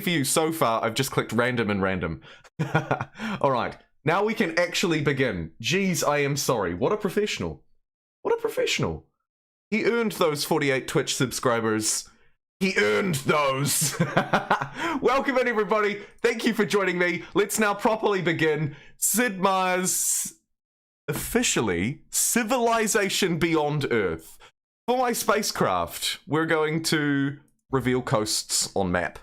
for you so far, I've just clicked random and random. Alright, now we can actually begin. Jeez, I am sorry. What a professional. What a professional. He earned those 48 Twitch subscribers. He earned those. Welcome in, everybody. Thank you for joining me. Let's now properly begin Sid Meier's officially Civilization Beyond Earth. For my spacecraft, we're going to reveal coasts on map.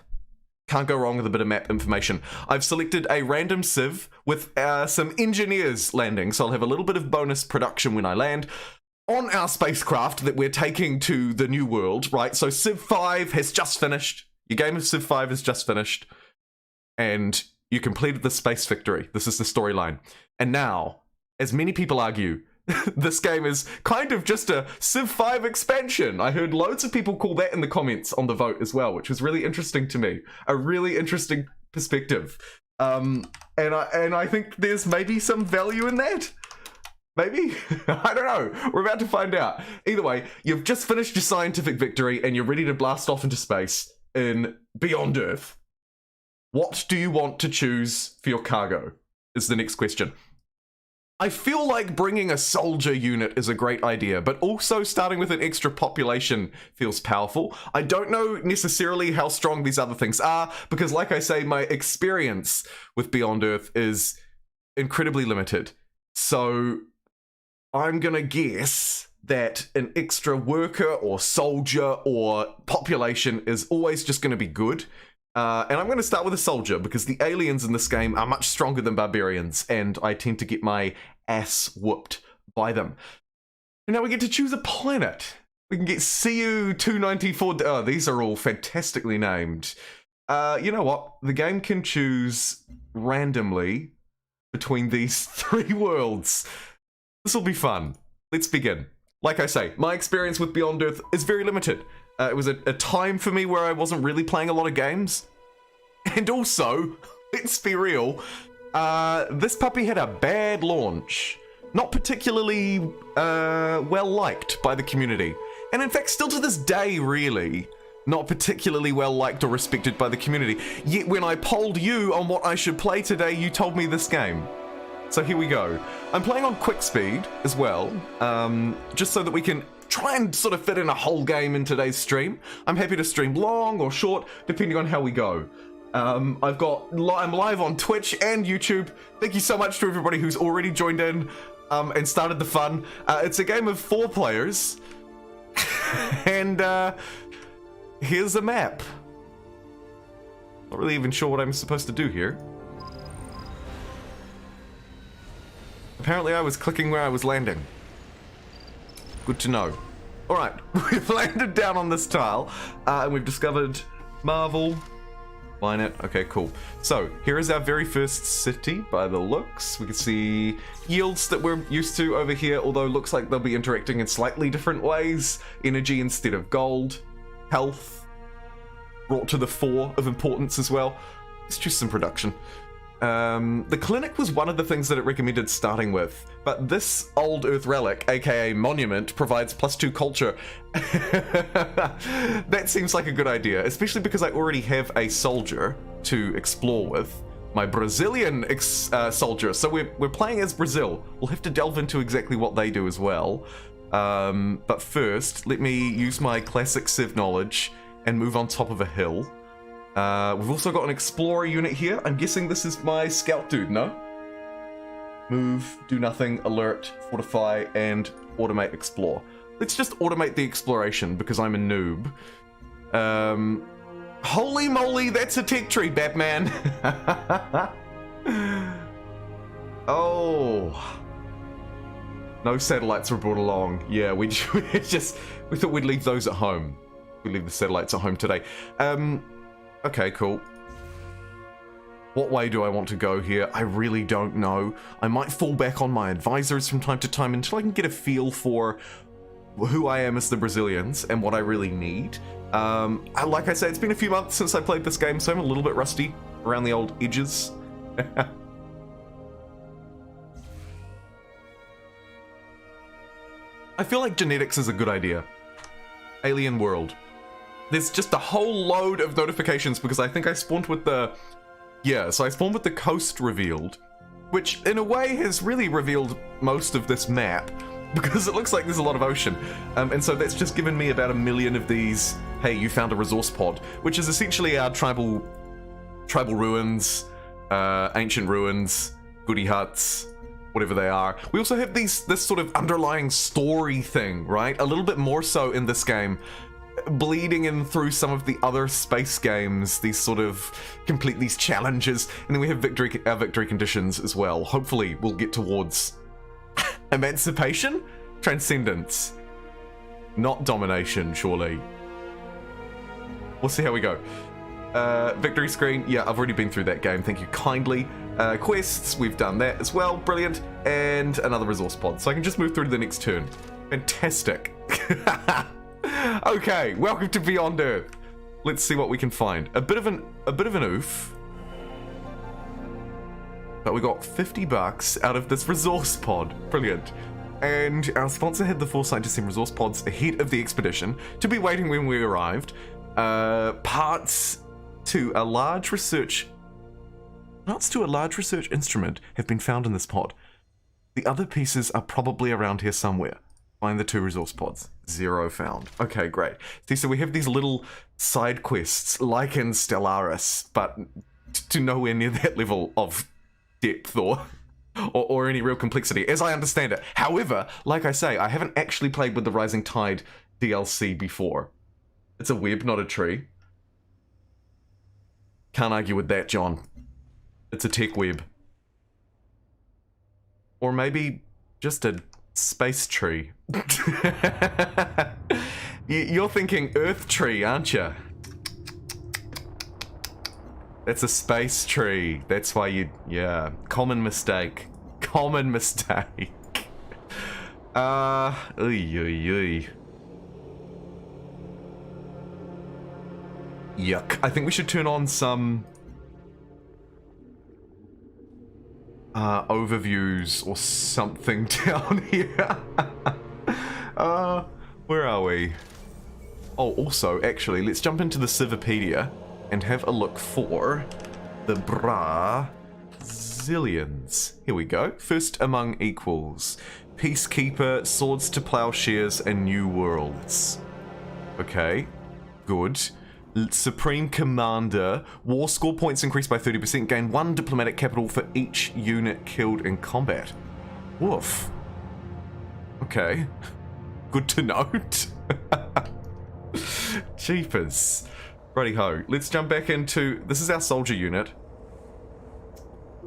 Can't go wrong with a bit of map information. I've selected a random civ with some engineers landing, so I'll have a little bit of bonus production when I land on our spacecraft that we're taking to the new world, right? So Civ 5 has just finished. Your game of Civ 5 has just finished. And you completed the space victory. This is the storyline. And now, as many people argue, this game is kind of just a Civ 5 expansion. I heard loads of people call that in the comments on the vote as well, which was really interesting to me. A really interesting perspective. And I think there's maybe some value in that. Maybe? I don't know. We're about to find out. Either way, you've just finished your scientific victory and you're ready to blast off into space in Beyond Earth. What do you want to choose for your cargo? Is the next question. I feel like bringing a soldier unit is a great idea, but also starting with an extra population feels powerful. I don't know necessarily how strong these other things are, because like I say, my experience with Beyond Earth is incredibly limited. So I'm gonna guess that an extra worker or soldier or population is always just gonna be good. And I'm going to start with a soldier, because the aliens in this game are much stronger than barbarians, and I tend to get my ass whooped by them. And now we get to choose a planet. We can get CU-294. Oh, these are all fantastically named. You know what? The game can choose randomly between these three worlds. This will be fun. Let's begin. Like I say, my experience with Beyond Earth is very limited. It was a time for me where I wasn't really playing a lot of games. And also, let's be real, this puppy had a bad launch. Not particularly well-liked by the community. And in fact, still to this day, really, not particularly well-liked or respected by the community. Yet when I polled you on what I should play today, you told me this game. So here we go. I'm playing on quick speed as well, just so that we can try and sort of fit in a whole game in today's stream. I'm happy to stream long or short, depending on how we go. I'm live on Twitch and YouTube. Thank you so much to everybody who's already joined in and started the fun. It's a game of 4 players. And here's a map. Not really even sure what I'm supposed to do here. Apparently I was clicking where I was landing. Good to know. Alright, we've landed down on this tile, and we've discovered Marvel. Line it. Okay, cool. So, here is our very first city by the looks. We can see yields that we're used to over here, although looks like they'll be interacting in slightly different ways. Energy instead of gold. Health brought to the fore of importance as well. Let's choose some production. The clinic was one of the things that it recommended starting with, but this old Earth relic, aka monument, provides +2 culture. That seems like a good idea, especially because I already have a soldier to explore with. My Brazilian soldier, so we're playing as Brazil. We'll have to delve into exactly what they do as well. But first, let me use my classic Civ knowledge and move on top of a hill. We've also got an explorer unit here. I'm guessing this is my scout dude, no? Move, do nothing, alert, fortify, and automate explore. Let's just automate the exploration because I'm a noob. Holy moly, that's a tech tree, Batman. Oh. No satellites were brought along. Yeah, we thought we'd leave those at home. We leave the satellites at home today. Okay, cool. What way do I want to go here? I really don't know. I might fall back on my advisors from time to time until I can get a feel for who I am as the Brazilians and what I really need. Like I said, it's been a few months since I played this game, so I'm a little bit rusty around the old edges. I feel like genetics is a good idea. Alien world. there's just a whole load of notifications because I think I spawned with the... Yeah, so I spawned with the coast revealed, which in a way has really revealed most of this map because it looks like there's a lot of ocean. And so that's just given me about 1 million of these, hey, you found a resource pod, which is essentially our tribal ruins, ancient ruins, goody huts, whatever they are. We also have this sort of underlying story thing, right? A little bit more so in this game, bleeding in through some of the other space games, these sort of complete these challenges, and then we have our victory conditions as well. Hopefully we'll get towards emancipation? Transcendence. Not domination, surely. We'll see how we go. Victory screen, yeah, I've already been through that game, thank you kindly. Quests, we've done that as well, brilliant. And another resource pod, so I can just move through to the next turn. Fantastic. Okay, welcome to Beyond Earth. Let's see what we can find. A bit of an oof. But we got $50 out of this resource pod. Brilliant. And our sponsor had the foresight to send resource pods ahead of the expedition to be waiting when we arrived. Parts to a large research instrument have been found in this pod. The other pieces are probably around here somewhere. Find the 2 resource pods. 0 found. Okay, great. See, so we have these little side quests, like in Stellaris, but to nowhere near that level of depth or any real complexity, as I understand it. However, like I say, I haven't actually played with the Rising Tide DLC before. It's a web, not a tree. Can't argue with that, John. It's a tech web. Or maybe just a space tree. You're thinking Earth tree, aren't you? That's a space tree. That's why yeah. Common mistake. Common mistake. Yuck. I think we should turn on some overviews or something down here. Where are we? Oh, also, actually, let's jump into the Civipedia and have a look for the Brazilians. Here we go. First among equals. Peacekeeper, swords to plowshares, and new worlds. Okay, good. Supreme Commander, war score points increased by 30%, gain 1 diplomatic capital for each unit killed in combat. Woof. Okay. Good to note. Jeepers. Righty-ho. Let's jump back into... This is our soldier unit.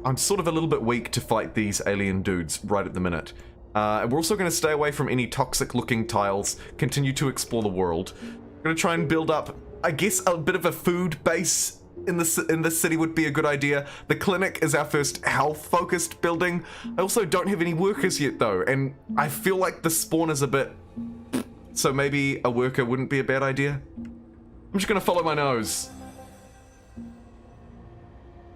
I'm sort of a little bit weak to fight these alien dudes right at the minute. And we're also going to stay away from any toxic-looking tiles, continue to explore the world. We're going to try and build up, I guess, a bit of a food base in this city would be a good idea. The clinic is our first health-focused building. I also don't have any workers yet, though, and I feel like the spawn is a bit... So maybe a worker wouldn't be a bad idea? I'm just going to follow my nose.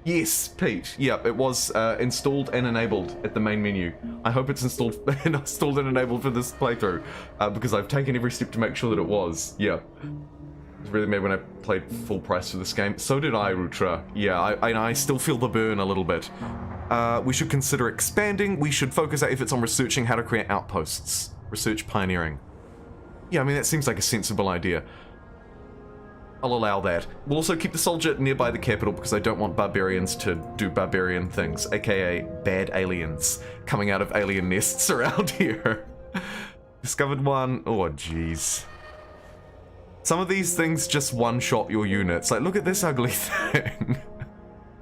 Yes, Pete. Yep, it was installed and enabled at the main menu. I hope it's installed and enabled for this playthrough, because I've taken every step to make sure that it was. Yeah. It was really mad when I played full price for this game. So did I, Rutra. Yeah, I still feel the burn a little bit. We should consider expanding. We should focus our efforts on researching how to create outposts. Research pioneering. Yeah, I mean, that seems like a sensible idea. I'll allow that. We'll also keep the soldier nearby the capital because I don't want barbarians to do barbarian things, aka bad aliens coming out of alien nests around here. Discovered one. Oh, jeez. Some of these things just one-shot your units. Like, look at this ugly thing.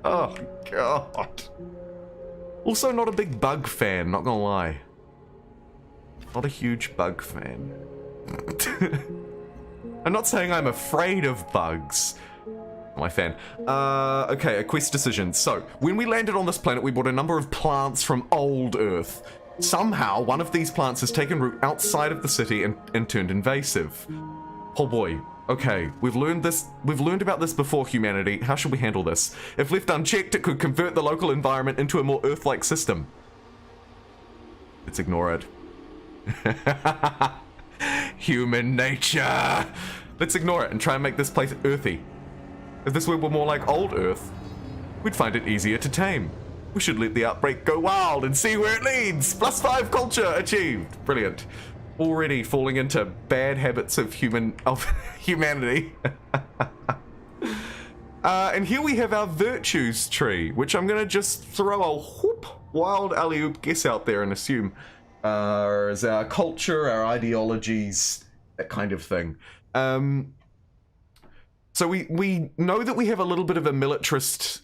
Oh, God. Also, not a big bug fan, not gonna lie. Not a huge bug fan. I'm not saying I'm afraid of bugs. My fan. Okay, a quest decision. So, when we landed on this planet, we brought a number of plants from old Earth. Somehow, one of these plants has taken root outside of the city and turned invasive. Oh boy. Okay, we've learned about this before, humanity. How should we handle this? If left unchecked, it could convert the local environment into a more Earth-like system. Let's ignore it. Human nature. Let's ignore it and try and make this place earthy. If this world were more like old Earth, we'd find it easier to tame. We should let the outbreak go wild and see where it leads. +5 culture achieved. Brilliant. Already falling into bad habits of humanity. And here we have our virtues tree, which I'm gonna just throw a whoop wild alley-oop guess out there and assume is our culture, our ideologies, that kind of thing. So we know that we have a little bit of a militarist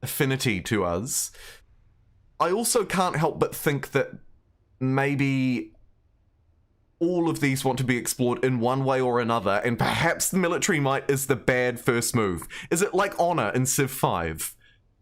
affinity to us. I also can't help but think that maybe all of these want to be explored in one way or another, and perhaps the military might is the bad first move. Is it like Honor in Civ 5?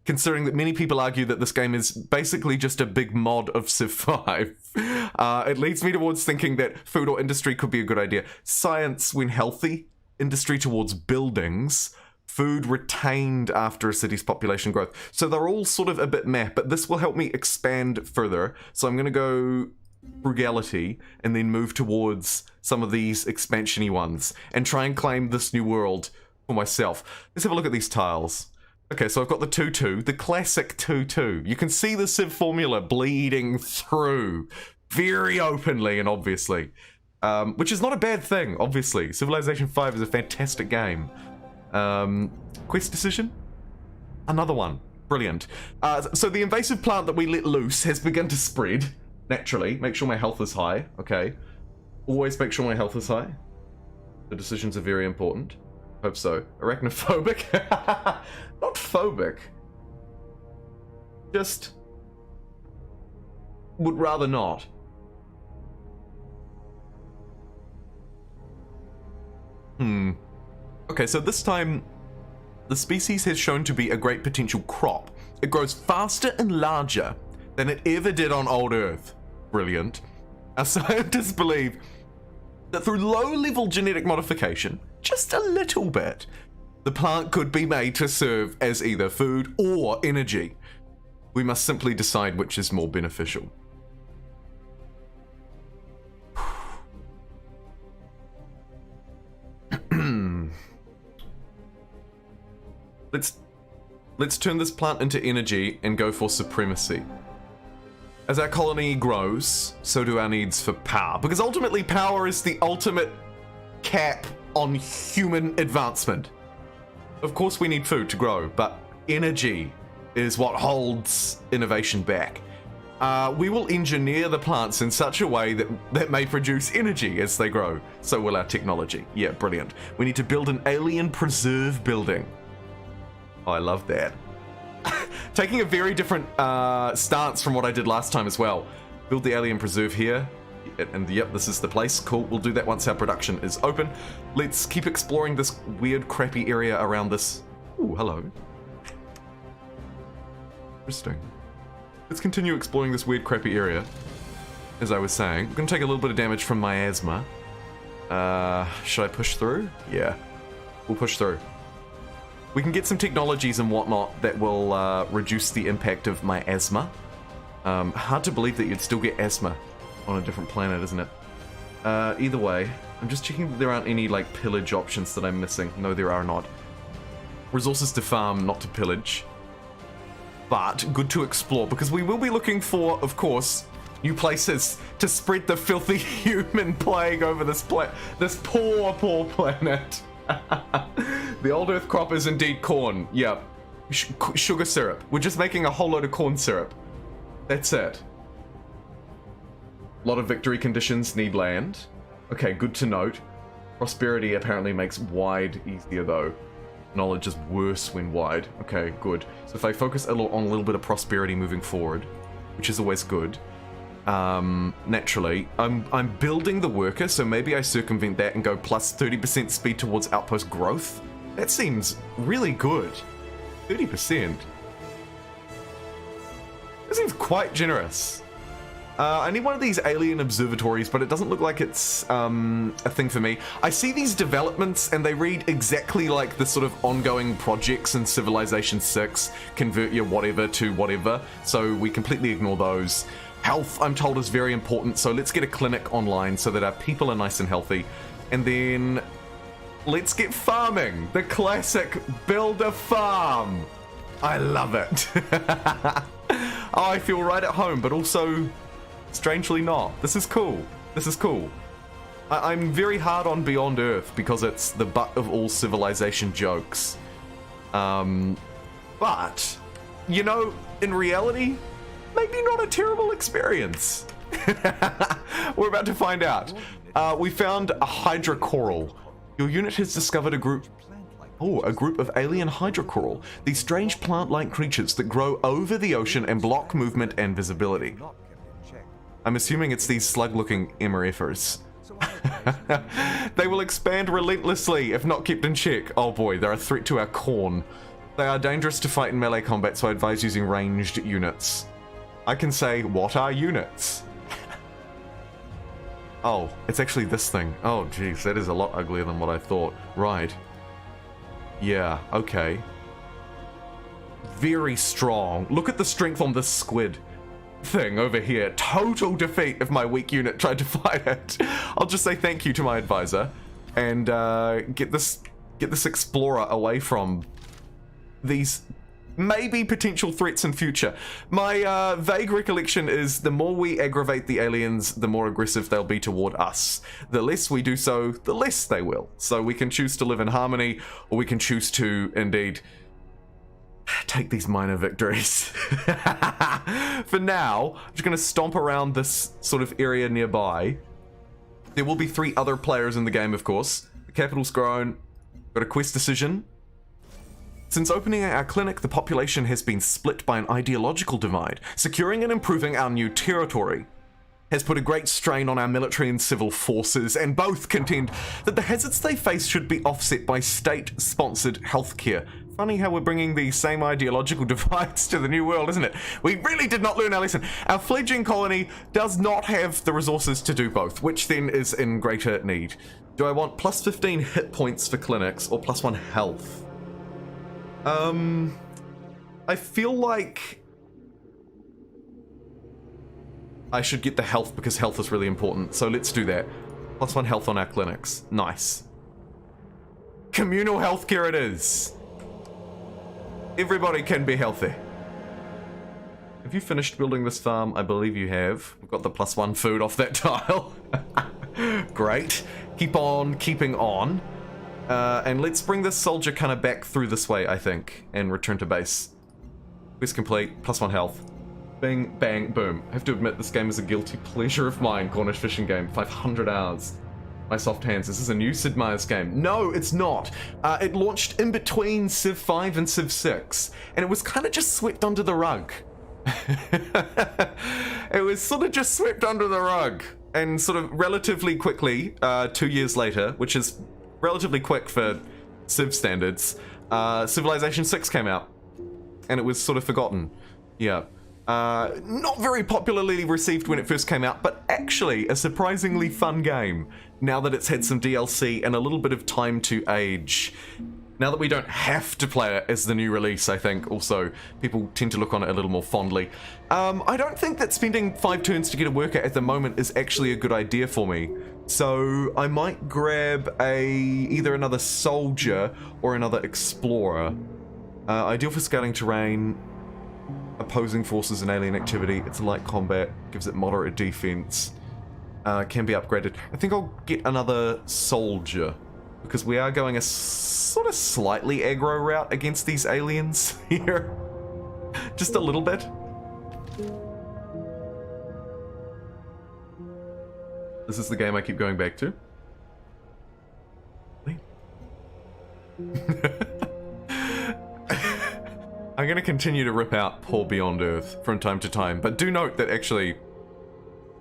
Considering that many people argue that this game is basically just a big mod of Civ 5. It leads me towards thinking that food or industry could be a good idea. Science, when healthy, industry towards buildings, food retained after a city's population growth. So they're all sort of a bit meh, but this will help me expand further. So I'm going to go frugality and then move towards some of these expansion-y ones and try and claim this new world for myself. Let's have a look at these tiles. Okay, so I've got the 2-2, the classic 2-2. You can see the Civ formula bleeding through very openly and obviously, which is not a bad thing, obviously. Civilization 5 is a fantastic game. Quest decision? Another one. Brilliant. So the invasive plant that we let loose has begun to spread, naturally. Make sure my health is high, okay. Always make sure my health is high. The decisions are very important. Hope so. Arachnophobic? Not phobic. Just would rather not. Okay, so this time the species has shown to be a great potential crop. It grows faster and larger than it ever did on old Earth. Brilliant. Our scientists believe that through low-level genetic modification, just a little bit, the plant could be made to serve as either food or energy. We must simply decide which is more beneficial. Let's turn this plant into energy and go for supremacy. As our colony grows, so do our needs for power, because ultimately power is the ultimate cap on human advancement. Of course we need food to grow, but energy is what holds innovation back. We will engineer the plants in such a way that may produce energy as they grow. So will our technology. Yeah, brilliant. We need to build an alien preserve building. Oh, I love that. Taking a very different stance from what I did last time as well. Build the alien preserve here. And yep, this is the place. Cool, we'll do that once our production is open. Let's keep exploring this weird, crappy area around this. Ooh, hello. Interesting. Let's continue exploring this weird, crappy area. As I was saying, we're going to take a little bit of damage from miasma. Should I push through? Yeah, we'll push through. We can get some technologies and whatnot that will reduce the impact of miasma. Hard to believe that you'd still get asthma on a different planet, isn't it? Either way, I'm just checking that there aren't any like pillage options that I'm missing. No, there are not. Resources to farm, not to pillage. But good to explore, because we will be looking for, of course, new places to spread the filthy human plague over this poor, poor planet. The old Earth crop is indeed corn. Yeah, sugar syrup. We're just making a whole load of corn syrup. That's it. A lot of victory conditions need land. Okay, good to note. Prosperity apparently makes wide easier though. Knowledge is worse when wide. Okay, good. So if I focus on a little bit of prosperity moving forward, which is always good, naturally, I'm building the worker, so maybe I circumvent that and go plus 30% speed towards outpost growth. That seems really good. 30%. That seems quite generous. I need one of these alien observatories, but it doesn't look like it's a thing for me. I see these developments and they read exactly like the sort of ongoing projects in Civilization 6, convert your whatever to whatever, so we completely ignore those. Health, I'm told, is very important, so let's get a clinic online so that our people are nice and healthy. And then let's get farming. The classic build a farm. I love it. Oh, I feel right at home, but also strangely not. This is cool. This is cool. I'm very hard on Beyond Earth because it's the butt of all civilization jokes. But, you know, in reality, maybe not a terrible experience. We're about to find out. We found a hydra coral. Your unit has discovered a group of alien hydra coral. These strange plant-like creatures that grow over the ocean and block movement and visibility. I'm assuming it's these slug-looking MRFers. They will expand relentlessly if not kept in check. Oh boy, they're a threat to our corn. They are dangerous to fight in melee combat, so I advise using ranged units. I can say, what are units? Oh, it's actually this thing. Oh geez, that is a lot uglier than what I thought. Right. Yeah, okay. Very strong. Look at the strength on this squid thing over here. Total defeat if my weak unit tried to fight it. I'll just say thank you to my advisor and get this explorer away from these maybe potential threats in future. My vague recollection is the more we aggravate the aliens, the more aggressive they'll be toward us. The less we do so, the less they will. So we can choose to live in harmony, or we can choose to, indeed, take these minor victories. For now, I'm just going to stomp around this sort of area nearby. There will be 3 other players in the game, of course. The capital's grown. Got a quest decision. Since opening our clinic, the population has been split by an ideological divide. Securing and improving our new territory has put a great strain on our military and civil forces, and both contend that the hazards they face should be offset by state-sponsored healthcare. Funny how we're bringing the same ideological divides to the new world, isn't it? We really did not learn our lesson. Our fledgling colony does not have the resources to do both, which then is in greater need. Do I want plus 15 hit points for clinics or plus 1 health? I feel like I should get the health because health is really important. So let's do that. Plus 1 health on our clinics. Nice. Communal healthcare it is. Everybody can be healthy. Have you finished building this farm? I believe you have. We've got the plus 1 food off that tile. Great. Keep on keeping on. And let's bring this soldier kind of back through this way, I think, and return to base. Quest complete, plus 1 health. Bing, bang, boom. I have to admit, this game is a guilty pleasure of mine, Cornish fishing game. 500 hours. My soft hands. This is a new Sid Meier's game. No, it's not. It launched in between Civ 5 and Civ 6, and it was kind of just swept under the rug. It was sort of just swept under the rug, and sort of relatively quickly, 2 years later, which is relatively quick for Civ standards, Civilization 6 came out, and it was sort of forgotten. Yeah. Not very popularly received when it first came out, but actually a surprisingly fun game, now that it's had some DLC and a little bit of time to age. Now that we don't have to play it as the new release, I think also people tend to look on it a little more fondly. I don't think that spending 5 turns to get a worker at the moment is actually a good idea for me. So I might grab either another soldier or another explorer. Ideal for scaling terrain, opposing forces and alien activity. It's light combat, gives it moderate defense. Can be upgraded. I think I'll get another soldier, because we are going a sort of slightly aggro route against these aliens here. Just a little bit. This is the game I keep going back to. I'm going to continue to rip out poor Beyond Earth from time to time, but do note that actually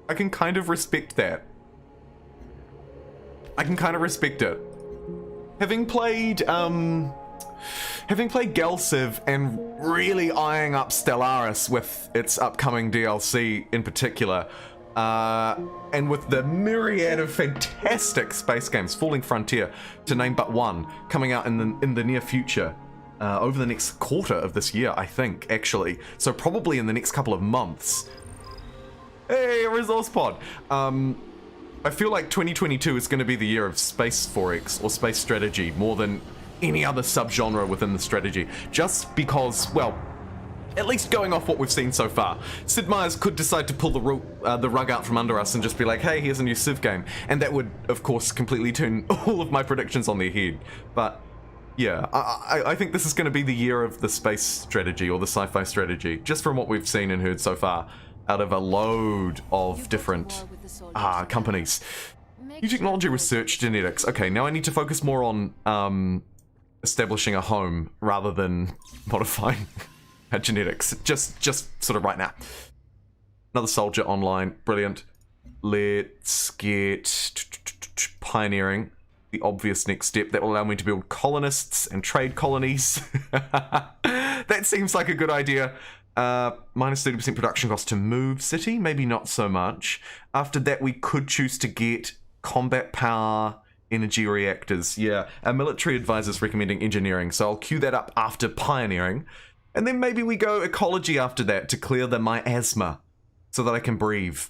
I can kind of respect that. I can kind of respect it. Having played Galciv and really eyeing up Stellaris with its upcoming DLC in particular, and with the myriad of fantastic space games, Falling Frontier to name but one, coming out in the near future, over the next quarter of this year, I think, actually. So probably in the next couple of months. Hey, a resource pod. I feel like 2022 is going to be the year of space forex or space strategy more than any other subgenre within the strategy. Just because, well, at least going off what we've seen so far, Sid Meier could decide to pull the rug out from under us and just be like, hey, here's a new Civ game. And that would, of course, completely turn all of my predictions on their head. But yeah, I think this is going to be the year of the space strategy or the sci-fi strategy, just from what we've seen and heard so far, out of a load of different companies. New technology, research, genetics. Okay, now I need to focus more on establishing a home rather than modifying genetics. Just sort of right now. Another soldier online. Brilliant. Let's get pioneering. The obvious next step that will allow me to build colonists and trade colonies. That seems like a good idea. Minus 30% production cost to move city, maybe not so much. After that, we could choose to get combat power, energy reactors. Yeah, our military advisor's recommending engineering, so I'll queue that up after pioneering. And then maybe we go ecology after that to clear the miasma so that I can breathe.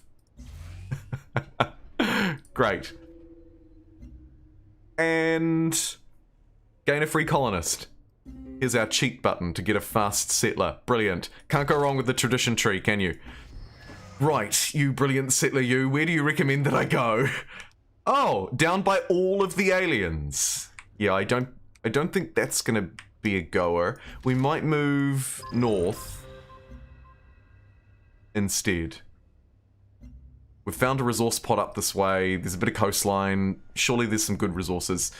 Great. And gain a free colonist. Here's our cheat button to get a fast settler. Brilliant. Can't go wrong with the tradition tree, can you? Right, you brilliant settler, you. Where do you recommend that I go? Oh, down by all of the aliens. Yeah, I don't think that's gonna be a goer. We might move north instead. We've found a resource pod up this way. There's a bit of coastline. Surely there's some good resources.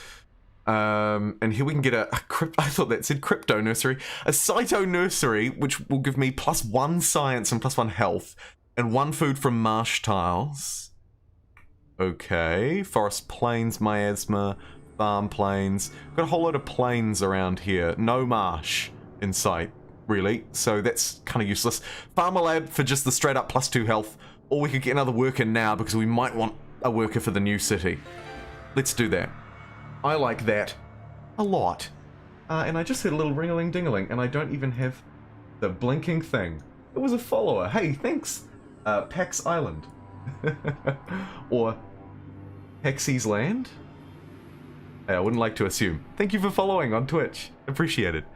And here we can get I thought that said crypto nursery. A cyto nursery, which will give me +1 science and +1 health, and 1 food from marsh tiles. Okay, forest plains, miasma, farm plains. Got a whole load of plains around here. No marsh in sight, really. So that's kind of useless. Farmer lab for just the straight up +2 health. Or we could get another worker now because we might want a worker for the new city. Let's do that. I like that a lot. And I just heard a little ring-a-ling-ding-a-ling, and I don't even have the blinking thing. It was a follower. Hey, thanks, Pax Island. Or Hexy's Land? Hey, I wouldn't like to assume. Thank you for following on Twitch. Appreciate it.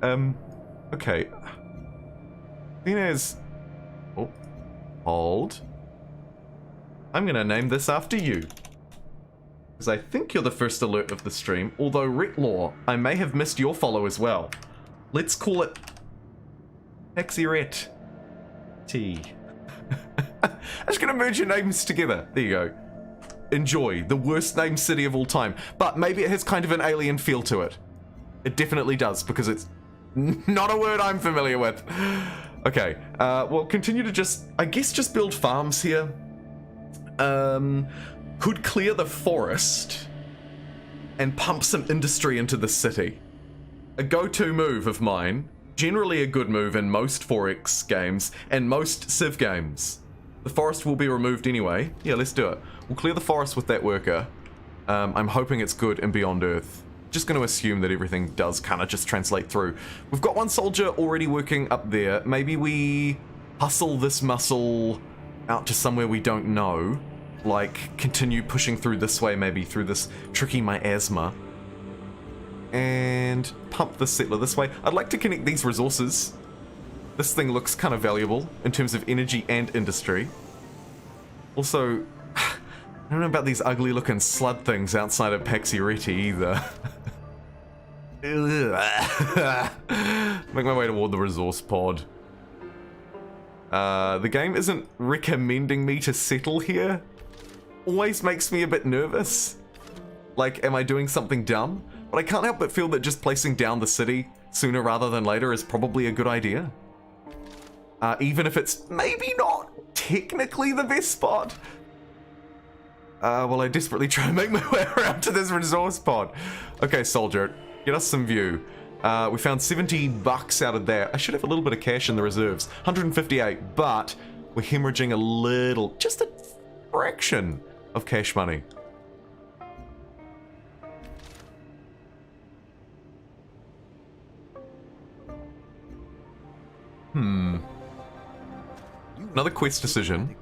Okay. There's... Oh. Hold. I'm gonna name this after you. Because I think you're the first alert of the stream, although Retlaw, I may have missed your follow as well. Let's call it Hexiret T. I'm just gonna merge your names together. There you go. Enjoy. The worst named city of all time. But maybe it has kind of an alien feel to it. It definitely does, because it's not a word I'm familiar with. Okay, we'll continue to just build farms here. Could clear the forest and pump some industry into the city. A go-to move of mine, generally a good move in most Forex games and most Civ games. The forest will be removed anyway. Yeah, let's do it. We'll clear the forest with that worker. I'm hoping it's good in Beyond Earth. Just going to assume that everything does kind of just translate through. We've got 1 soldier already working up there. Maybe we hustle this muscle out to somewhere we don't know. Like, continue pushing through this way, maybe through this tricky miasma. And pump the settler this way. I'd like to connect these resources. This thing looks kind of valuable in terms of energy and industry. Also, I don't know about these ugly looking slud things outside of Paxireti either. Make my way toward the resource pod. The game isn't recommending me to settle here. Always makes me a bit nervous. Like, am I doing something dumb? But I can't help but feel that just placing down the city sooner rather than later is probably a good idea. Even if it's maybe not technically the best spot. Well, I desperately try and make my way around to this resource pod. Okay, soldier, get us some view. We found 70 bucks out of that. I should have a little bit of cash in the reserves. 158, but we're hemorrhaging a little, just a fraction of cash money. Another quest decision.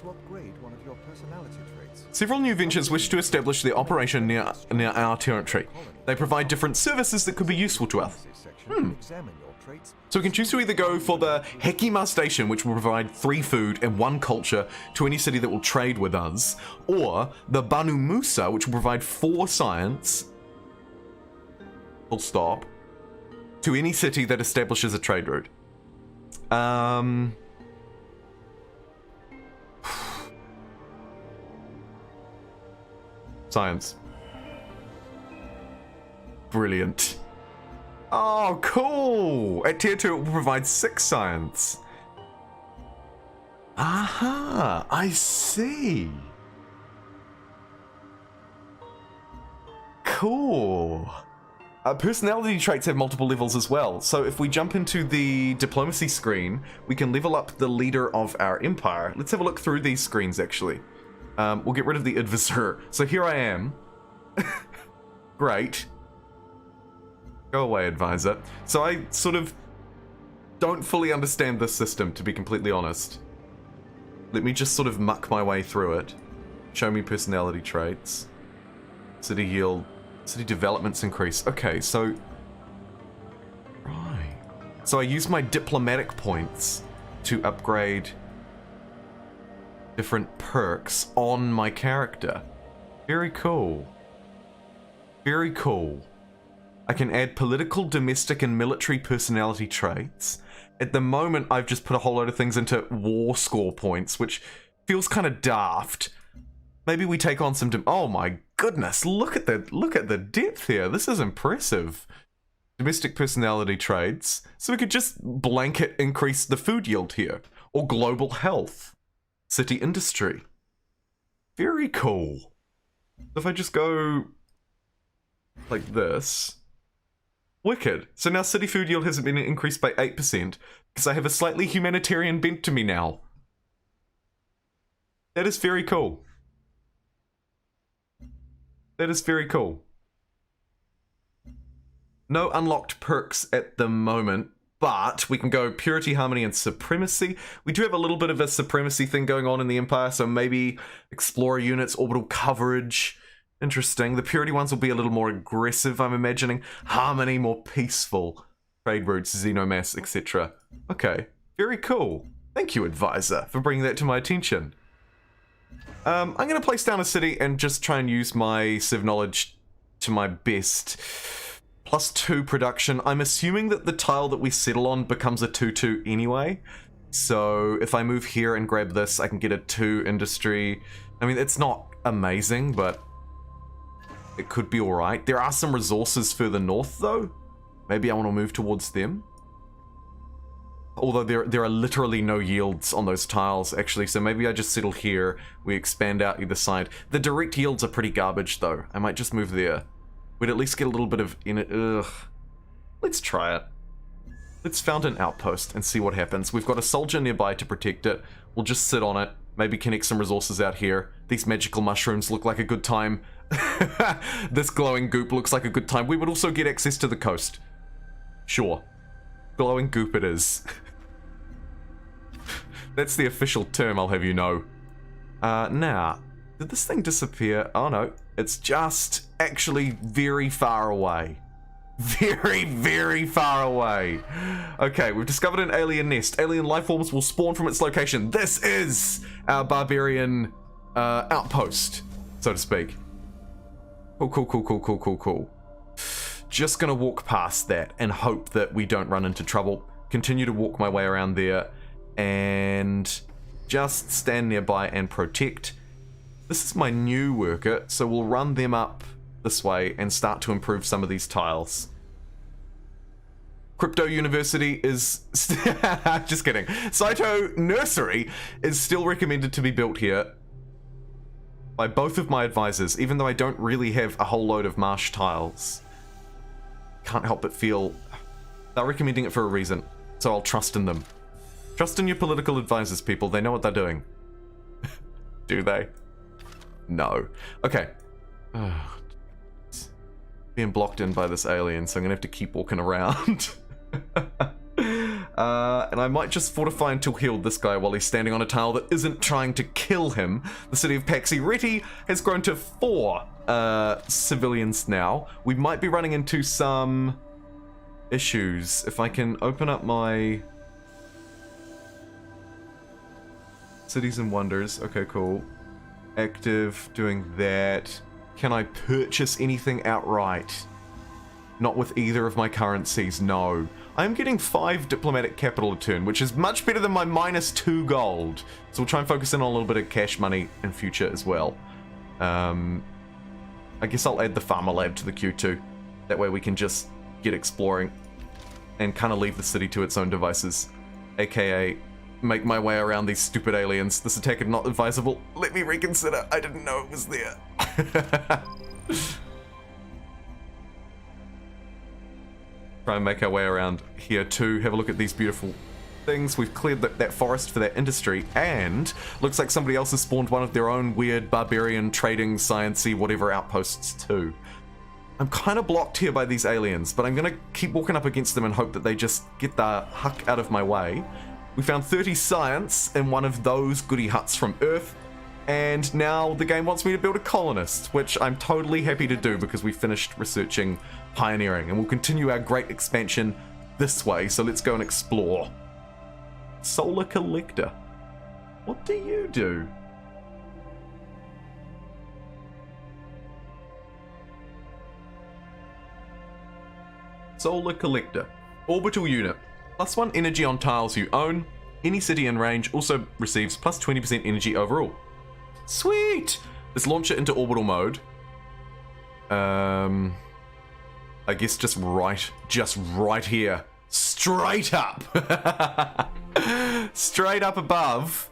To upgrade one of your personality traits. Several new ventures wish to establish their operation near our territory. They provide different services that could be useful to us. So we can choose to either go for the Hekima Station, which will provide 3 food and 1 culture to any city that will trade with us, or the Banu Musa, which will provide 4 science, full stop, to any city that establishes a trade route. Science. Brilliant. Oh, cool! At tier 2, it will provide 6 science. Aha! I see. Cool. Personality traits have multiple levels as well. So if we jump into the diplomacy screen, we can level up the leader of our empire. Let's have a look through these screens, actually. We'll get rid of the advisor. So here I am. Great. Go away, advisor. So I sort of don't fully understand this system, to be completely honest. Let me just sort of muck my way through it. Show me personality traits. City yield. City developments increase. Okay, so... Right. So I use my diplomatic points to upgrade different perks on my character. Very cool. Very cool. I can add political, domestic, and military personality traits. At the moment, I've just put a whole load of things into war score points, which feels kind of daft. Maybe we take on some... Oh my goodness, look at the depth here. This is impressive. Domestic personality traits. So we could just blanket increase the food yield here. Or global health. City industry. Very cool. If I just go like this... Wicked. So now city food yield has been increased by 8% because I have a slightly humanitarian bent to me now. That is very cool. That is very cool. No unlocked perks at the moment, but we can go purity, harmony, and supremacy. We do have a little bit of a supremacy thing going on in the Empire, so maybe explorer units, orbital coverage. Interesting. The purity ones will be a little more aggressive, I'm imagining. Harmony, more peaceful. Trade routes, xenomass, etc. Okay. Very cool. Thank you, advisor, for bringing that to my attention. I'm going to place down a city and just try and use my civ knowledge to my best. +2 production. I'm assuming that the tile that we settle on becomes a 2-2 anyway. So if I move here and grab this, I can get a 2 industry. I mean, it's not amazing, but it could be alright. There are some resources further north, though. Maybe I want to move towards them. Although there are literally no yields on those tiles, actually, so maybe I just settle here. We expand out either side. The direct yields are pretty garbage, though. I might just move there. We'd at least get a little bit of in it. Ugh. Let's try it. Let's found an outpost and see what happens. We've got a soldier nearby to protect it. We'll just sit on it. Maybe connect some resources out here. These magical mushrooms look like a good time. This glowing goop looks like a good time. We would also get access to the coast. Sure. Glowing goop it is. That's the official term, I'll have you know. Now, did this thing disappear? Oh no, it's just actually very far away. Very, very far away. Okay, we've discovered an alien nest. Alien life forms will spawn from its location. This is our barbarian outpost, so to speak. Cool, cool, cool, cool, cool, cool, cool. Just gonna walk past that and hope that we don't run into trouble. Continue to walk my way around there and just stand nearby and protect. This is my new worker, so we'll run them up this way and start to improve some of these tiles. Crypto University is... just kidding. Saito Nursery is still recommended to be built here by both of my advisors, even though I don't really have a whole load of marsh tiles. Can't help but feel they're recommending it for a reason, so I'll trust in them. Trust in your political advisors, people. They know what they're doing. Do they? No. Okay. Being blocked in by this alien, so I'm gonna have to keep walking around. And I might just fortify until healed this guy while he's standing on a tile that isn't trying to kill him. The city of Paxireti has grown to 4 civilians now. We might be running into some issues. If I can open up my Cities and Wonders. Okay, cool. Active, doing that. Can I purchase anything outright? Not with either of my currencies, no. I'm getting 5 diplomatic capital a turn, which is much better than my -2 gold. So we'll try and focus in on a little bit of cash money in future as well. I guess I'll add the farmer lab to the queue too. That way we can just get exploring and kind of leave the city to its own devices. AKA, make my way around these stupid aliens. This attack is not advisable. Let me reconsider. I didn't know it was there. Try and make our way around here too. Have a look at these beautiful things. We've cleared that forest for that industry, and looks like somebody else has spawned one of their own weird barbarian trading sciencey whatever outposts too. I'm kind of blocked here by these aliens, but I'm gonna keep walking up against them and hope that they just get the huck out of my way. We found 30 science in one of those goody huts from Earth, and now the game wants me to build a colonist, which I'm totally happy to do because we finished researching pioneering, and we'll continue our great expansion this way, so let's go and explore. Solar Collector. What do you do? Solar Collector. Orbital unit. +1 energy on tiles you own. Any city in range also receives +20% energy overall. Sweet! Let's launch it into orbital mode. I guess just right here. Straight up! Straight up above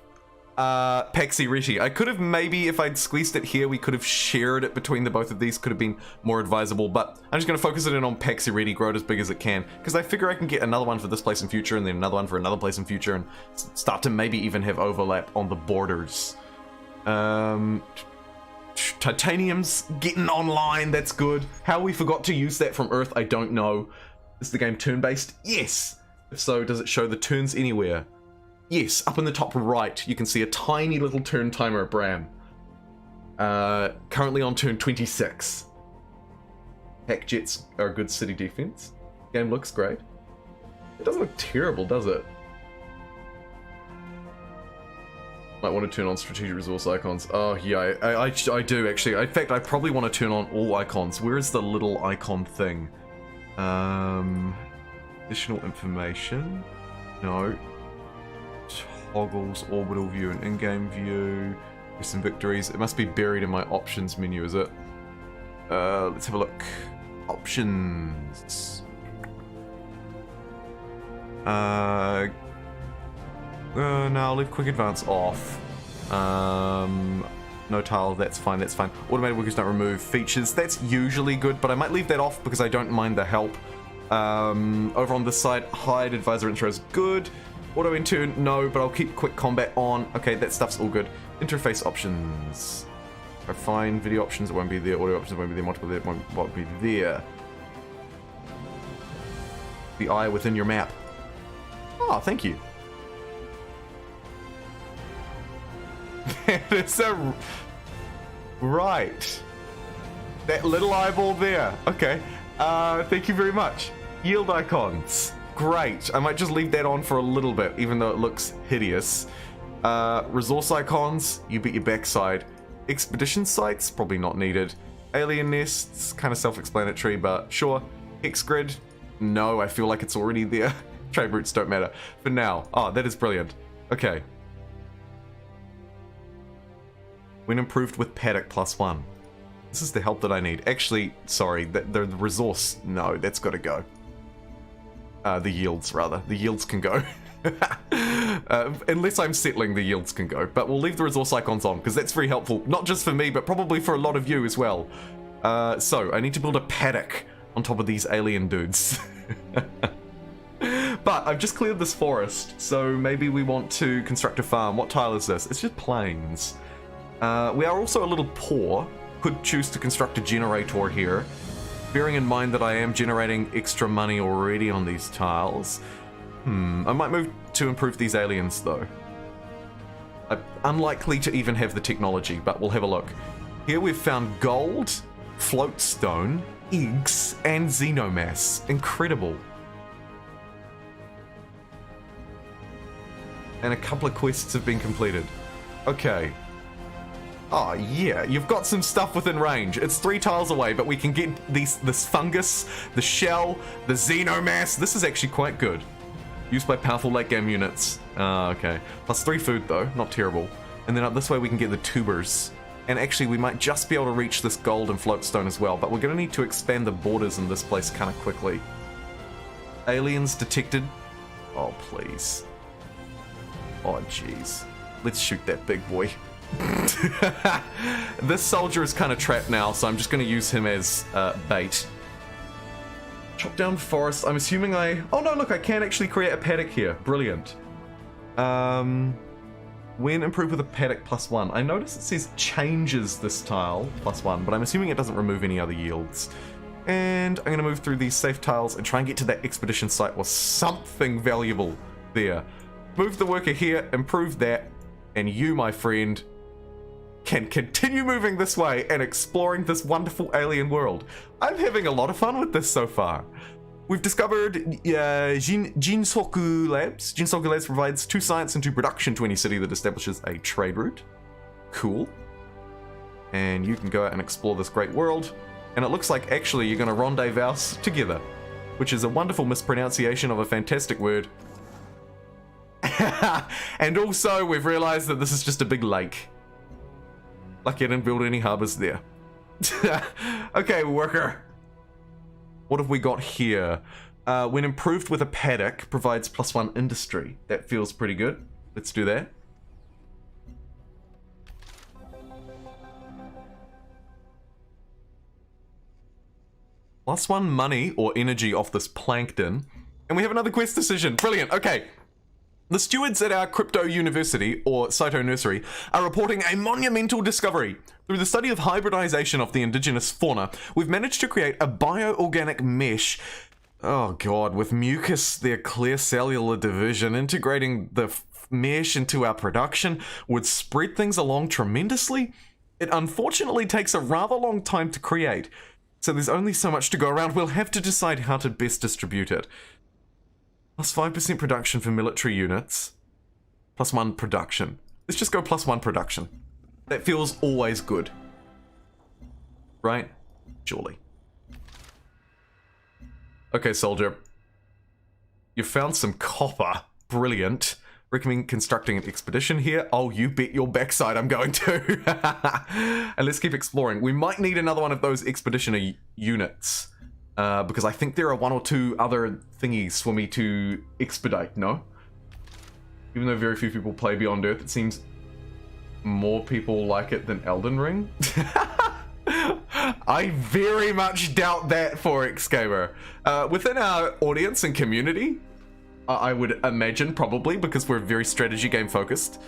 Paxireti. I could have maybe, if I'd squeezed it here, we could have shared it between the both of these. Could have been more advisable, but I'm just going to focus it in on Paxireti, grow it as big as it can, because I figure I can get another one for this place in future, and then another one for another place in future, and start to maybe even have overlap on the borders. Titanium's getting online, that's good. How we forgot to use that from Earth, I don't know. Is the game turn-based? Yes! If so, does it show the turns anywhere? Yes, up in the top right, you can see a tiny little turn timer at Bram. Currently on turn 26. Hack jets are a good city defense. Game looks great. It doesn't look terrible, does it? Might want to turn on strategic resource icons. Oh yeah, I do actually. In fact, I probably want to turn on all icons. Where is the little icon thing? Additional information. No. Toggles, orbital view, and in-game view. Recent victories. It must be buried in my options menu, is it? Let's have a look. Options. No, I'll leave quick advance off. No tile, that's fine, that's fine. Automated workers don't remove features, that's usually good, but I might leave that off because I don't mind the help. Over on this side, hide, advisor intro is good. Auto intern, no, but I'll keep quick combat on. Okay, that stuff's all good. Interface options. Fine, video options, it won't be there. Audio options won't be there. Multiple there, won't be there. The eye within your map. Oh, thank you. It's a... Right. That little eyeball there. Okay. Thank you very much. Yield icons. Great. I might just leave that on for a little bit, even though it looks hideous. Resource icons. You bet your backside. Expedition sites. Probably not needed. Alien nests. Kind of self-explanatory, but sure. Hex grid. No, I feel like it's already there. Trade routes don't matter. For now. Oh, that is brilliant. Okay. When improved with paddock +1. This is the help that I need. Actually, sorry, the resource, no, that's got to go. The yields, rather. The yields can go. Unless I'm settling, the yields can go. But we'll leave the resource icons on, because that's very helpful. Not just for me, but probably for a lot of you as well. So, I need to build a paddock on top of these alien dudes. But I've just cleared this forest, so maybe we want to construct a farm. What tile is this? It's just plains. We are also a little poor. Could choose to construct a generator here. Bearing in mind that I am generating extra money already on these tiles. I might move to improve these aliens, though. I'm unlikely to even have the technology, but we'll have a look. Here we've found gold, floatstone, eggs, and xenomass. Incredible. And a couple of quests have been completed. Okay. Oh, yeah, you've got some stuff within range. It's 3 tiles away, but we can get this fungus, the shell, the xenomass. This is actually quite good. Used by powerful late game units. Okay. Plus 3 food, though. Not terrible. And then up this way we can get the tubers. And actually, we might just be able to reach this gold and floatstone as well, but we're going to need to expand the borders in this place kind of quickly. Aliens detected. Oh, please. Oh, jeez. Let's shoot that big boy. This soldier is kind of trapped now, so I'm just going to use him as bait. Chop down forest. I'm assuming oh no, look, I can actually create a paddock here. Brilliant. When improved with a paddock +1. I notice it says changes this tile +1, but I'm assuming it doesn't remove any other yields. And I'm going to move through these safe tiles and try and get to that expedition site or something valuable there. Move the worker here, improve that, and you, my friend, can continue moving this way and exploring this wonderful alien world. I'm having a lot of fun with this so far. We've discovered Jinsoku Labs. Jinsoku Labs provides 2 science and 2 production to any city that establishes a trade route. Cool. And you can go out and explore this great world. And it looks like actually you're going to rendezvous together, which is a wonderful mispronunciation of a fantastic word. And also we've realized that this is just a big lake. Lucky I didn't build any harbors there. Okay, worker. What have we got here? When improved with a paddock, provides +1 industry. That feels pretty good. Let's do that. +1 money or energy off this plankton. And we have another quest decision. Brilliant. Okay. The stewards at our crypto university, or Saito Nursery, are reporting a monumental discovery. Through the study of hybridization of the indigenous fauna, we've managed to create a bioorganic mesh, oh god, with mucus, their clear cellular division. Integrating the mesh into our production would spread things along tremendously. It unfortunately takes a rather long time to create, so there's only so much to go around. We'll have to decide how to best distribute it. +5% production for military units. +1 production. Let's just go +1 production. That feels always good. Right? Surely. Okay, soldier. You found some copper. Brilliant. Recommend constructing an expedition here. Oh, you bet your backside I'm going to. And let's keep exploring. We might need another one of those expeditioner units. Because I think there are 1 or 2 other thingies for me to expedite, no? Even though very few people play Beyond Earth, it seems more people like it than Elden Ring. I very much doubt that, Forex Gamer. Within our audience and community, I would imagine probably, because we're very strategy game focused.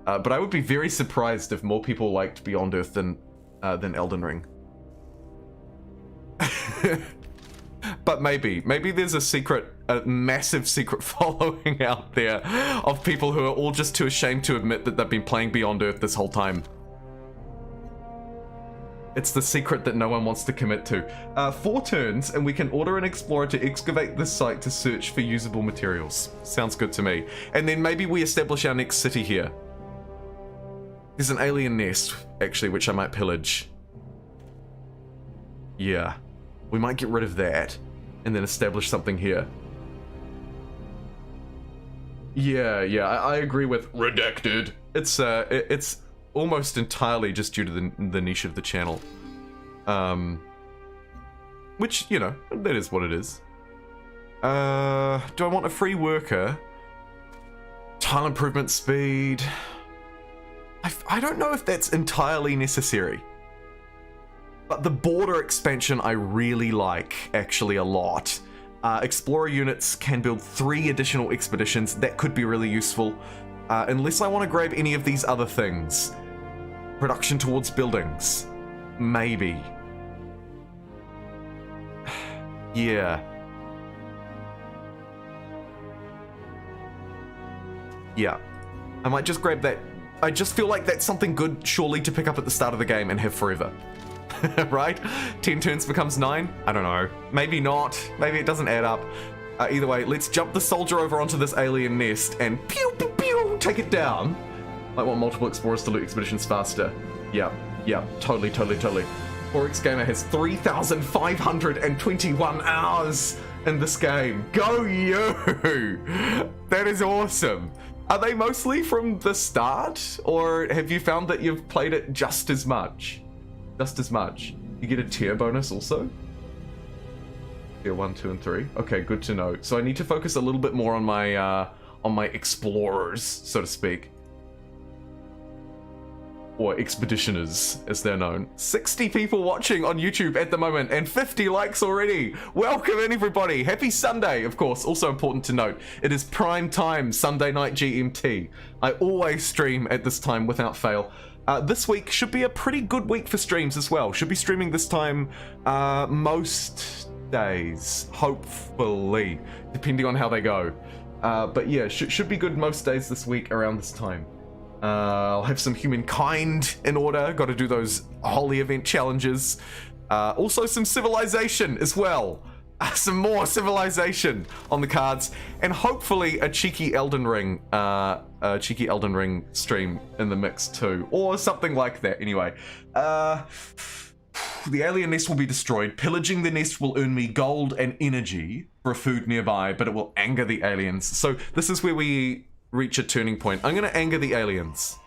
But I would be very surprised if more people liked Beyond Earth than Elden Ring. But maybe there's a massive secret following out there of people who are all just too ashamed to admit that they've been playing Beyond Earth this whole time. It's the secret that no one wants to commit to. 4 turns, and we can order an explorer to excavate this site to search for usable materials. Sounds good to me. And then maybe we establish our next city here. There's an alien nest, actually, which I might pillage. Yeah. We might get rid of that, and then establish something here. Yeah, I agree with redacted. It's almost entirely just due to the niche of the channel. Which, you know, that is what it is. Do I want a free worker? Tile improvement speed. I don't know if that's entirely necessary. But the border expansion I really like, actually, a lot. Explorer units can build 3 additional expeditions. That could be really useful. Unless I want to grab any of these other things. Production towards buildings. Maybe. Yeah. Yeah. I might just grab that. I just feel like that's something good, surely, to pick up at the start of the game and have forever. Right? 10 turns becomes 9? I don't know. Maybe not. Maybe it doesn't add up. Either way, let's jump the soldier over onto this alien nest and pew, pew, pew, take it down. I want multiple explorers to loot expeditions faster. Yeah, totally. 4X Gamer has 3,521 hours in this game. Go you! That is awesome. Are they mostly from the start? Or have you found that you've played it just as much? You get a tier bonus also? Tier 1, 2, and 3. Okay, good to know. So I need to focus a little bit more on my explorers, so to speak. Or expeditioners, as they're known. 60 people watching on YouTube at the moment, and 50 likes already. Welcome in, everybody. Happy Sunday, of course. Also important to note, it is prime time, Sunday night GMT. I always stream at this time without fail. This week should be a pretty good week for streams as well. Should be streaming this time most days, hopefully, depending on how they go. But yeah, should be good most days this week around this time. I'll have some Humankind in order. Got to do those holy event challenges. Also some Civilization as well. Some more Civilization on the cards, and hopefully a cheeky Elden Ring stream in the mix too, or something like that. Anyway, the alien nest will be destroyed. Pillaging the nest will earn me gold and energy for a food nearby, but it will anger the aliens. So this is where we reach a turning point. I'm going to anger the aliens.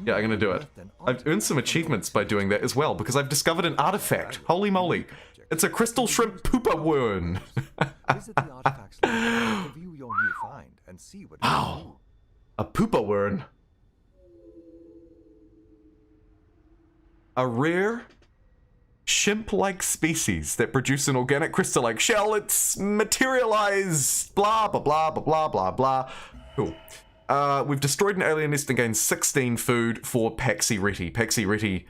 Yeah, I'm going to do it. I've earned some achievements by doing that as well, because I've discovered an artifact. Holy moly. It's a crystal shrimp pooper worm. Visit the artifacts lab to view your new find and see what. Wow. A pooper worm. A rare shrimp-like species that produce an organic crystal-like shell. It's materialized. Blah, blah, blah, blah, blah, blah, blah. Cool. We've destroyed an alien nest and gained 16 food for Paxi Reti. Paxi Reti,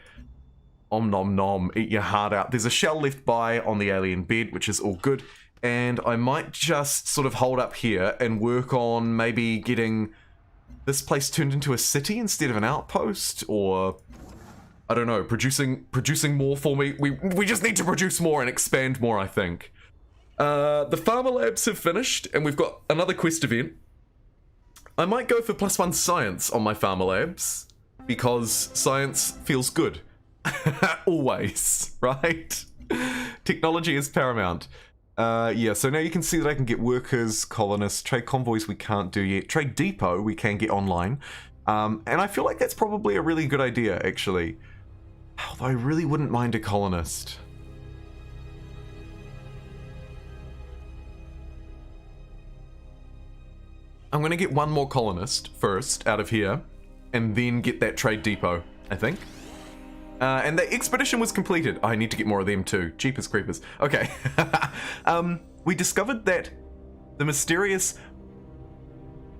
om nom nom, eat your heart out. There's a shell left by on the alien bed, which is all good. And I might just sort of hold up here and work on maybe getting this place turned into a city instead of an outpost, or I don't know, producing more for me. We just need to produce more and expand more, I think. The farmer labs have finished, and we've got another quest event. I might go for +1 science on my farmer labs, because science feels good. Always, right? Technology is paramount. Yeah, so now you can see that I can get workers, colonists, trade convoys we can't do yet. Trade depot we can get online. And I feel like that's probably a really good idea, actually. Although I really wouldn't mind a colonist. I'm going to get one more colonist first out of here, and then get that trade depot, I think. And the expedition was completed. I need to get more of them too. Jeepers creepers. Okay. We discovered that the mysterious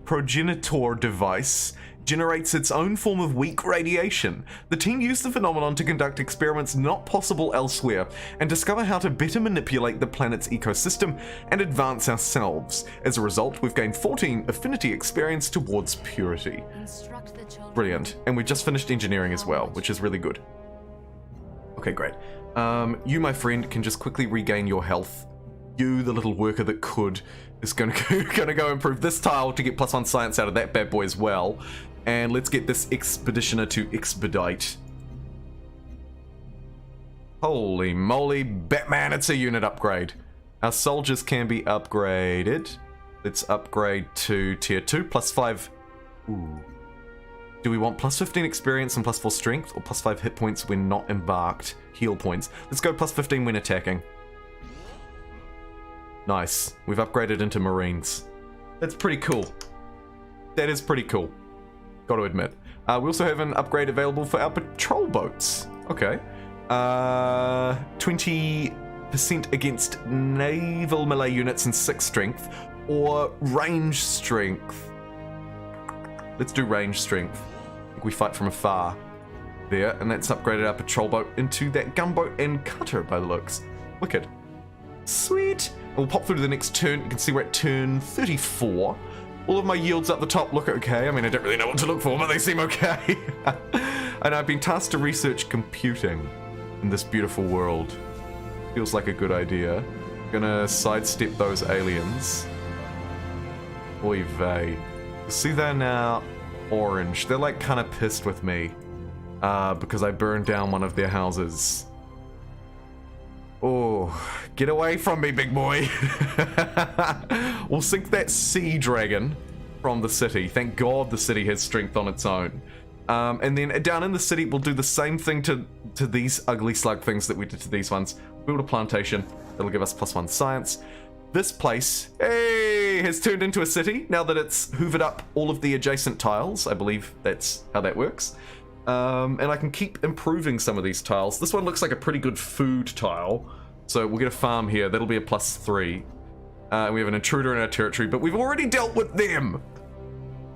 progenitor device generates its own form of weak radiation. The team used the phenomenon to conduct experiments not possible elsewhere and discover how to better manipulate the planet's ecosystem and advance ourselves. As a result, we've gained 14 affinity experience towards purity. Brilliant. And we've just finished engineering as well, which is really good. Okay, great. You, my friend, can just quickly regain your health. You, the little worker that could, is gonna go improve this tile to get +1 science out of that bad boy as well. And let's get this expeditioner to expedite. Holy moly, Batman, it's a unit upgrade. Our soldiers can be upgraded. Let's upgrade to tier 2, +5. Ooh. Do we want +15 experience and +4 strength, or +5 hit points when not embarked? Heal points. Let's go +15 when attacking. Nice. We've upgraded into Marines. That's pretty cool. That is pretty cool. Gotta admit. We also have an upgrade available for our patrol boats. Okay. 20% against naval melee units and 6 strength, or range strength. Let's do range strength. I think we fight from afar there, and that's upgraded our patrol boat into that gunboat and cutter by the looks. Wicked. Sweet. We'll pop through to the next turn. You can see we're at turn 34. All of my yields up the top look okay. I mean, I don't really know what to look for, but they seem okay. And I've been tasked to research computing in this beautiful world. Feels like a good idea. Gonna sidestep those aliens. Oy vey. See, they're now orange. They're like kind of pissed with me because I burned down one of their houses. Oh, get away from me, big boy. We'll sink that sea dragon from the city. Thank God the city has strength on its own. And then down in the city, we'll do the same thing to these ugly slug things that we did to these ones. Build a plantation. That'll give us +1 science. This place, hey, has turned into a city now that it's hoovered up all of the adjacent tiles. I believe that's how that works. And I can keep improving some of these tiles. This one looks like a pretty good food tile. So we'll get a farm here. That'll be a +3. We have an intruder in our territory, but we've already dealt with them.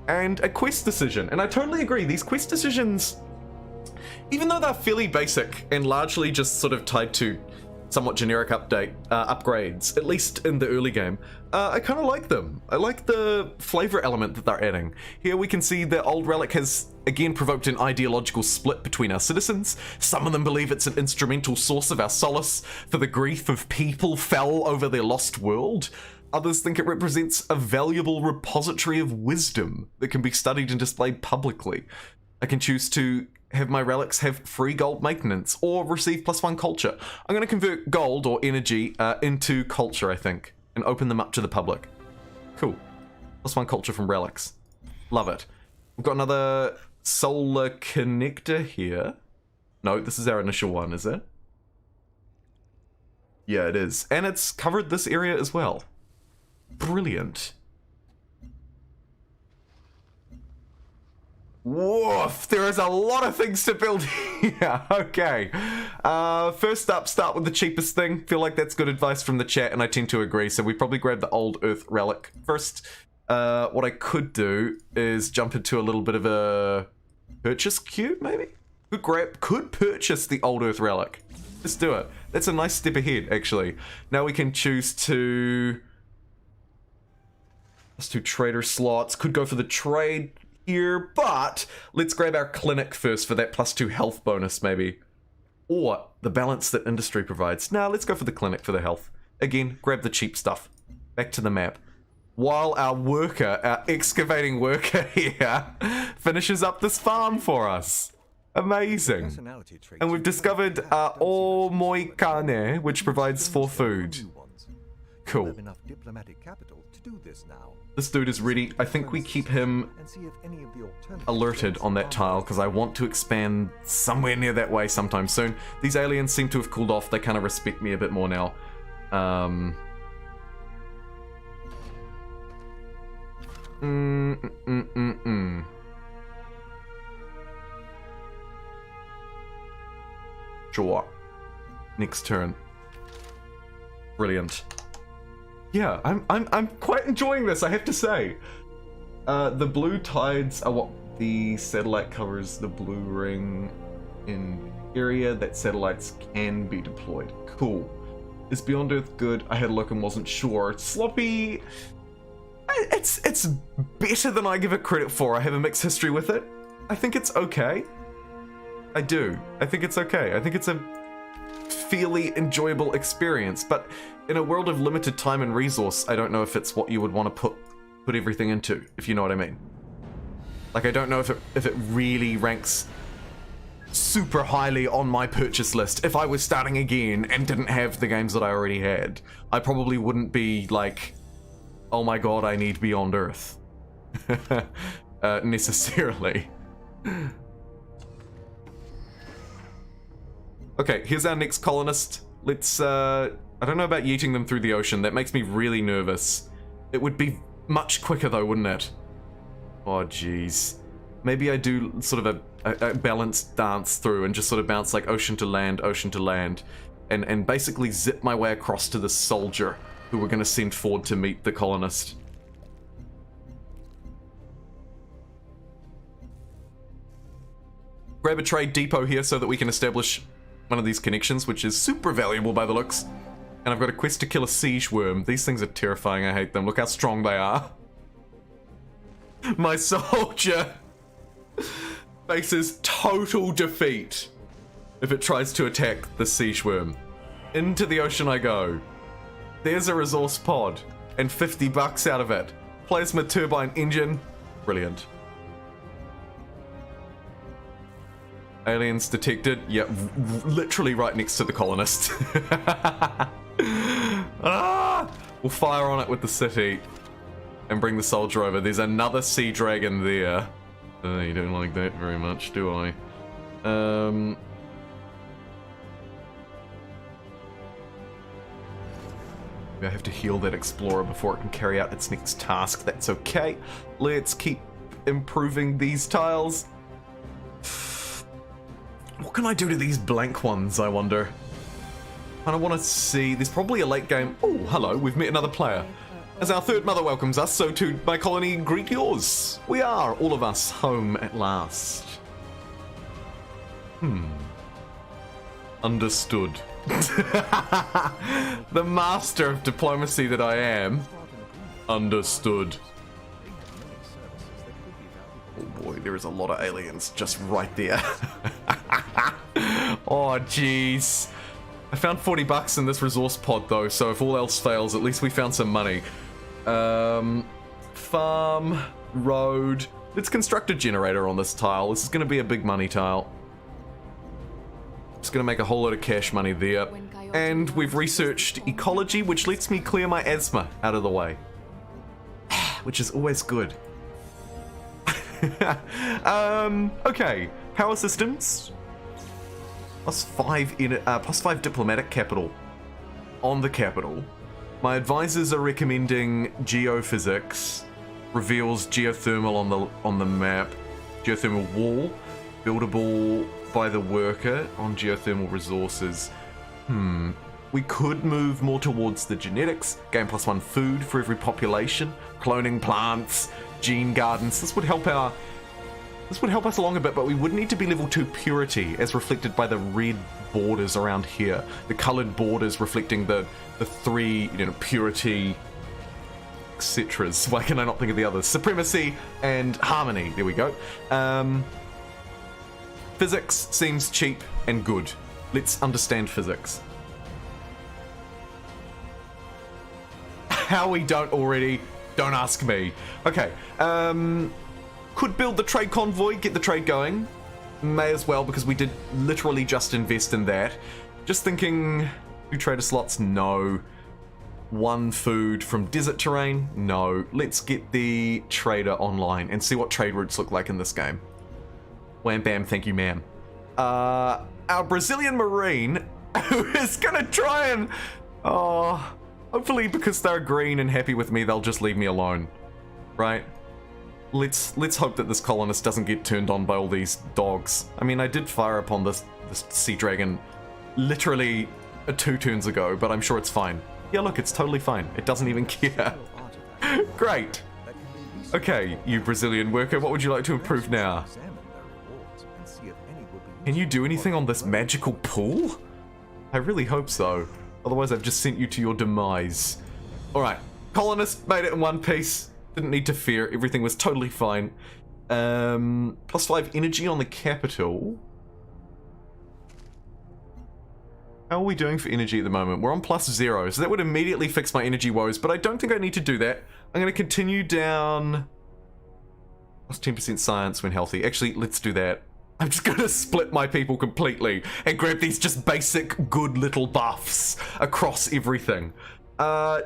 And a quest decision. And I totally agree. These quest decisions, even though they're fairly basic and largely just sort of tied to somewhat generic upgrades, at least in the early game, I kind of like them. I like the flavor element that they're adding. Here we can see the old relic has again provoked an ideological split between our citizens. Some of them believe it's an instrumental source of our solace, for the grief of people fell over their lost world. Others think it represents a valuable repository of wisdom that can be studied and displayed publicly. I can choose to have my relics have free gold maintenance or receive +1 culture. I'm going to convert gold or energy into culture, I think, and open them up to the public. Cool. +1 culture from relics. Love it. We've got another solar connector here. No, this is our initial one, is it? Yeah, it is. And it's covered this area as well. Brilliant. Woof! There is a lot of things to build here. Okay. First up, start with the cheapest thing. Feel like that's good advice from the chat, and I tend to agree. So we probably grab the old Earth relic first. What I could do is jump into a little bit of a purchase queue, maybe? Could purchase the old Earth relic. Let's do it. That's a nice step ahead, actually. Now we can choose to... Let's do trader slots. Could go for the trade here, but let's grab our clinic first for that +2 health bonus, maybe. Or the balance that industry provides. Now let's go for the clinic for the health. Again, grab the cheap stuff. Back to the map. While our worker, our excavating worker here, finishes up this farm for us. Amazing. And we've discovered Humankind, which provides 4 food. Cool. This dude is ready. I think we keep him alerted on that tile because I want to expand somewhere near that way sometime soon. These aliens seem to have cooled off. They kind of respect me a bit more now. Sure. Next turn. Brilliant. Yeah, I'm quite enjoying this, I have to say. The blue tides are what the satellite covers the blue ring in area that satellites can be deployed. Cool. Is Beyond Earth good? I had a look and wasn't sure. Sloppy. It's better than I give it credit for. I have a mixed history with it. I think it's okay. I do. I think it's okay. I think it's a fairly enjoyable experience, but in a world of limited time and resource, I don't know if it's what you would want to put everything into, if you know what I mean. Like, I don't know if it really ranks super highly on my purchase list. If I was starting again and didn't have the games that I already had, I probably wouldn't be like, oh my god, I need Beyond Earth. Necessarily. Okay, here's our next colonist. Let's, I don't know about yeeting them through the ocean. That makes me really nervous. It would be much quicker though, wouldn't it? Oh, jeez. Maybe I do sort of a balanced dance through and just sort of bounce like ocean to land, and basically zip my way across to the soldier who we're going to send forward to meet the colonist. Grab a trade depot here so that we can establish one of these connections, which is super valuable by the looks. And I've got a quest to kill a siege worm. These things are terrifying, I hate them. Look how strong they are. My soldier faces total defeat if it tries to attack the siege worm. Into the ocean I go. There's a resource pod and 50 bucks out of it. Plasma turbine engine. Brilliant. Aliens detected. Yep, literally right next to the colonist. Ah! We'll fire on it with the city and bring the soldier over. There's another sea dragon there. You don't like that very much, do I? I have to heal that explorer before it can carry out its next task. That's okay. Let's keep improving these tiles. What can I do to these blank ones, I wonder? I want to see... There's probably a late game... Oh, hello, we've met another player. As our third mother welcomes us, so too my colony greet yours. We are, all of us, home at last. Understood. The master of diplomacy that I am. Understood. Oh boy, there is a lot of aliens just right there. Oh jeez. I found 40 bucks in this resource pod though, so if all else fails, at least we found some money. Farm, road. Let's construct a generator on this tile. This is going to be a big money tile. It's going to make a whole lot of cash money there. And we've researched ecology, which lets me clear my asthma out of the way. Which is always good. Okay. Power systems. +5 diplomatic capital on the capital. My advisors are recommending geophysics. Reveals geothermal on the map. Geothermal wall. Buildable by the worker on geothermal resources. We could move more towards the genetics. Gain +1 food for every population. Cloning plants. Gene gardens. This would help us along a bit, but we would need to be level 2 purity, as reflected by the red borders around here. The coloured borders reflecting the 3, purity, etc. Why can I not think of the others? Supremacy and harmony. There we go. Physics seems cheap and good. Let's understand physics. How we don't already, don't ask me. Okay, could build the trade convoy, get the trade going. May as well, because we did literally just invest in that. Just thinking, 2 trader slots, no. 1 food from desert terrain, no. Let's get the trader online and see what trade routes look like in this game. Wham bam, thank you ma'am. Our Brazilian Marine, who is gonna try and... Oh, hopefully because they're green and happy with me, they'll just leave me alone. Right? Let's hope that this colonist doesn't get turned on by all these dogs. I mean, I did fire upon this sea dragon literally 2 turns ago, but I'm sure it's fine. Yeah, look, it's totally fine. It doesn't even care. Great. Okay, you Brazilian worker, what would you like to improve now? Can you do anything on this magical pool? I really hope so. Otherwise, I've just sent you to your demise. Alright, colonist made it in one piece. Didn't need to fear. Everything was totally fine. +5 energy on the capital. How are we doing for energy at the moment? We're on +0, so that would immediately fix my energy woes, but I don't think I need to do that. I'm going to continue down... +10% science when healthy. Actually, let's do that. I'm just going to split my people completely and grab these just basic good little buffs across everything.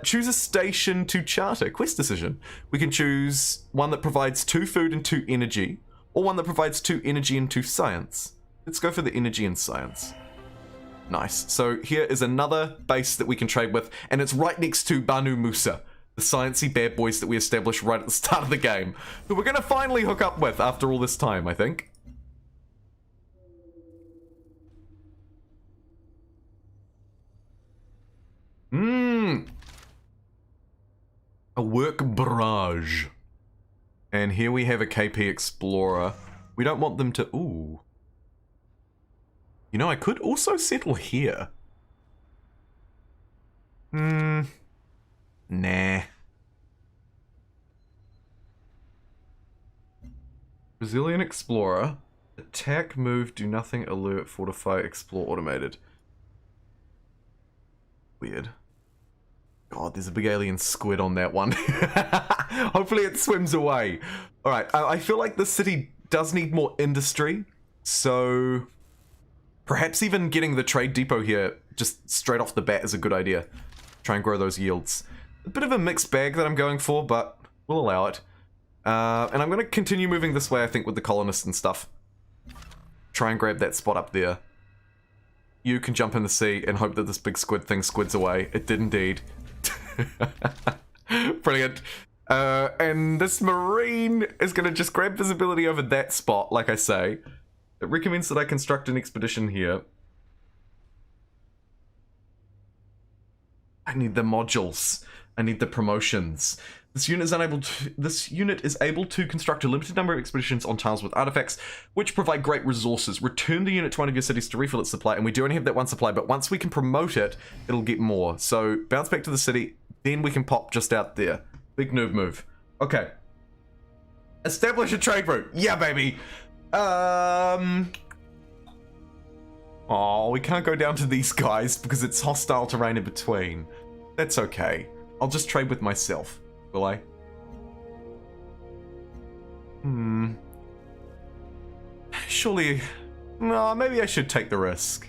Choose a station to charter. Quest decision. We can choose one that provides 2 food and 2 energy, or one that provides 2 energy and 2 science. Let's go for the energy and science. Nice. So here is another base that we can trade with, and it's right next to Banu Musa, the sciencey bad boys that we established right at the start of the game, who we're going to finally hook up with after all this time, I think. A work barrage. And here we have a KP Explorer. We don't want them to... Ooh. You know, I could also settle here. Nah. Brazilian Explorer. Attack, move, do nothing, alert, fortify, explore, automated. Weird. God, there's a big alien squid on that one. Hopefully it swims away. Alright, I feel like the city does need more industry, so perhaps even getting the trade depot here just straight off the bat is a good idea. Try and grow those yields. A bit of a mixed bag that I'm going for, but we'll allow it. And I'm going to continue moving this way, I think, with the colonists and stuff. Try and grab that spot up there. You can jump in the sea and hope that this big squid thing squids away. It did indeed. Brilliant. And this marine is going to just grab visibility over that spot, like I say. It recommends that I construct an expedition here. I need the modules. I need the promotions. This unit is able to construct a limited number of expeditions on tiles with artifacts, which provide great resources. Return the unit to one of your cities to refill its supply, and we do only have that one supply, but once we can promote it, it'll get more. So bounce back to the city, then we can pop just out there. Big noob move. Okay. Establish a trade route. Yeah, baby. Oh, we can't go down to these guys because it's hostile terrain in between. That's okay. I'll just trade with myself. Will I? Surely... No, maybe I should take the risk.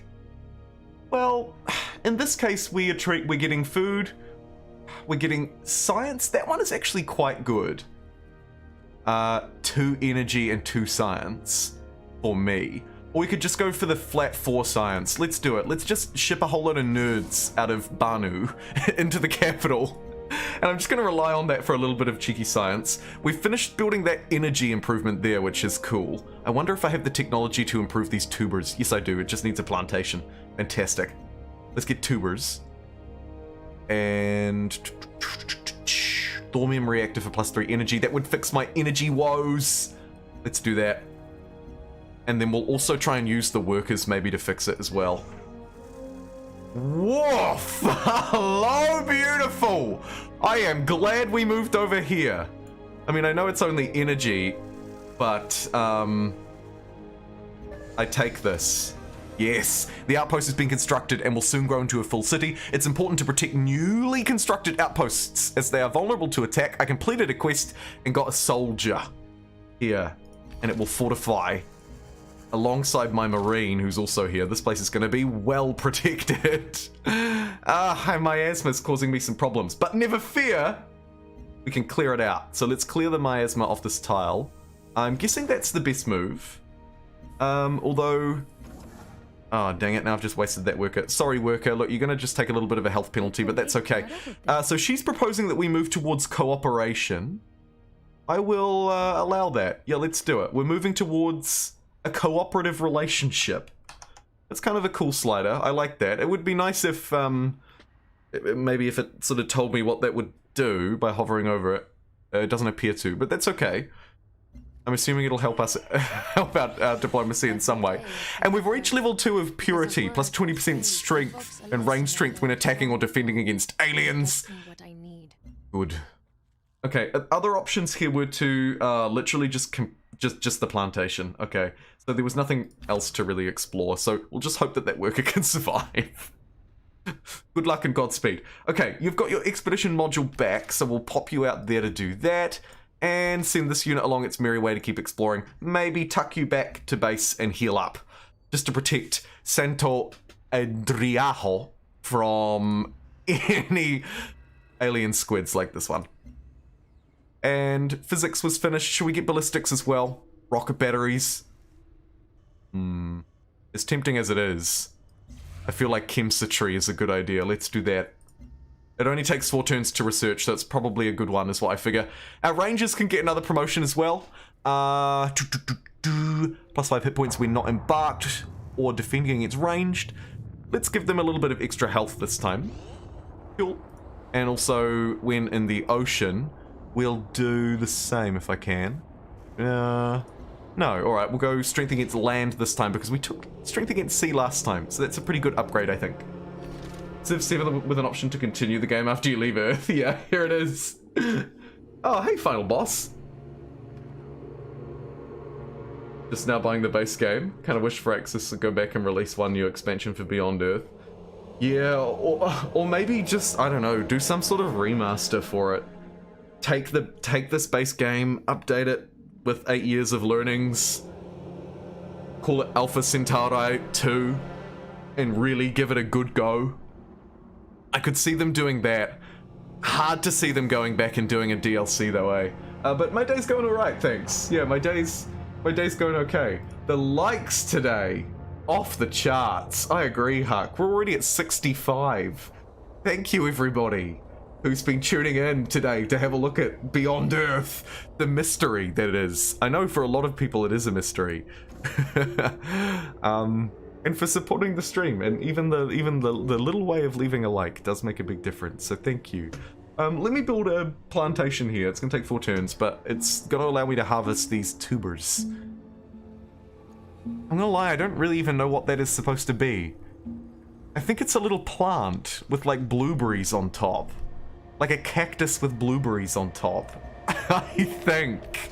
Well, in this case, we're getting food. We're getting science. That one is actually quite good. 2 energy and 2 science for me. Or we could just go for the flat 4 science. Let's do it. Let's just ship a whole lot of nerds out of Banu into the capital. And I'm just going to rely on that for a little bit of cheeky science. We've finished building that energy improvement there, which is cool. I wonder if I have the technology to improve these tubers. Yes, I do. It just needs a plantation. Fantastic. Let's get tubers. And... Thorium reactor for +3 energy. That would fix my energy woes. Let's do that. And then we'll also try and use the workers maybe to fix it as well. Woof! Hello, beautiful! I am glad we moved over here. I mean, I know it's only energy, but, I take this. Yes, the outpost has been constructed and will soon grow into a full city. It's important to protect newly constructed outposts as they are vulnerable to attack. I completed a quest and got a soldier here, and it will fortify alongside my marine, who's also here. This place is going to be well protected. My miasma's causing me some problems, but never fear, we can clear it out. So let's clear the miasma off this tile. I'm guessing that's the best move. Although... Oh, dang it, now I've just wasted that worker. Sorry, worker. Look, you're going to just take a little bit of a health penalty, but that's okay. So she's proposing that we move towards cooperation. I will allow that. Yeah, let's do it. We're moving towards a cooperative relationship. That's kind of a cool slider. I like that. It would be nice if, maybe if it sort of told me what that would do by hovering over it. It doesn't appear to, but that's okay. I'm assuming it'll help us help out our diplomacy in some way. And we've reached level 2 of purity, plus 20% strength and range strength when attacking or defending against aliens. Good. Okay, other options here were to literally just the plantation. Okay, so there was nothing else to really explore, so we'll just hope that that worker can survive. Good luck and Godspeed. Okay, you've got your expedition module back, so we'll pop you out there to do that, and send this unit along its merry way to keep exploring. Maybe tuck you back to base and heal up, just to protect Santo Adriajo from any alien squids like this one. And physics was finished. Should we get ballistics as well? Rocket batteries? As tempting as it is, I feel like chemistry is a good idea. Let's do that. It only takes 4 turns to research, so it's probably a good one, is what I figure. Our rangers can get another promotion as well. Plus 5 hit points when not embarked or defending against ranged. Let's give them a little bit of extra health this time. Cool. And also, when in the ocean, we'll do the same if I can. No, alright, we'll go strength against land this time because we took strength against sea last time, so that's a pretty good upgrade, I think. Civ 7 with an option to continue the game after you leave Earth. Yeah, here it is. Oh, hey, final boss. Just now buying the base game. Kind of wish Firaxis would go back and release one new expansion for Beyond Earth. Yeah, or maybe just, I don't know, do some sort of remaster for it. Take this base game, update it with 8 years of learnings, call it Alpha Centauri 2, and really give it a good go. I could see them doing that. Hard to see them going back and doing a DLC though, eh? But my day's going alright, thanks. Yeah, my day's going okay. The likes today, off the charts. I agree, Huck. We're already at 65. Thank you, everybody who's been tuning in today to have a look at Beyond Earth, the mystery that it is. I know for a lot of people it is a mystery. And for supporting the stream, and even the little way of leaving a like does make a big difference, so thank you. Let me build a plantation here. It's gonna take 4 turns, but it's gonna allow me to harvest these tubers. I'm gonna lie, I don't really even know what that is supposed to be. I think it's a little plant with like blueberries on top. Like a cactus with blueberries on top. I think.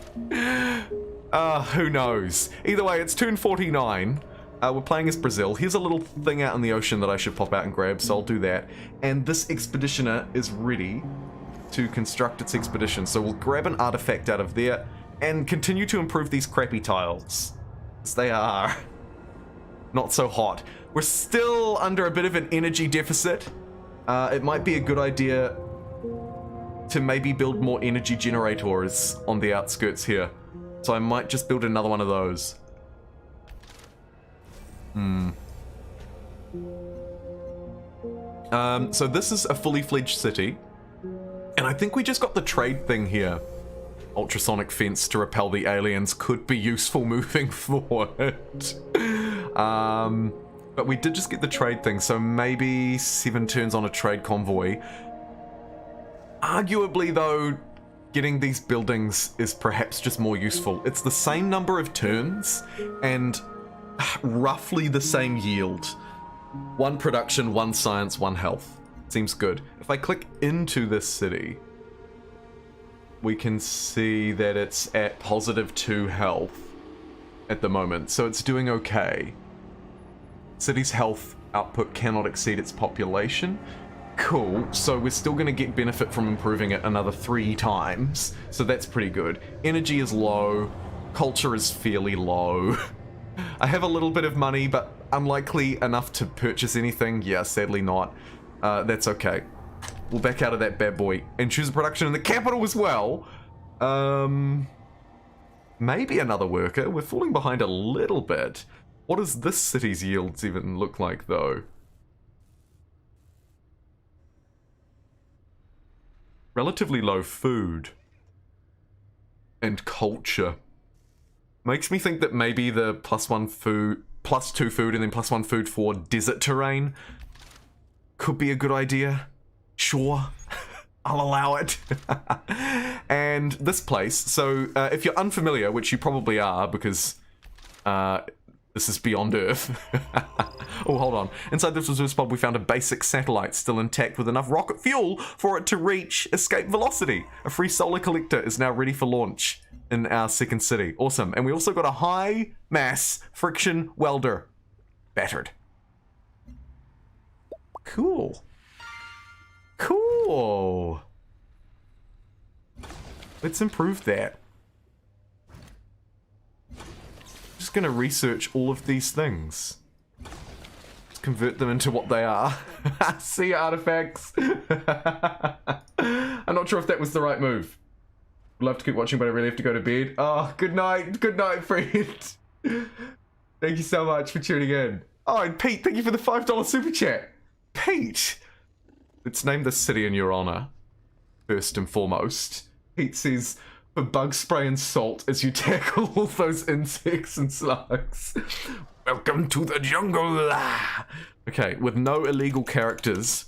Who knows? Either way, it's turn 49. We're playing as Brazil. Here's a little thing out in the ocean that I should pop out and grab, so I'll do that. And this expeditioner is ready to construct its expedition. So we'll grab an artifact out of there and continue to improve these crappy tiles. As they are not so hot. We're still under a bit of an energy deficit. It might be a good idea to maybe build more energy generators on the outskirts here. So I might just build another one of those. So this is a fully fledged city. And I think we just got the trade thing here. Ultrasonic fence to repel the aliens could be useful moving forward. But we did just get the trade thing, so maybe 7 turns on a trade convoy. Arguably though, getting these buildings is perhaps just more useful. It's the same number of turns and roughly the same yield. 1 production, 1 science, 1 health. Seems good. If I click into this city, we can see that it's at +2 health at the moment, so it's doing okay. City's health output cannot exceed its population. Cool, so we're still going to get benefit from improving it another 3 times, so that's pretty good. Energy is low, culture is fairly low. I have a little bit of money, but unlikely enough to purchase anything. Yeah, sadly not. That's okay. We'll back out of that bad boy and choose a production in the capital as well. Maybe another worker. We're falling behind a little bit. What does this city's yields even look like, though? Relatively low food and culture. Makes me think that maybe the +2 food and then +1 food for desert terrain could be a good idea. Sure, I'll allow it. And this place, so if you're unfamiliar, which you probably are because this is Beyond Earth. Oh, hold on. Inside this reserve pod, we found a basic satellite still intact with enough rocket fuel for it to reach escape velocity. A free solar collector is now ready for launch in our second city. Awesome. And we also got a high mass friction welder. Battered. Cool. Cool. Let's improve that. Just gonna research all of these things. Just convert them into what they are. See artifacts. I'm not sure if that was the right move. Would love to keep watching, but I really have to go to bed. Oh, good night, friend. Thank you so much for tuning in. Oh, and Pete, thank you for the $5 super chat. Pete, let's name this city in your honor. First and foremost, Pete says, for bug spray and salt as you tackle all those insects and slugs. Welcome to the jungle. Okay, with no illegal characters.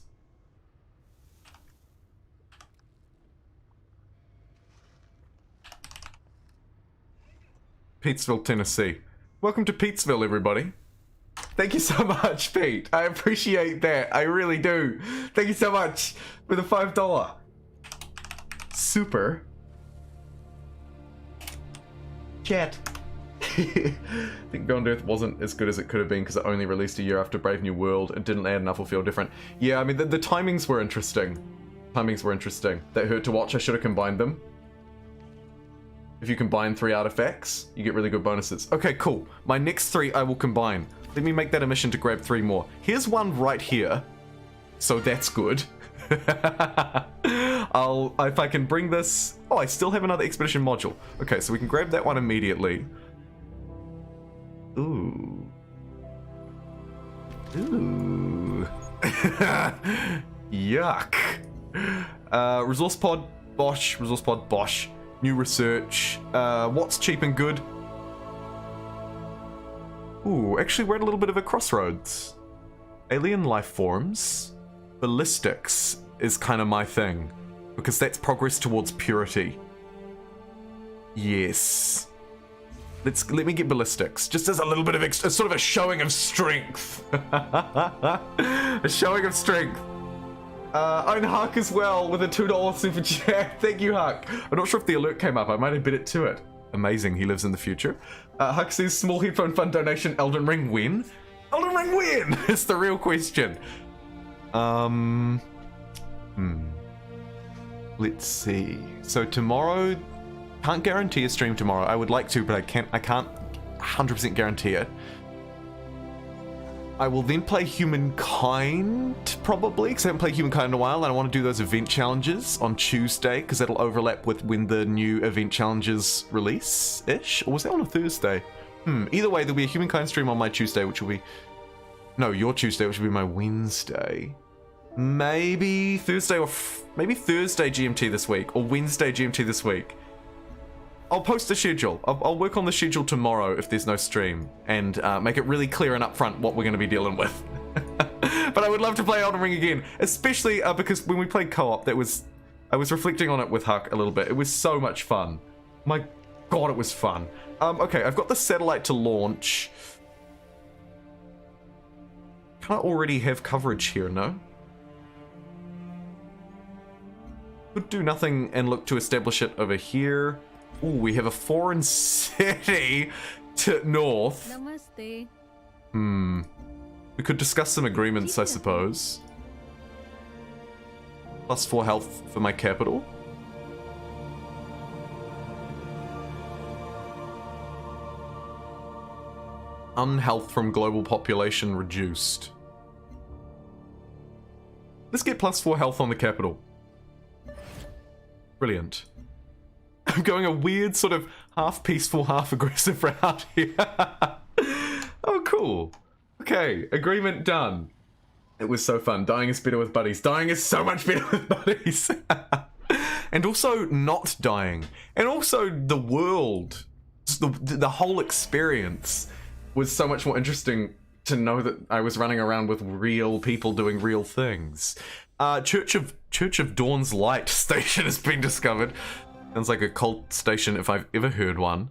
Pete'sville, Tennessee. Welcome to Pete'sville, everybody. Thank you so much, Pete. I appreciate that. I really do. Thank you so much for the $5. Super. Chat. I think Beyond Earth wasn't as good as it could have been because it only released a year after Brave New World. It didn't add enough or feel different. Yeah, I mean, the timings were interesting. That hurt to watch. I should have combined them. If you combine 3 artifacts, you get really good bonuses. Okay, cool. My next 3 I will combine. Let me make that a mission to grab 3 more. Here's one right here. So that's good. If I can bring this... Oh, I still have another expedition module. Okay, so we can grab that one immediately. Ooh. Yuck. Resource pod, Bosch. New research. What's cheap and good? Ooh, actually we're at a little bit of a crossroads. Alien life forms. Ballistics is kind of my thing. Because that's progress towards purity. Yes. Let me get ballistics. Just as a little bit of sort of a showing of strength. A showing of strength. Own Huck as well with a $2 super chat. Thank you, Huck. I'm not sure if the alert came up. I might have bit it to it. Amazing. He lives in the future. Huck says small headphone fund donation. Elden Ring win? Elden Ring win? It's the real question. Let's see. So tomorrow, can't guarantee a stream tomorrow. I would like to, but I can't 100% guarantee it. I will then play Humankind, probably, because I haven't played Humankind in a while, and I want to do those event challenges on Tuesday, because that'll overlap with when the new event challenges release-ish? Or was that on a Thursday? Either way, there'll be a Humankind stream on my Tuesday, which will be... No, your Tuesday, which will be my Wednesday. Maybe Thursday or... Maybe Thursday GMT this week, or Wednesday GMT this week. I'll post the schedule. I'll work on the schedule tomorrow if there's no stream, and make it really clear and upfront what we're going to be dealing with. But I would love to play Elden Ring again, especially because when we played co-op, I was reflecting on it with Huck a little bit. It was so much fun. My God, it was fun. Okay, I've got the satellite to launch. Can I already have coverage here? No. Could do nothing and look to establish it over here. Ooh, we have a foreign city to north. Namaste. We could discuss some agreements, I suppose. +4 health for my capital. Unhealth from global population reduced. Let's get +4 health on the capital. Brilliant. I'm going a weird sort of half peaceful, half aggressive route here. Oh, cool. Okay, agreement done. It was so fun. Dying is better with buddies. Dying is so much better with buddies. And also not dying. And also the world. Just the whole experience was so much more interesting to know that I was running around with real people doing real things. Church of Dawn's Light station has been discovered. Sounds like a cult station if I've ever heard one.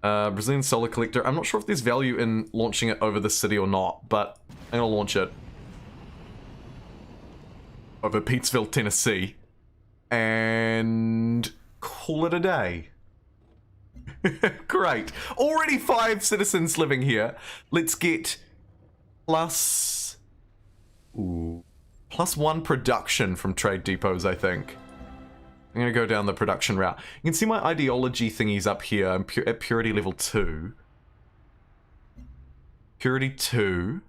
Brazilian solar collector. I'm not sure if there's value in launching it over the city or not, but I'm gonna launch it over Peatsville, Tennessee, and call it a day. Great. Already 5 citizens living here. Let's get +1 production from trade depots, I think. I'm going to go down the production route. You can see my ideology thingies up here. I'm at purity level 2. Purity 2.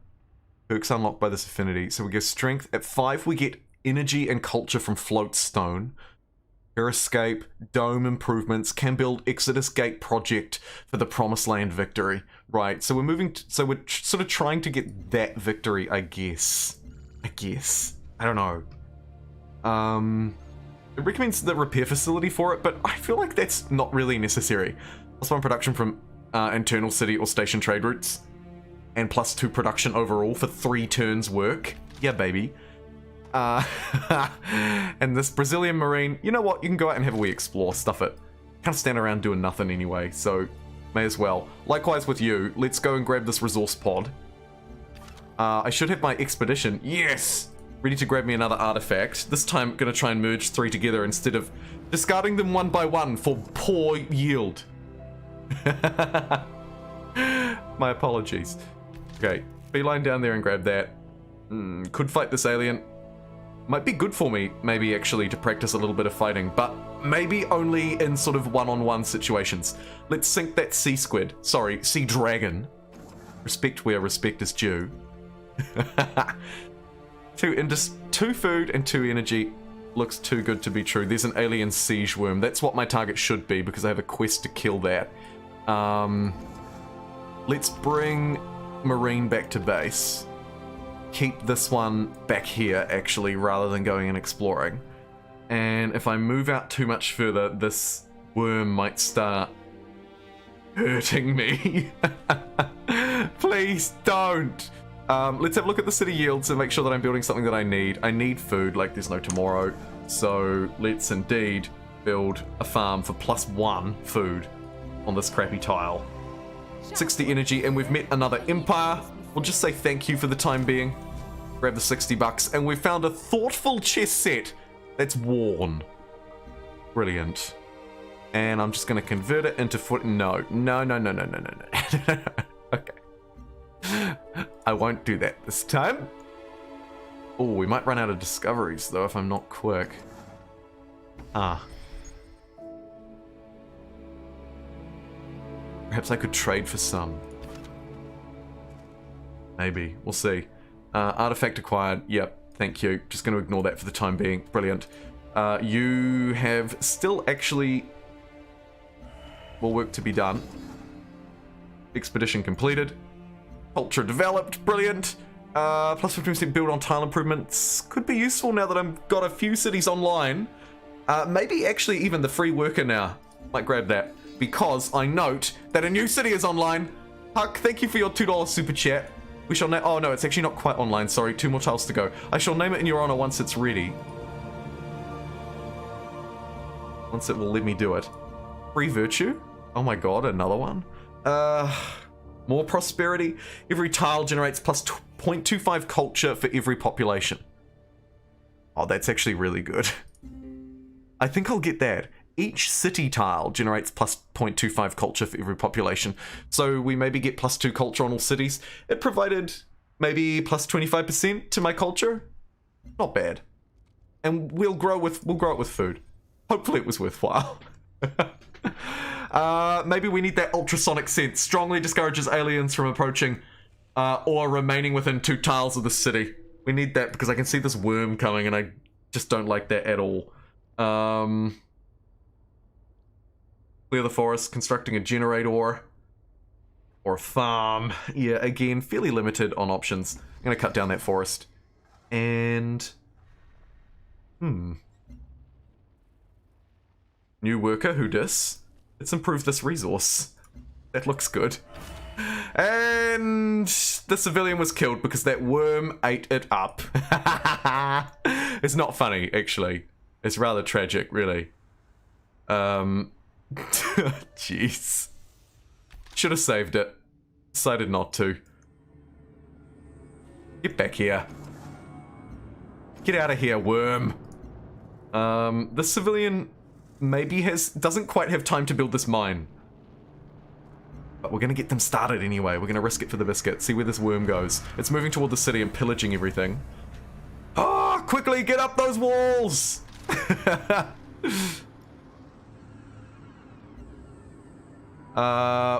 Perks unlocked by this affinity. So we go strength. At 5 we get energy and culture from float stone. Air escape, dome improvements, can build Exodus Gate project for the Promised Land victory. Right, so we're moving... so we're sort of trying to get that victory, I guess. I don't know. It recommends the repair facility for it, but I feel like that's not really necessary. +1 production from internal city or station trade routes. And +2 production overall for 3 turns work. Yeah, baby. And this Brazilian Marine, you know what? You can go out and have a wee explore, stuff it. Can't stand around doing nothing anyway, so may as well. Likewise with you, let's go and grab this resource pod. I should have my expedition. Yes! Ready to grab me another artifact. This time, gonna try and merge 3 together instead of discarding them one by one for poor yield. My apologies. Okay, beeline down there and grab that. Could fight this alien. Might be good for me, maybe actually, to practice a little bit of fighting, but maybe only in sort of one-on-one situations. Let's sink that sea squid. Sorry, sea dragon. Respect where respect is due. 2 food and 2 energy. Looks too good to be true. There's an alien siege worm. That's what my target should be because I have a quest to kill that. Let's bring Marine back to base. Keep this one back here, actually, rather than going and exploring. And if I move out too much further, this worm might start hurting me. Please don't. Let's have a look at the city yields and make sure that I'm building something that I need. I need food like there's no tomorrow. So let's indeed build a farm for +1 food on this crappy tile. 60 energy, and we've met another empire. We'll just say thank you for the time being. Grab the 60 bucks, and we've found a thoughtful chess set that's worn. Brilliant. And I'm just going to convert it into foot. No. Okay. I won't do that this time. Oh, we might run out of discoveries, though, if I'm not quick. Perhaps I could trade for some. Maybe. We'll see. Artifact acquired. Yep. Thank you. Just going to ignore that for the time being. Brilliant. You have still actually more work to be done. Expedition completed. Culture developed. Brilliant. Plus 15% build on tile improvements. Could be useful now that I've got a few cities online. Maybe actually even the free worker now. Might grab that. Because I note that a new city is online. Huck, thank you for your $2 super chat. We shall name. Oh no, it's actually not quite online. Sorry, 2 more tiles to go. I shall name it in your honor once it's ready. Once it will let me do it. Free virtue? Oh my god, another one? More prosperity. Every tile generates plus 0.25 culture for every population. Oh, that's actually really good. I think I'll get that. Each city tile generates plus 0.25 culture for every population. So we maybe get plus 2 culture on all cities. It provided maybe plus 25% to my culture. Not bad. And we'll grow it with food. Hopefully it was worthwhile. Maybe we need that ultrasonic sense. Strongly discourages aliens from approaching or remaining within 2 tiles of the city. We need that because I can see this worm coming and I just don't like that at all. Clear the forest, constructing a generator or a farm. Yeah, again, fairly limited on options. I'm going to cut down that forest. And... New worker, who dis? Let's improve this resource. That looks good. And the civilian was killed because that worm ate it up. It's not funny, actually. It's rather tragic, really. Jeez. Should have saved it. Decided not to. Get back here. Get out of here, worm. The civilian maybe doesn't quite have time to build this mine. But we're gonna get them started anyway. We're gonna risk it for the biscuit. See where this worm goes. It's moving toward the city and pillaging everything. Ah, quickly get up those walls!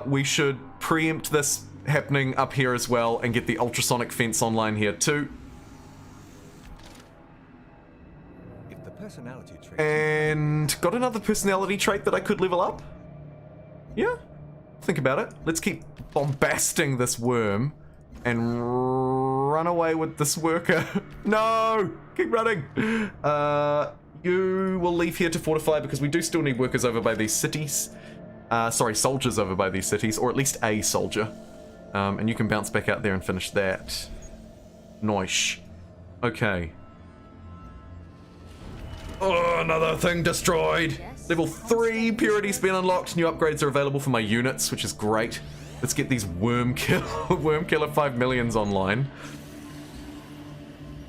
We should preempt this happening up here as well and get the ultrasonic fence online here too. If the personality trait And got another personality trait that I could level up? Yeah, think about it. Let's keep bombasting this worm and run away with this worker. No, keep running. You will leave here to fortify because we do still need workers over by these cities. Sorry, soldiers over by these cities, or at least a soldier. And you can bounce back out there and finish that. Noish. Okay. Oh, another thing destroyed. Yes. Level 3 purity's been unlocked. New upgrades are available for my units, which is great. Let's get these worm killer 5 millions online.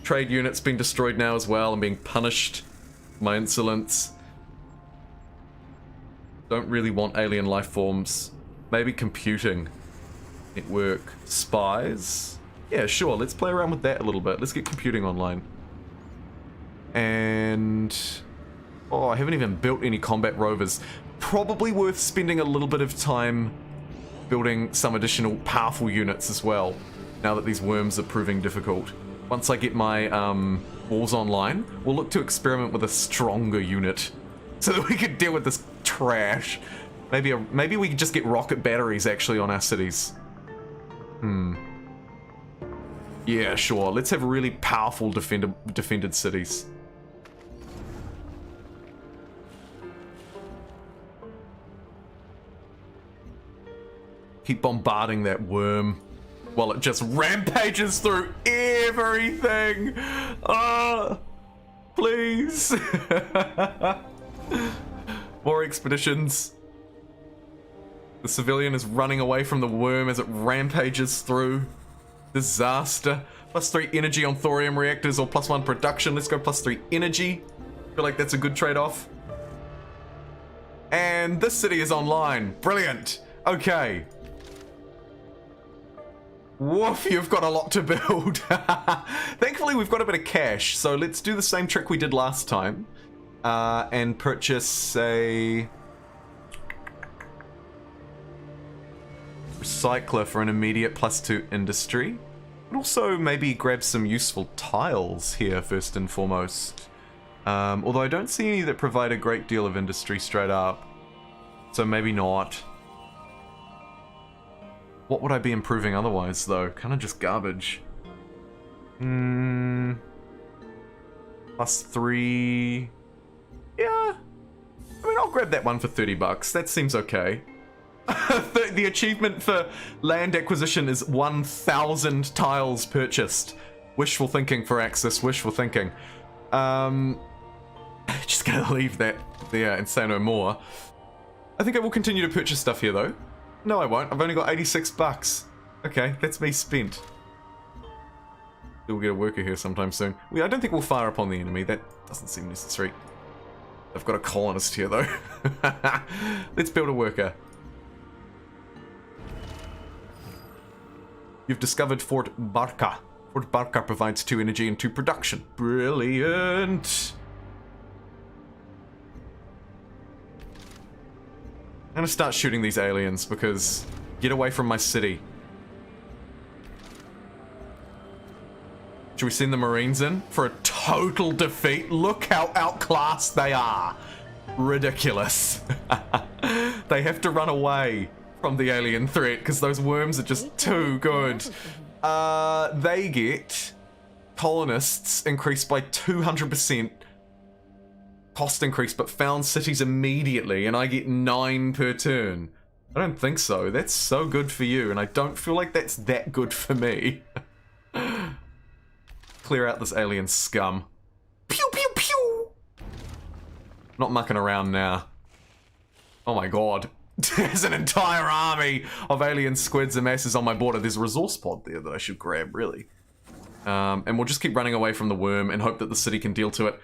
Trade units being destroyed now as well and being punished for my insolence. Don't really want alien life forms. Maybe computing. Network spies. Yeah, sure, let's play around with that a little bit. Let's get computing online. And... oh, I haven't even built any combat rovers. Probably worth spending a little bit of time building some additional powerful units as well, now that these worms are proving difficult. Once I get my walls online, we'll look to experiment with a stronger unit so that we can deal with this trash. Maybe we could just get rocket batteries actually on our cities. Yeah, sure. Let's have really powerful defended cities. Keep bombarding that worm while it just rampages through everything. Please. More expeditions. The civilian is running away from the worm as it rampages through. Disaster. +3 energy on thorium reactors or +1 production. Let's go +3 energy. Feel like that's a good trade-off. And this city is online. Brilliant. Okay. Woof, you've got a lot to build. Thankfully, we've got a bit of cash, so let's do the same trick we did last time. And purchase a... recycler for an immediate +2 industry. But also maybe grab some useful tiles here first and foremost. Although I don't see any that provide a great deal of industry straight up. So maybe not. What would I be improving otherwise, though? Kind of just garbage. +3... yeah. I mean, I'll grab that one for 30 bucks. That seems okay. The achievement for land acquisition is 1,000 tiles purchased. Wishful thinking for Axis, wishful thinking. Just gonna leave that there and say no more. I think I will continue to purchase stuff here, though. No, I won't. I've only got 86 bucks. Okay, that's me spent. We'll get a worker here sometime soon. I don't think we'll fire upon the enemy. That doesn't seem necessary. I've got a colonist here, though. Let's build a worker. You've discovered Fort Barca. Fort Barca provides 2 energy and 2 production. Brilliant. I'm gonna start shooting these aliens because get away from my city. Should we send the Marines in for a total defeat? Look how outclassed they are. Ridiculous. They have to run away from the alien threat because those worms are just too good. They get colonists increased by 200%. Cost increase, but found cities immediately, and I get 9 per turn. I don't think so. That's so good for you, and I don't feel like that's that good for me. Clear out this alien scum. Pew pew pew! Not mucking around now. Oh my god. There's an entire army of alien squids and masses on my border. There's a resource pod there that I should grab, really. And we'll just keep running away from the worm and hope that the city can deal to it.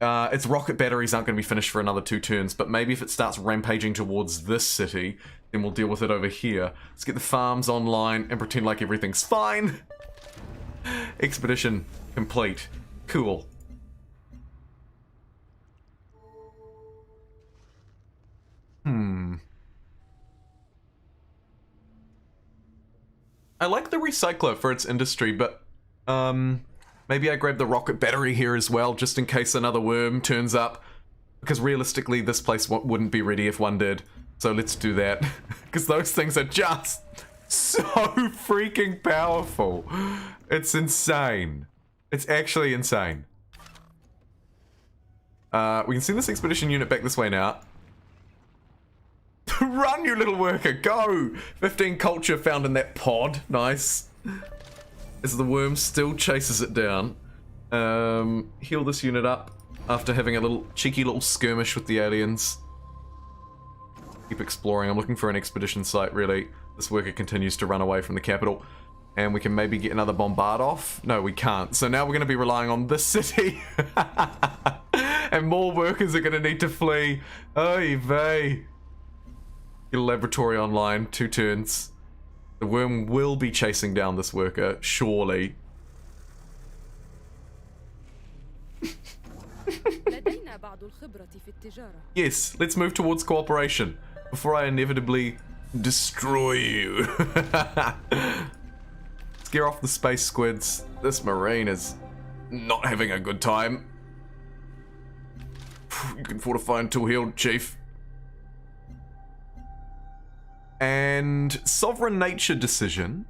Its rocket batteries aren't going to be finished for another 2 turns, but maybe if it starts rampaging towards this city, then we'll deal with it over here. Let's get the farms online and pretend like everything's fine. Expedition complete. Cool. I like the recycler for its industry, but maybe I grab the rocket battery here as well, just in case another worm turns up. Because realistically, this place wouldn't be ready if one did. So let's do that. Because those things are just so freaking powerful. It's insane. It's actually insane. We can send this expedition unit back this way now. Run, you little worker, go! 15 culture found in that pod. Nice. As the worm still chases it down. Heal this unit up after having a cheeky little skirmish with the aliens. Keep exploring. I'm looking for an expedition site, really. This worker continues to run away from the capital. And we can maybe get another bombard off. No, we can't. So now we're going to be relying on this city. And more workers are going to need to flee. Oy vey. Get a laboratory online. 2 turns. The worm will be chasing down this worker, surely. Yes, let's move towards cooperation before I inevitably destroy you. Scare off the space squids. This marine is not having a good time. You can fortify until healed, Chief. And sovereign nature decision.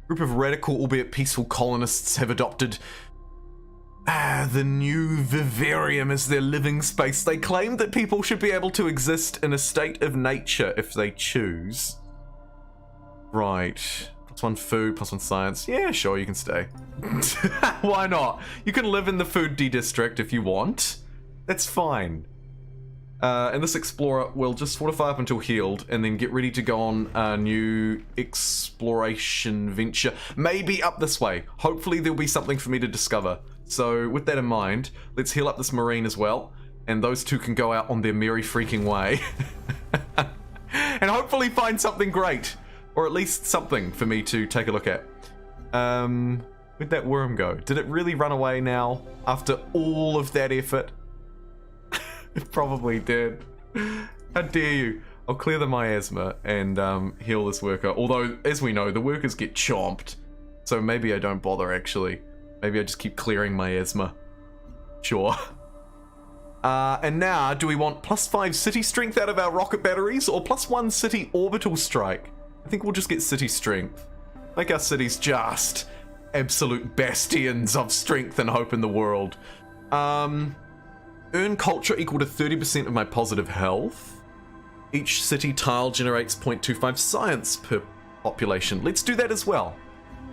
Group of radical, albeit peaceful colonists have adopted the new vivarium as their living space. They claim that people should be able to exist in a state of nature if they choose. Right. +1 food, +1 science. Yeah, sure, you can stay. Why not? You can live in the food D district if you want. That's fine. And this explorer will just fortify up until healed and then get ready to go on a new exploration venture. Maybe up this way. Hopefully there'll be something for me to discover. So with that in mind, let's heal up this marine as well. And those two can go out on their merry freaking way. And hopefully find something great. Or at least something for me to take a look at. Where'd that worm go? Did it really run away now? After all of that effort? It probably did. How dare you? I'll clear the miasma and heal this worker. Although, as we know, the workers get chomped. So maybe I don't bother, actually. Maybe I just keep clearing miasma. Sure. And now, do we want +5 city strength out of our rocket batteries or +1 city orbital strike? I think we'll just get city strength. Make our cities just absolute bastions of strength and hope in the world. Earn culture equal to 30% of my positive health. Each city tile generates 0.25 science per population. Let's do that as well.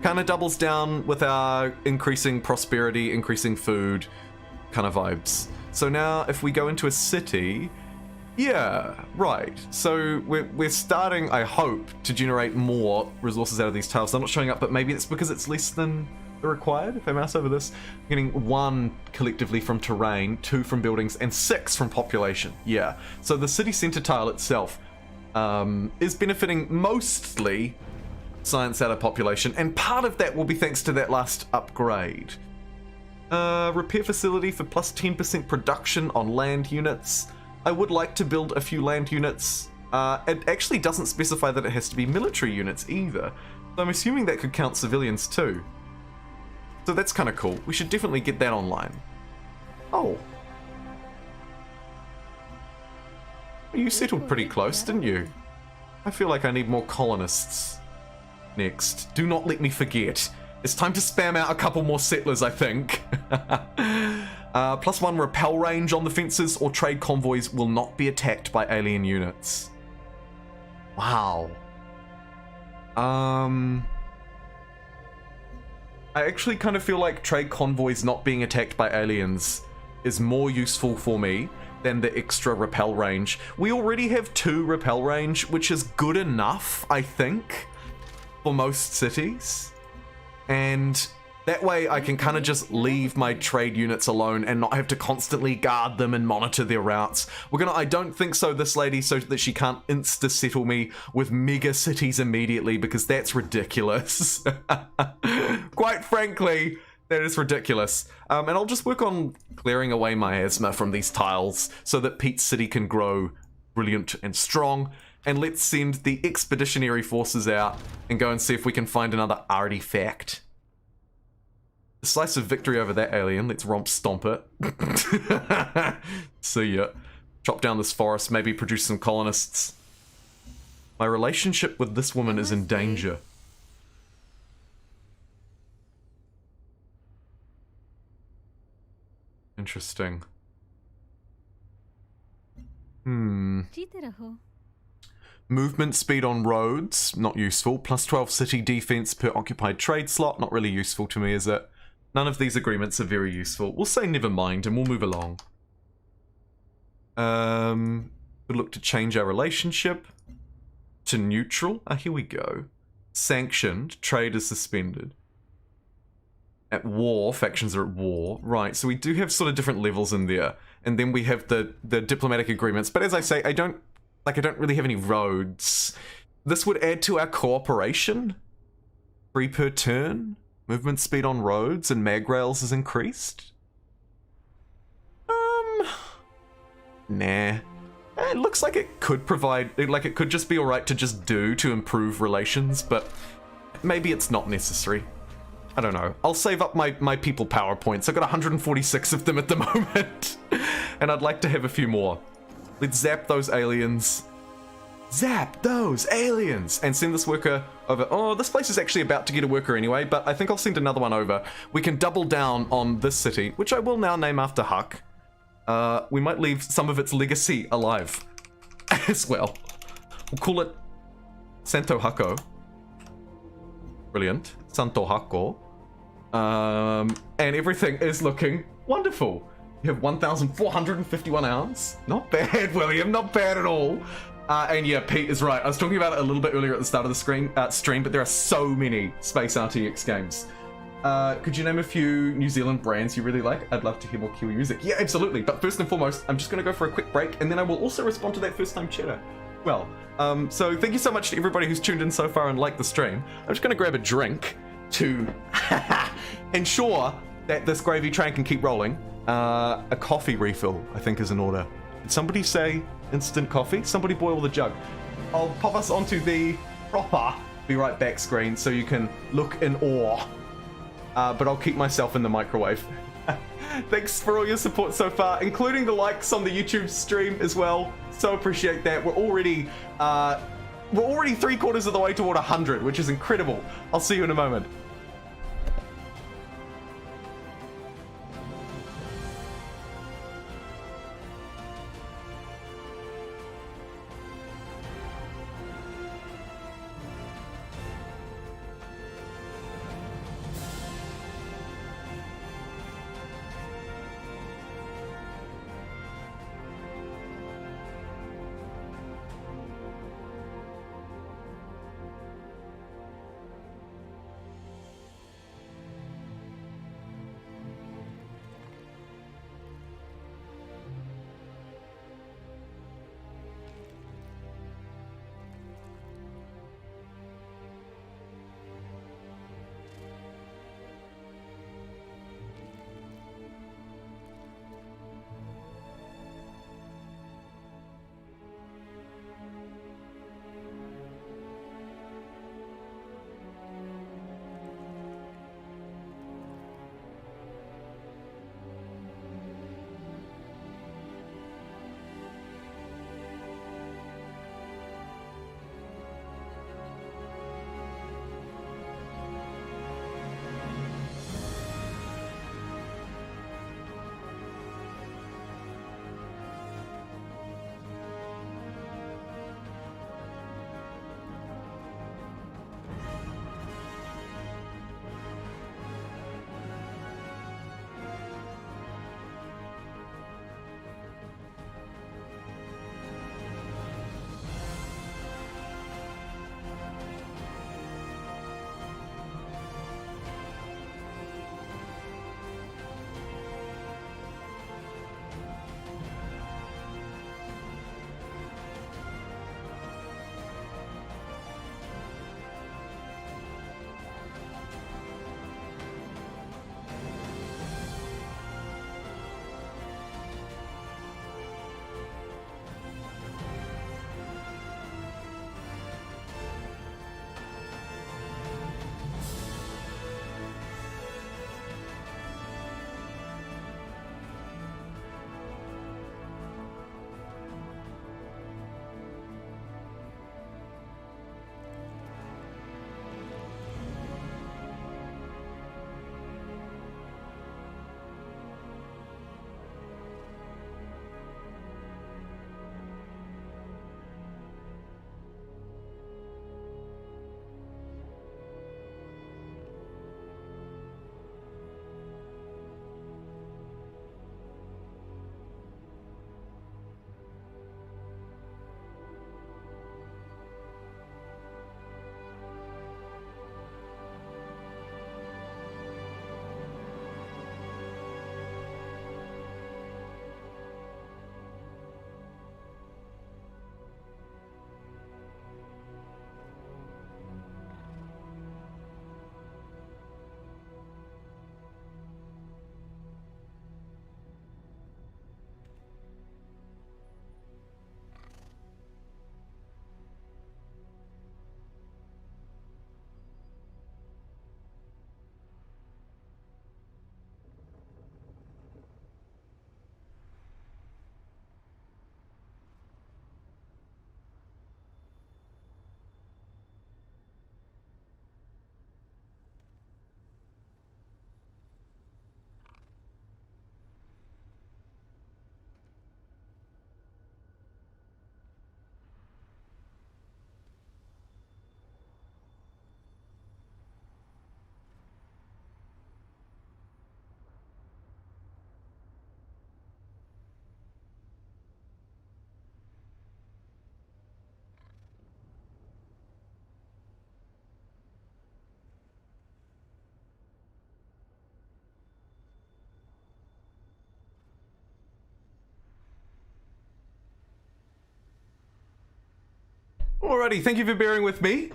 Kind of doubles down with our increasing prosperity, increasing food kind of vibes. So now if we go into a city, yeah, right. So we're starting, I hope, to generate more resources out of these tiles. They're not showing up, but maybe it's because it's less than the required. If I mouse over this, I'm getting 1 collectively from terrain, 2 from buildings, and 6 from population. Yeah. So the city center tile itself is benefiting mostly science out of population, and part of that will be thanks to that last upgrade. Repair facility for +10% production on land units. I would like to build a few land units. It actually doesn't specify that it has to be military units either, so I'm assuming that could count civilians too. So that's kind of cool. We should definitely get that online. Oh. You settled pretty close, didn't you? I feel like I need more colonists. Next. Do not let me forget. It's time to spam out a couple more settlers, I think. +1 repel range on the fences, or trade convoys will not be attacked by alien units. Wow. I actually kind of feel like trade convoys not being attacked by aliens is more useful for me than the extra repel range. We already have 2 repel range, which is good enough, I think, for most cities. And that way I can kind of just leave my trade units alone and not have to constantly guard them and monitor their routes. I don't think so, this lady, so that she can't insta-settle me with mega cities immediately, because that's ridiculous. Quite frankly, that is ridiculous. And I'll just work on clearing away miasma from these tiles so that Pete's city can grow brilliant and strong. And let's send the expeditionary forces out and go and see if we can find another artifact. Decisive victory over that alien. Let's romp stomp it. See ya. Chop down this forest, maybe produce some colonists. My relationship with this woman is in danger. Interesting. Movement speed on roads, not useful. +12 city defense per occupied trade slot, not really useful to me, is it? None of these agreements are very useful. We'll say never mind and we'll move along. We'll look to change our relationship to neutral. Here we go. Sanctioned, trade is suspended. At war, factions are at war. Right, so we do have sort of different levels in there. And then we have the diplomatic agreements. But as I say, I don't really have any roads. This would add to our cooperation. 3 per turn. Movement speed on roads and mag rails is increased. Nah. It looks like it could provide, like it could just be alright to just do to improve relations, but maybe it's not necessary. I don't know. I'll save up my people power points. I've got 146 of them at the moment. And I'd like to have a few more. Let's zap those aliens. Zap those aliens! And send this worker over. Oh, this place is actually about to get a worker anyway, but I think I'll send another one over. We can double down on this city, which I will now name after Huck. We might leave some of its legacy alive as well. We'll call it Santo Hako. Brilliant. Santo Hako. And everything is looking wonderful. You have 1,451 ounce. Not bad, William. Not bad at all. And yeah, Pete is right. I was talking about it a little bit earlier at the start of the stream, but there are so many Space RTX games. Could you name a few New Zealand brands you really like? I'd love to hear more Kiwi music. Yeah, absolutely. But first and foremost, I'm just going to go for a quick break, and then I will also respond to that first-time chatter. Well, so thank you so much to everybody who's tuned in so far and liked the stream. I'm just going to grab a drink to ensure that this gravy train can keep rolling. A coffee refill, I think, is in order. Did somebody say instant coffee? Somebody boil the jug. I'll pop us onto the proper be right back screen so you can look in awe. But I'll keep myself in the microwave. Thanks for all your support so far, including the likes on the YouTube stream as well. So appreciate that. We're already 3/4 of the way toward 100, which is incredible. I'll see you in a moment. Alrighty, thank you for bearing with me.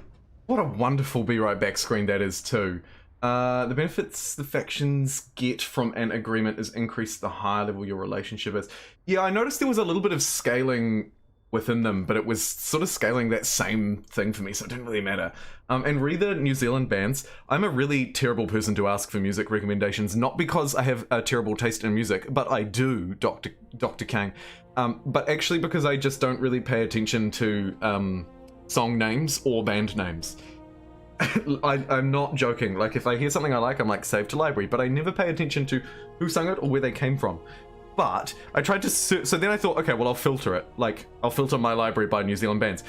What a wonderful Be Right Back screen that is too. The benefits the factions get from an agreement is increased the higher level your relationship is. Yeah, I noticed there was a little bit of scaling within them, but it was sort of scaling that same thing for me, so it didn't really matter. And re the New Zealand bands, I'm a really terrible person to ask for music recommendations, not because I have a terrible taste in music, but I do, Dr. Kang, but actually because I just don't really pay attention to song names or band names. I'm not joking. Like, if I hear something I like, I'm like, save to library, but I never pay attention to who sung it or where they came from. But I tried to so then I thought, okay, well, I'll filter it. Like, I'll filter my library by New Zealand bands.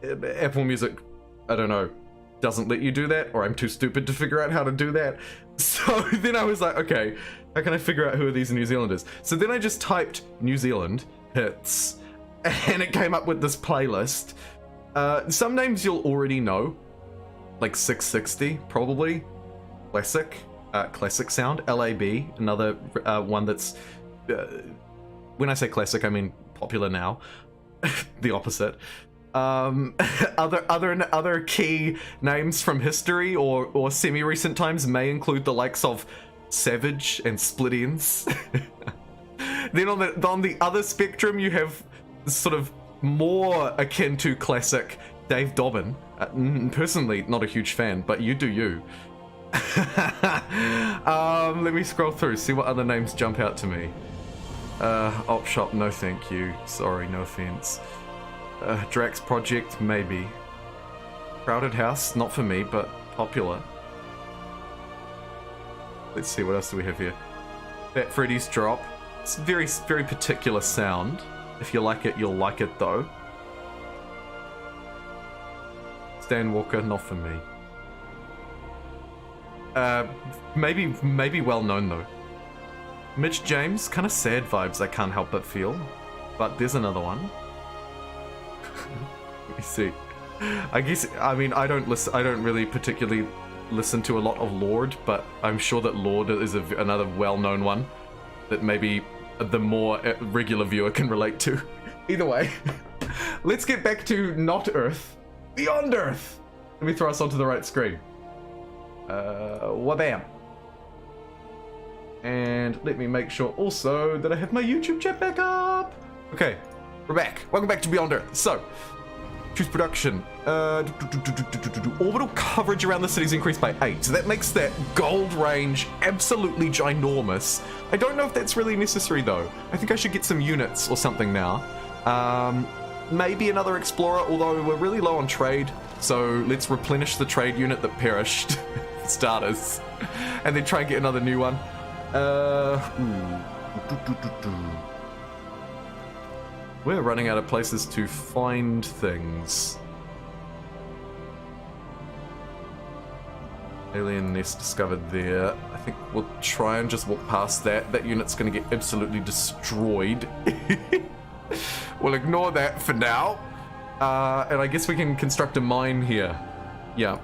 Apple Music, I don't know, doesn't let you do that, or I'm too stupid to figure out how to do that. So then I was like, okay, how can I figure out who are these New Zealanders? So then I just typed New Zealand hits, and it came up with this playlist. Some names you'll already know, like 660, probably. Classic sound. LAB, another one that's, when I say classic, I mean popular now. The opposite. Other key names from history or semi-recent times may include the likes of Savage and Split Enz. Then on the other spectrum, you have sort of more akin to classic Dave Dobbin. Personally, not a huge fan, but you do you. Let me scroll through, see what other names jump out to me. Op Shop, no thank you. Sorry, no offense. Drax Project, maybe. Crowded House, not for me, but popular. Let's see, what else do we have here? Fat Freddy's Drop. It's a very, very particular sound. If you like it, you'll like it though. Stan Walker, not for me. Maybe well known though. Mitch James, kind of sad vibes I can't help but feel. But there's another one. Let me see. I mean, I don't really particularly listen to a lot of Lorde, but I'm sure that Lorde is another well-known one that maybe the more regular viewer can relate to. Either way, let's get back to not Earth, beyond Earth. Let me throw us onto the right screen. Wabam. And let me make sure also that I have my YouTube chat back up. Okay, we're back. Welcome back to Beyond Earth. So, choose production. Orbital coverage around the city's increased by 8. So that makes that gold range absolutely ginormous. I don't know if that's really necessary though. I think I should get some units or something now. Maybe another explorer, although we're really low on trade. So let's replenish the trade unit that perished, for starters. And then try and get another new one. We're running out of places to find things. Alien nest discovered there. I think we'll try and just walk past that. That unit's going to get absolutely destroyed. We'll ignore that for now. And I guess we can construct a mine here. Yeah,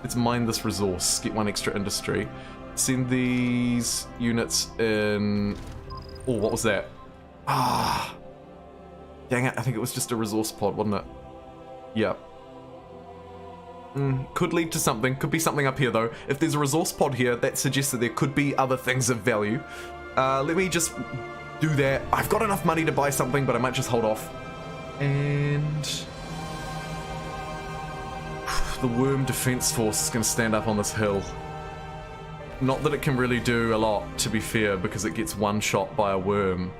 let's mine this resource. Get one extra industry. Send these units in... Oh, what was that? Ah... Dang it, I think it was just a resource pod, wasn't it? Yeah. Could lead to something. Could be something up here, though. If there's a resource pod here, that suggests that there could be other things of value. Let me just do that. I've got enough money to buy something, but I might just hold off. And... the Worm Defense Force is going to stand up on this hill. Not that it can really do a lot, to be fair, because it gets one shot by a worm.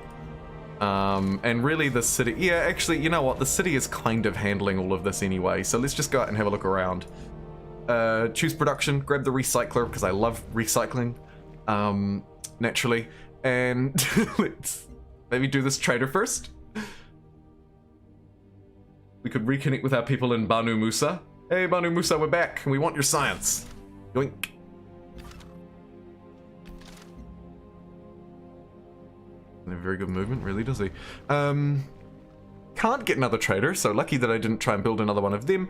And really the city, yeah, actually, you know what, the city is kind of handling all of this anyway, so let's just go out and have a look around. Choose production, grab the recycler, because I love recycling, naturally, and let's maybe do this trader first. We could reconnect with our people in Banu Musa. Hey Banu Musa, we're back, and we want your science. Yoink. Very good movement, really, does he? Can't get another trader, so lucky that I didn't try and build another one of them.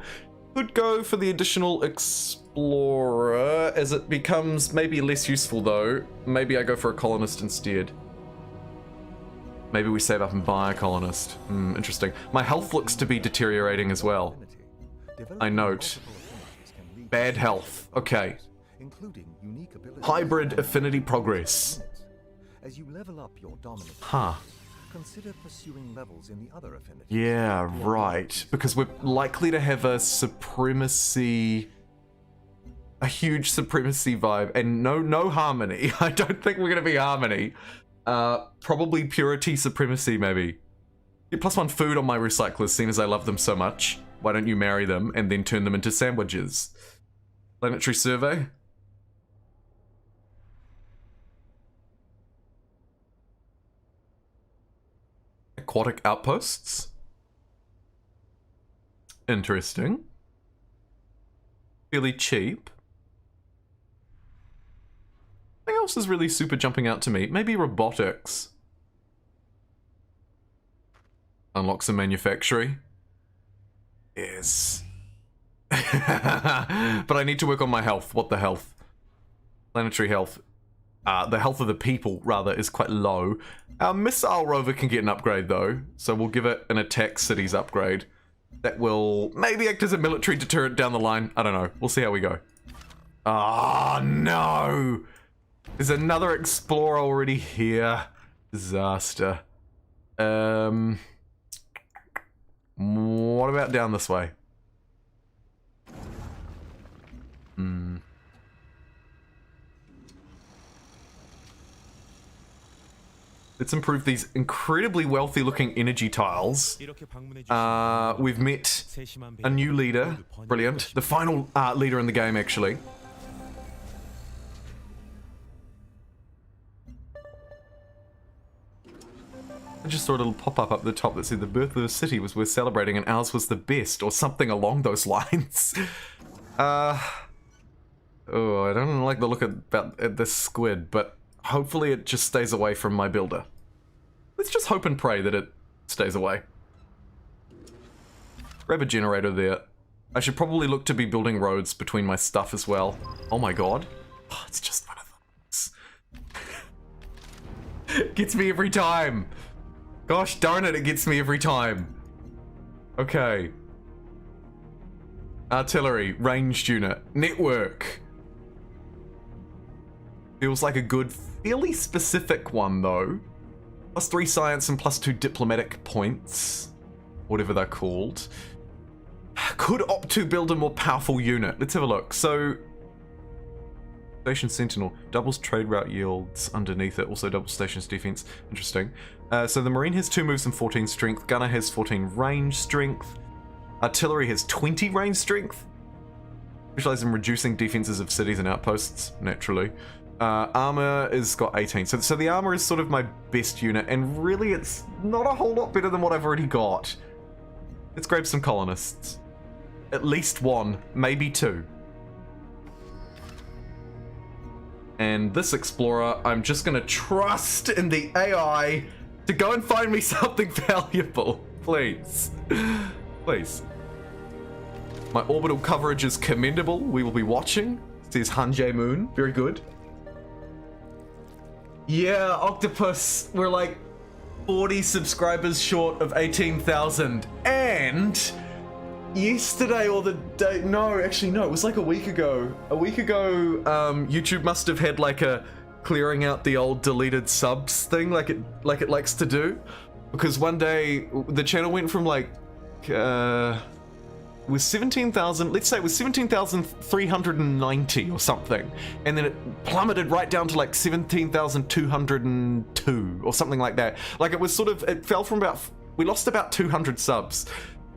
Could go for the additional explorer as it becomes maybe less useful though. Maybe I go for a colonist instead. Maybe we save up and buy a colonist. Interesting. My health looks to be deteriorating as well. I note. Bad health. Okay. Hybrid affinity progress. As you level up your dominant, Huh. consider pursuing levels in the other affinities. Yeah, right. Because we're likely to have a supremacy... a huge supremacy vibe. And no harmony. I don't think we're going to be harmony. Probably purity supremacy, maybe. Get +1 food on my recyclers, seeing as I love them so much. Why don't you marry them and then turn them into sandwiches? Planetary survey? Aquatic outposts? Interesting. Fairly cheap. Nothing else is really super jumping out to me. Maybe robotics. Unlock some manufacturing. Yes. But I need to work on my health. What the health? Planetary health. The health of the people, rather, is quite low. Our missile rover can get an upgrade, though. So we'll give it an attack cities upgrade. That will maybe act as a military deterrent down the line. I don't know. We'll see how we go. Ah, no! There's another explorer already here. Disaster. What about down this way? Let's improve these incredibly wealthy looking energy tiles. We've met a new leader. Brilliant. The final leader in the game, actually. I just saw a little pop-up up the top that said the birth of the city was worth celebrating and ours was the best, or something along those lines. Oh, I don't like the look at this squid, but hopefully it just stays away from my builder. Let's just hope and pray that it stays away. Grab a generator there. I should probably look to be building roads between my stuff as well. Oh my god. Oh, it's just one of those. Gets me every time. Gosh darn it, it gets me every time. Okay. Artillery, ranged unit, network. Feels like a good, fairly specific one though. +3 science and +2 diplomatic points. Whatever they're called. Could opt to build a more powerful unit. Let's have a look. So, Station Sentinel doubles trade route yields underneath it. Also doubles stations defense. Interesting. So the Marine has 2 moves and 14 strength. Gunner has 14 range strength. Artillery has 20 range strength. Specializes in reducing defenses of cities and outposts, naturally. Armor has got 18. So the armor is sort of my best unit, and really it's not a whole lot better than what I've already got. Let's grab some colonists. At least 1, maybe 2. And this explorer, I'm just gonna trust in the AI to go and find me something valuable. Please. Please. My orbital coverage is commendable. We will be watching. It says Hanjay Moon. Very good. Yeah, Octopus, we're like 40 subscribers short of 18,000. And yesterday or the day, no, actually no, it was like a week ago. A week ago, YouTube must have had like a clearing out the old deleted subs thing like it likes to do. Because one day, the channel went from like, was 17,000, let's say it was 17,390 or something, and then it plummeted right down to like 17,202 or something like that. Like it was sort of, it fell from about, we lost about 200 subs.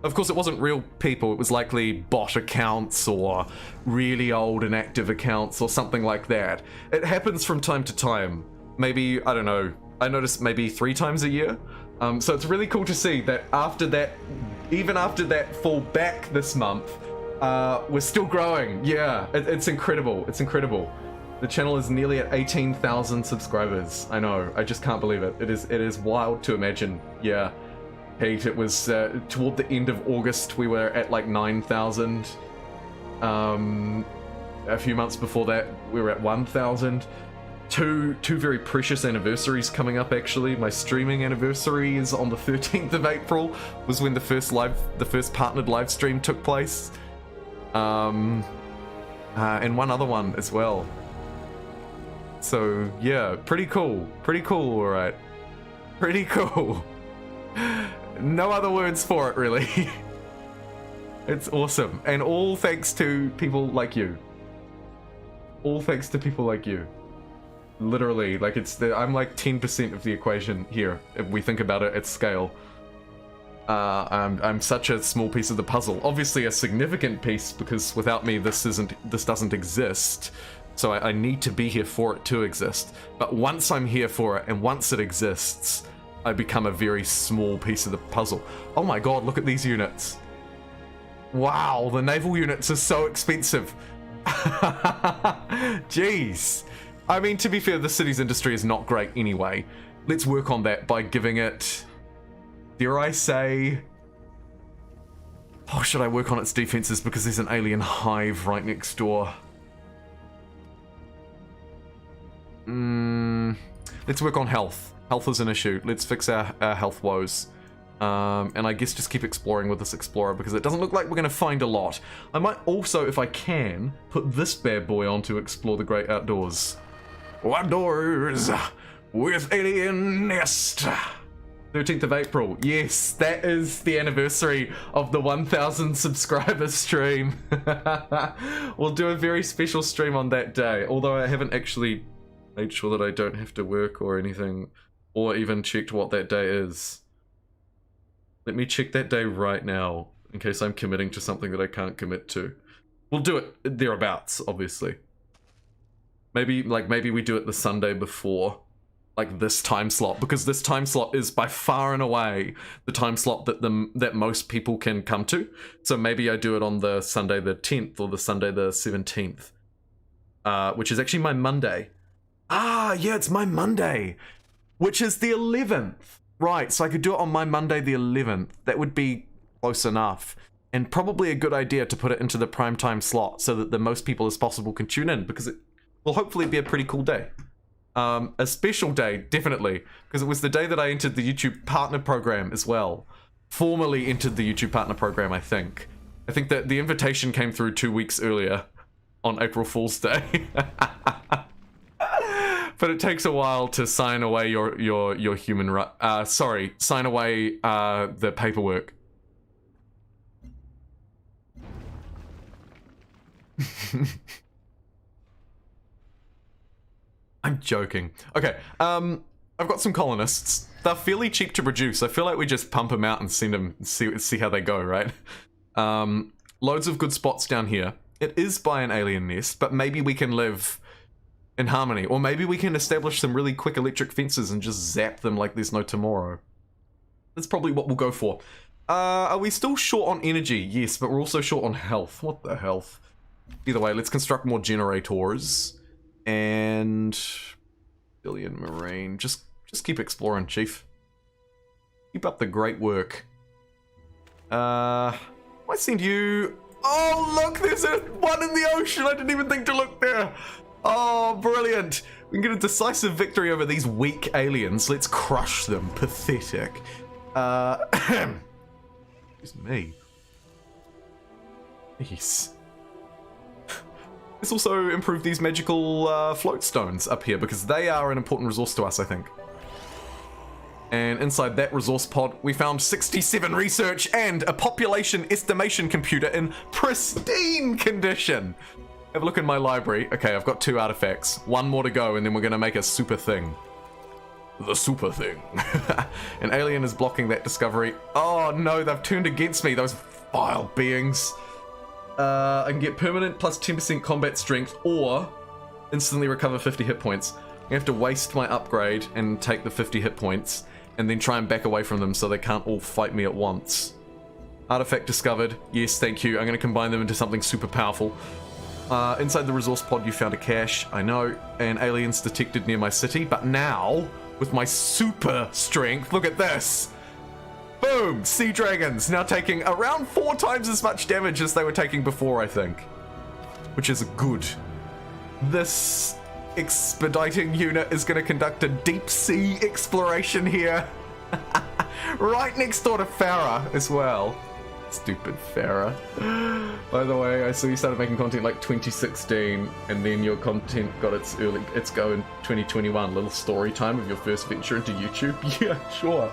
Of course it wasn't real people, it was likely bot accounts or really old inactive accounts or something like that. It happens from time to time. Maybe, I don't know, I noticed maybe 3 times a year. So it's really cool to see that after that, even after that fall back this month, we're still growing. Yeah, it's incredible. It's incredible. The channel is nearly at 18,000 subscribers. I know. I just can't believe it. It is wild to imagine. Yeah. Pete, it was toward the end of August. We were at like 9,000. A few months before that, we were at 1,000. two very precious anniversaries coming up. Actually, my streaming anniversary is on the 13th of April. Was when the first partnered live stream took place. And one other one as well. So yeah, pretty cool. All right, pretty cool. No other words for it, really. It's awesome, and all thanks to people like you. All thanks to people like you. Literally, like I'm like 10% of the equation here if we think about it at scale. I'm such a small piece of the puzzle. Obviously a significant piece, because without me this doesn't exist. So I need to be here for it to exist. But once I'm here for it, and once it exists, I become a very small piece of the puzzle. Oh my god, look at these units. Wow, the naval units are so expensive. Jeez. I mean, to be fair, the city's industry is not great anyway. Let's work on that by giving it... Dare I say... Oh, should I work on its defenses because there's an alien hive right next door? Let's work on health. Health is an issue. Let's fix our health woes. And I guess just keep exploring with this explorer because it doesn't look like we're going to find a lot. I might also, if I can, put this bad boy on to explore the great outdoors. Outdoors with Alien Nest. 13th of April. Yes, that is the anniversary of the 1,000 subscriber stream. We'll do a very special stream on that day, although I haven't actually made sure that I don't have to work or anything, or even checked what that day is. Let me check that day right now, in case I'm committing to something that I can't commit to. We'll do it thereabouts, obviously. Maybe we do it the Sunday before, like this time slot, because this time slot is by far and away the time slot that most people can come to. So maybe I do it on the Sunday the 10th or the Sunday the 17th, which is actually my Monday. Ah, yeah, it's my Monday, which is the 11th. Right, so I could do it on my Monday the 11th. That would be close enough. And probably a good idea to put it into the primetime slot so that the most people as possible can tune in, because it will hopefully be a pretty cool day. A special day, definitely, because it was the day that I entered the YouTube Partner Program as well. Formally entered the YouTube Partner Program, I think. I think that the invitation came through 2 weeks earlier on April Fool's Day. But it takes a while to sign away your human right. Sign away the paperwork. I'm joking. Okay, I've got some colonists. They're fairly cheap to produce. I feel like we just pump them out and send them, see how they go, right? Loads of good spots down here. It is by an alien nest, but maybe we can live in harmony, or maybe we can establish some really quick electric fences and just zap them like there's no tomorrow. That's probably what we'll go for. Are we still short on energy? Yes, but we're also short on health. What the health? Either way, let's construct more generators. And... Billion Marine. Just keep exploring, Chief. Keep up the great work. I send you... Oh, look, there's one in the ocean. I didn't even think to look there. Oh, brilliant. We can get a decisive victory over these weak aliens. Let's crush them. Pathetic. Excuse me. Jeez. Let's also improve these magical float stones up here, because they are an important resource to us, I think. And inside that resource pod, we found 67 research and a population estimation computer in pristine condition. Have a look in my library. Okay, I've got 2 artifacts. 1 more to go, and then we're gonna make a super thing. The super thing. An alien is blocking that discovery. Oh no, they've turned against me, those vile beings. I can get permanent plus 10% combat strength, or instantly recover 50 hit points. I have to waste my upgrade and take the 50 hit points, and then try and back away from them so they can't all fight me at once. Artifact discovered. Yes, thank you. I'm going to combine them into something super powerful. Inside the resource pod you found a cache, I know, and aliens detected near my city, but now, with my super strength, look at this! Boom! Sea dragons, now taking around 4 times as much damage as they were taking before, I think. Which is good. This expediting unit is going to conduct a deep sea exploration here. Right next door to Farah as well. Stupid Farah. By the way, I saw you started making content like 2016, and then your content got its go in 2021. Little story time of your first venture into YouTube. Yeah, sure.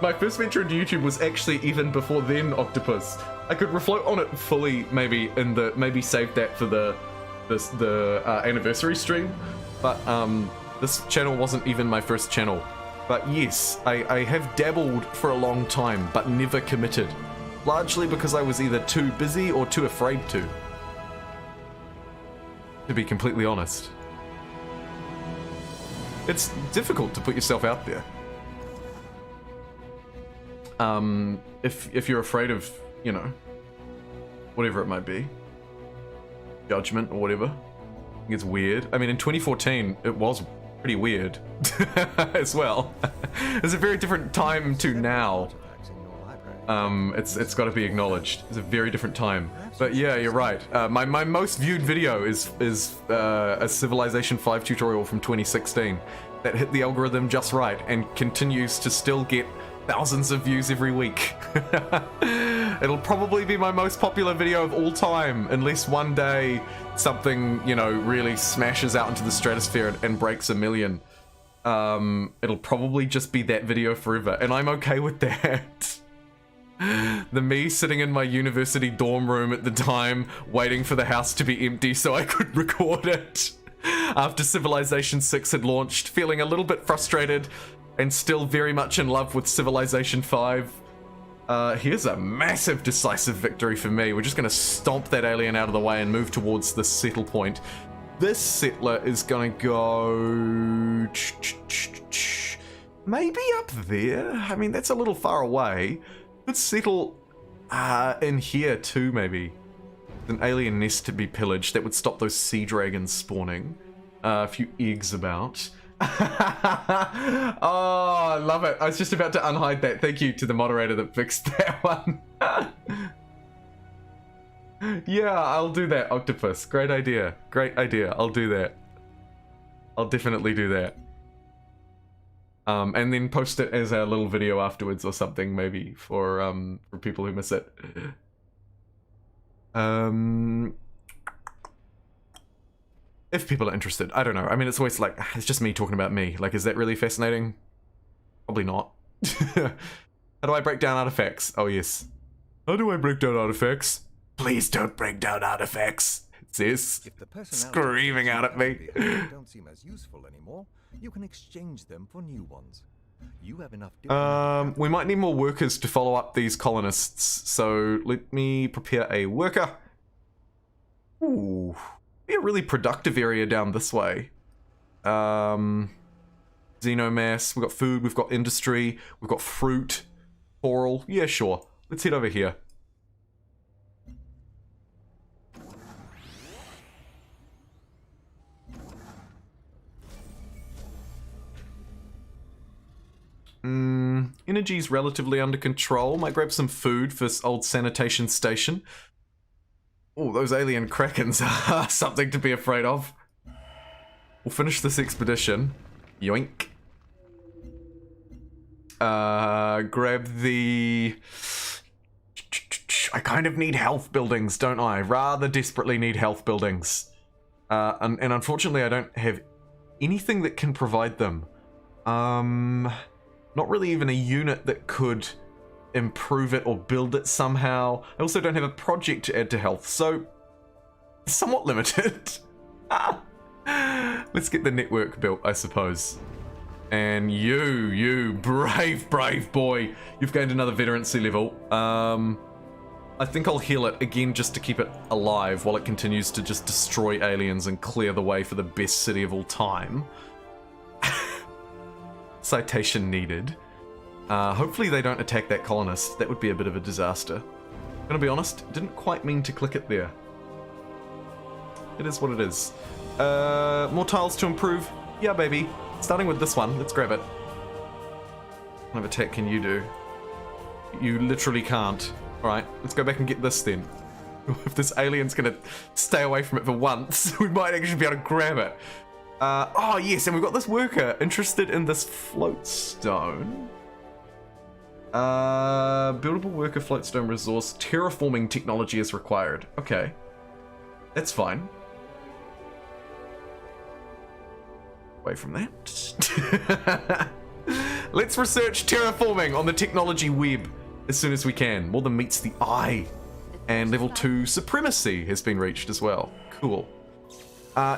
My first venture into YouTube was actually even before then, Octopus. I could reflect on it fully, maybe save that for the anniversary stream. But this channel wasn't even my first channel. But yes, I have dabbled for a long time, but never committed. Largely because I was either too busy or too afraid to be completely honest. It's difficult to put yourself out there. If you're afraid of, you know, whatever it might be, judgment or whatever. I think it's weird. I mean, in 2014, it was pretty weird as well. It's a very different time to now. It's got to be acknowledged. It's a very different time. But yeah, you're right. My most viewed video is a Civilization 5 tutorial from 2016 that hit the algorithm just right and continues to still get thousands of views every week. It'll probably be my most popular video of all time, unless one day something, you know, really smashes out into the stratosphere and breaks 1 million. It'll probably just be that video forever, and I'm okay with that. The me sitting in my university dorm room at the time, waiting for the house to be empty so I could record it. After Civilization 6 had launched, feeling a little bit frustrated and still very much in love with Civilization 5. Here's a massive decisive victory for me. We're just going to stomp that alien out of the way and move towards the settle point. This settler is going to go maybe up there. I mean, that's a little far away. Could settle in here too, maybe. An alien nest to be pillaged. That would stop those sea dragons spawning. A few eggs about. Oh, I love it. I was just about to unhide that. Thank you to the moderator that fixed that one. Yeah, I'll do that, Octopus. Great idea. Great idea. I'll do that. I'll definitely do that. And then post it as a little video afterwards or something, maybe, for people who miss it. If people are interested. I don't know. I mean, it's always like, it's just me talking about me. Like, is that really fascinating? Probably not. How do I break down artifacts? Oh, yes. How do I break down artifacts? Please don't break down artifacts. It says, screaming out at me. Don't seem as useful anymore. You can exchange them for new ones. You have enough. We might need more workers to follow up these colonists. So let me prepare a worker. Ooh, be a really productive area down this way. Xenomass. We've got food. We've got industry. We've got fruit. Coral. Yeah, sure. Let's head over here. Energy's relatively under control. Might grab some food for this old sanitation station. Oh, those alien krakens are something to be afraid of. We'll finish this expedition. Yoink. Grab the... I kind of need health buildings, don't I? Rather desperately need health buildings. And unfortunately I don't have anything that can provide them. Not really even a unit that could improve it or build it somehow. I also don't have a project to add to health, so somewhat limited. Let's get the network built, I suppose. And you brave boy, you've gained another veterancy level. I think I'll heal it again just to keep it alive while it continues to just destroy aliens and clear the way for the best city of all time. Citation needed. Hopefully they don't attack that colonist. That would be a bit of a disaster. Gonna be honest, didn't quite mean to click it there. It is what it is. More tiles to improve. Yeah, baby. Starting with this one. Let's grab it. What kind of attack can you do? You literally can't. Alright, let's go back and get this then. If this alien's gonna stay away from it for once, we might actually be able to grab it. Oh yes, and we've got this worker interested in this float stone. Buildable worker float stone resource. Terraforming technology is required. Okay. That's fine. Away from that. Let's research terraforming on the technology web as soon as we can. More than meets the eye. And level 2 supremacy has been reached as well. Cool.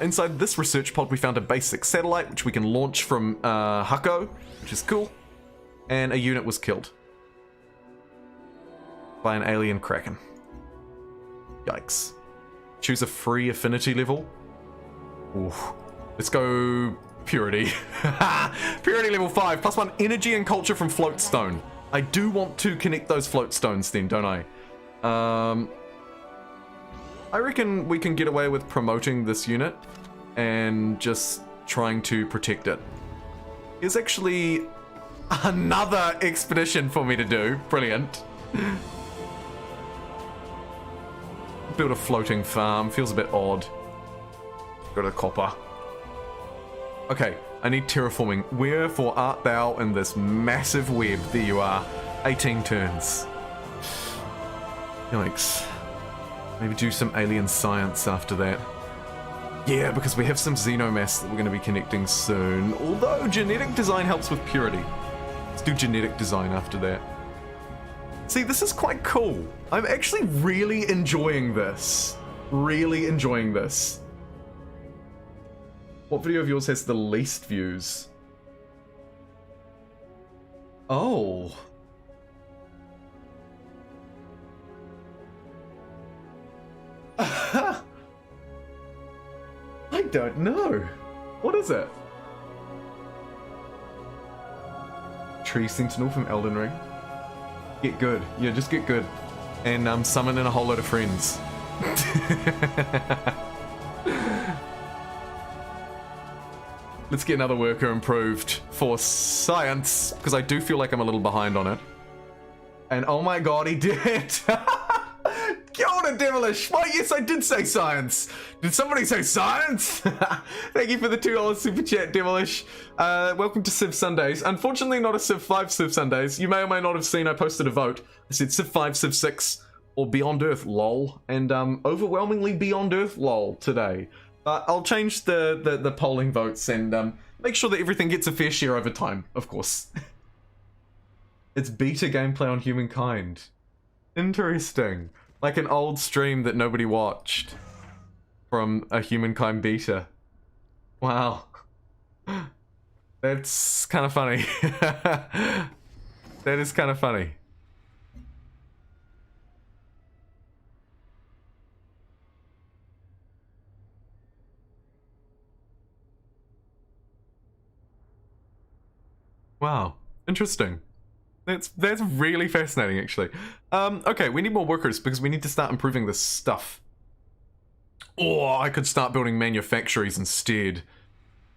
Inside this research pod we found a basic satellite which we can launch from Hako, which is cool. And a unit was killed by an alien kraken. Yikes. Choose a free affinity level. Ooh. Let's go purity. Purity level 5, +1 energy and culture from float stone. I do want to connect those float stones then, don't I? I reckon we can get away with promoting this unit and just trying to protect it. Here's actually another expedition for me to do. Brilliant. Build a floating farm. Feels a bit odd. Go to copper. Okay, I need terraforming. Wherefore art thou in this massive web? There you are. 18 turns. Yikes. Maybe do some alien science after that. Yeah, because we have some xenomass that we're going to be connecting soon. Although genetic design helps with purity. Let's do genetic design after that. See, this is quite cool. I'm actually really enjoying this. Really enjoying this. What video of yours has the least views? Oh. I don't know. What is it? Tree Sentinel from Elden Ring. Get good. Yeah, just get good. And summon in a whole load of friends. Let's get another worker improved for science, because I do feel like I'm a little behind on it. And oh my god, he did it! Kia ora, Devilish! Why, yes, I did say science! Did somebody say science? Thank you for the $2 super chat, Devilish. Welcome to Civ Sundays. Unfortunately, not a Civ 5 Civ Sundays. You may or may not have seen I posted a vote. I said Civ 5, Civ 6, or Beyond Earth, lol. And overwhelmingly Beyond Earth, lol, today. But I'll change the polling votes and make sure that everything gets a fair share over time, of course. It's beta gameplay on Humankind. Interesting. Like an old stream that nobody watched from a Humankind beta. Wow. That's kind of funny. That is kind of funny. Wow. Interesting. That's really fascinating, actually. Okay, we need more workers because we need to start improving this stuff. Or I could start building manufactories instead.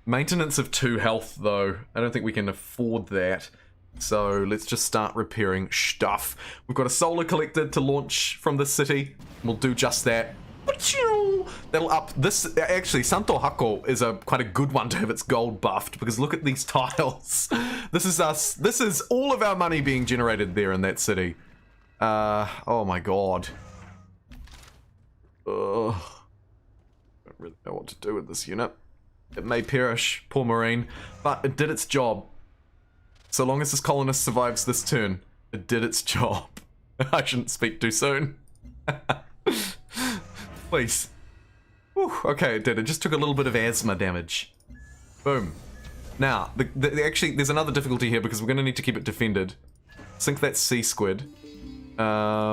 Maintenance of 2 health, though. I don't think we can afford that. So let's just start repairing stuff. We've got a solar collector to launch from this city. We'll do just that. That'll up this. Actually, Santo Hako is quite a good one to have its gold buffed, because look at these tiles. This is us. This is all of our money being generated there in that city. Oh my god. Ugh. Don't really know what to do with this unit. It may perish, poor Marine, but it did its job. So long as this colonist survives this turn, it did its job. I shouldn't speak too soon. Please. Whew, okay, it did. It just took a little bit of asthma damage. Boom. Now, actually, there's another difficulty here because we're going to need to keep it defended. Sink that sea squid. Yeah,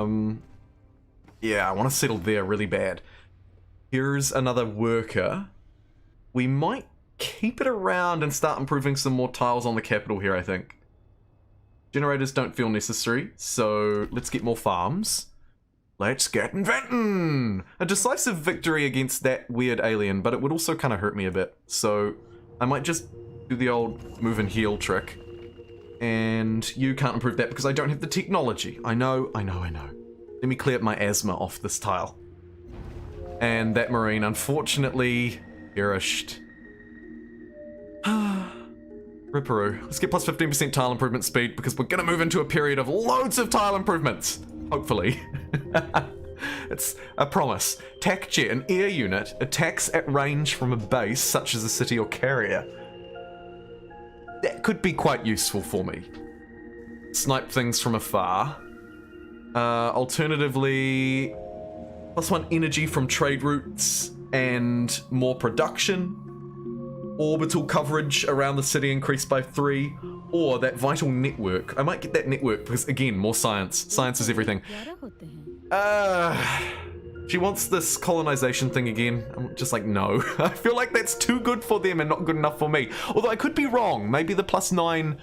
I want to settle there really bad. Here's another worker. We might keep it around and start improving some more tiles on the capital here, I think. Generators don't feel necessary, so let's get more farms. Let's get inventing! A decisive victory against that weird alien, but it would also kind of hurt me a bit. So I might just do the old move and heal trick. And you can't improve that because I don't have the technology. I know. Let me clear my asthma off this tile. And that marine, unfortunately, perished. Ripperoo. Let's get plus 15% tile improvement speed because we're gonna move into a period of loads of tile improvements. Hopefully. It's a promise. Tac jet, an air unit, attacks at range from a base such as a city or carrier. That could be quite useful for me. Snipe things from afar. Alternatively, +1 energy from trade routes and more production. Orbital coverage around the city increased by 3. Or that vital network. I might get that network because, again, more science. Science is everything. She wants this colonization thing again. I'm just like, no. I feel like that's too good for them and not good enough for me. Although I could be wrong. Maybe the +9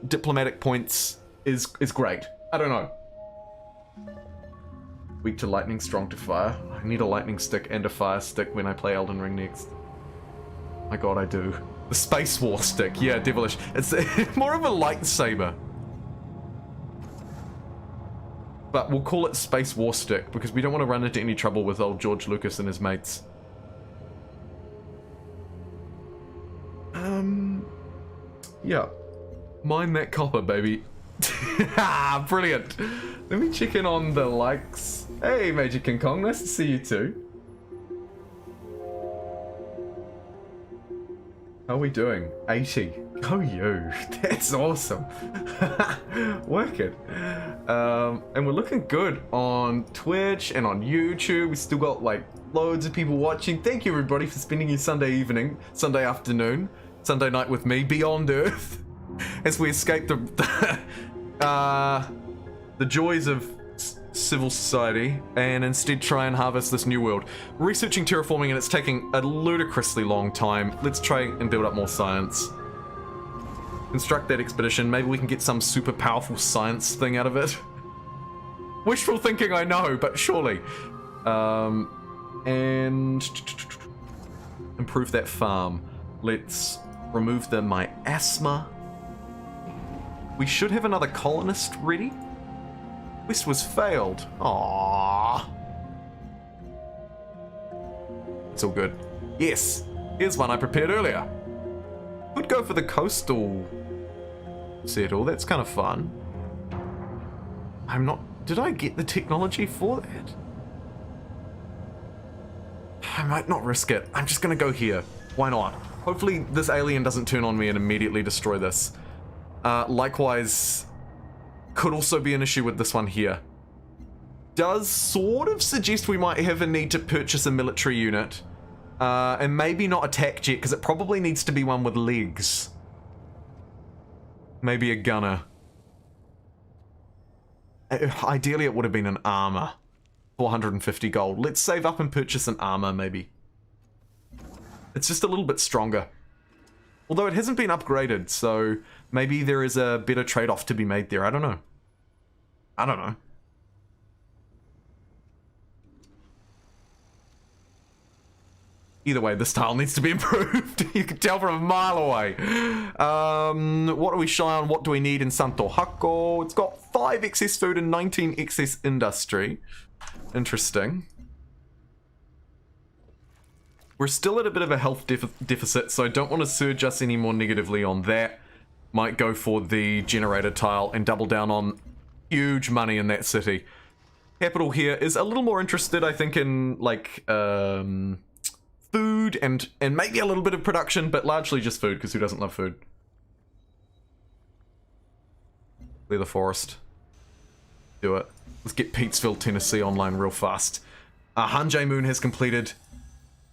diplomatic points is great. I don't know. Weak to lightning, strong to fire. I need a lightning stick and a fire stick when I play Elden Ring next. My god, I do. The Space War stick. Yeah, devilish. It's more of a lightsaber. But we'll call it Space War stick because we don't want to run into any trouble with old George Lucas and his mates. Yeah. Mine that copper, baby. Brilliant. Let me check in on the likes. Hey, Major King Kong. Nice to see you too. How are we doing? 80. Go you. That's awesome. Work it. And we're looking good on Twitch and on YouTube. We still got like loads of people watching. Thank you everybody for spending your Sunday evening, Sunday afternoon, Sunday night with me beyond Earth as we escape the joys of civil society and instead try and harvest this new world. Researching terraforming and it's taking a ludicrously long time. Let's try and build up more science. Construct that expedition. Maybe we can get some super powerful science thing out of it. Wishful thinking, I know, but surely. And improve that farm. Let's remove the miasma. We should have another colonist ready. Quest was failed. Aww. It's all good. Yes, here's one I prepared earlier. Could go for the coastal settle. That's kind of fun. I'm not... Did I get the technology for that? I might not risk it. I'm just gonna go here. Why not? Hopefully this alien doesn't turn on me and immediately destroy this. Likewise... could also be an issue with this one here. Does sort of suggest we might have a need to purchase a military unit. And maybe not a tac jet, because it probably needs to be one with legs. Maybe a gunner. Ideally it would have been an armor. 450 gold. Let's save up and purchase an armor, maybe. It's just a little bit stronger. Although it hasn't been upgraded, so maybe there is a better trade-off to be made there. I don't know. I don't know. Either way, this tile needs to be improved. You can tell from a mile away. What do we shy on? What do we need in Santo Hako? It's got 5 excess food and 19 excess industry. Interesting. We're still at a bit of a health deficit, so I don't want to surge us any more negatively on that. Might go for the generator tile and double down on huge money in that city. Capital here is a little more interested, I think, in like food and maybe a little bit of production, but largely just food, because who doesn't love food? Clear the forest. Do it. Let's get Peatsville, Tennessee online real fast. Hanjay Moon has completed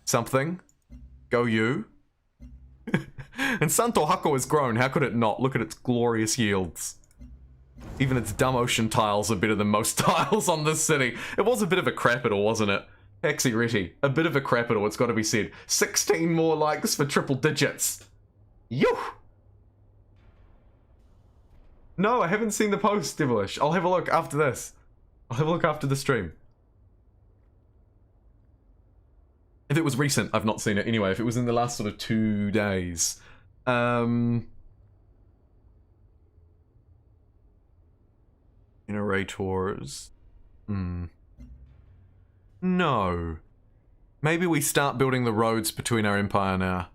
something. Go you. And Santo Hako has grown. How could it not? Look at its glorious yields. Even its dumb ocean tiles are better than most tiles on this city. It was a bit of a crapital, wasn't it? Haxi a bit of a crapital, it's got to be said. 16 more likes for triple digits. Yoo! No, I haven't seen the post, Devilish. I'll have a look after this. I'll have a look after the stream. If it was recent, I've not seen it. Anyway, if it was in the last sort of 2 days. Generators. No. Maybe we start building the roads between our empire now.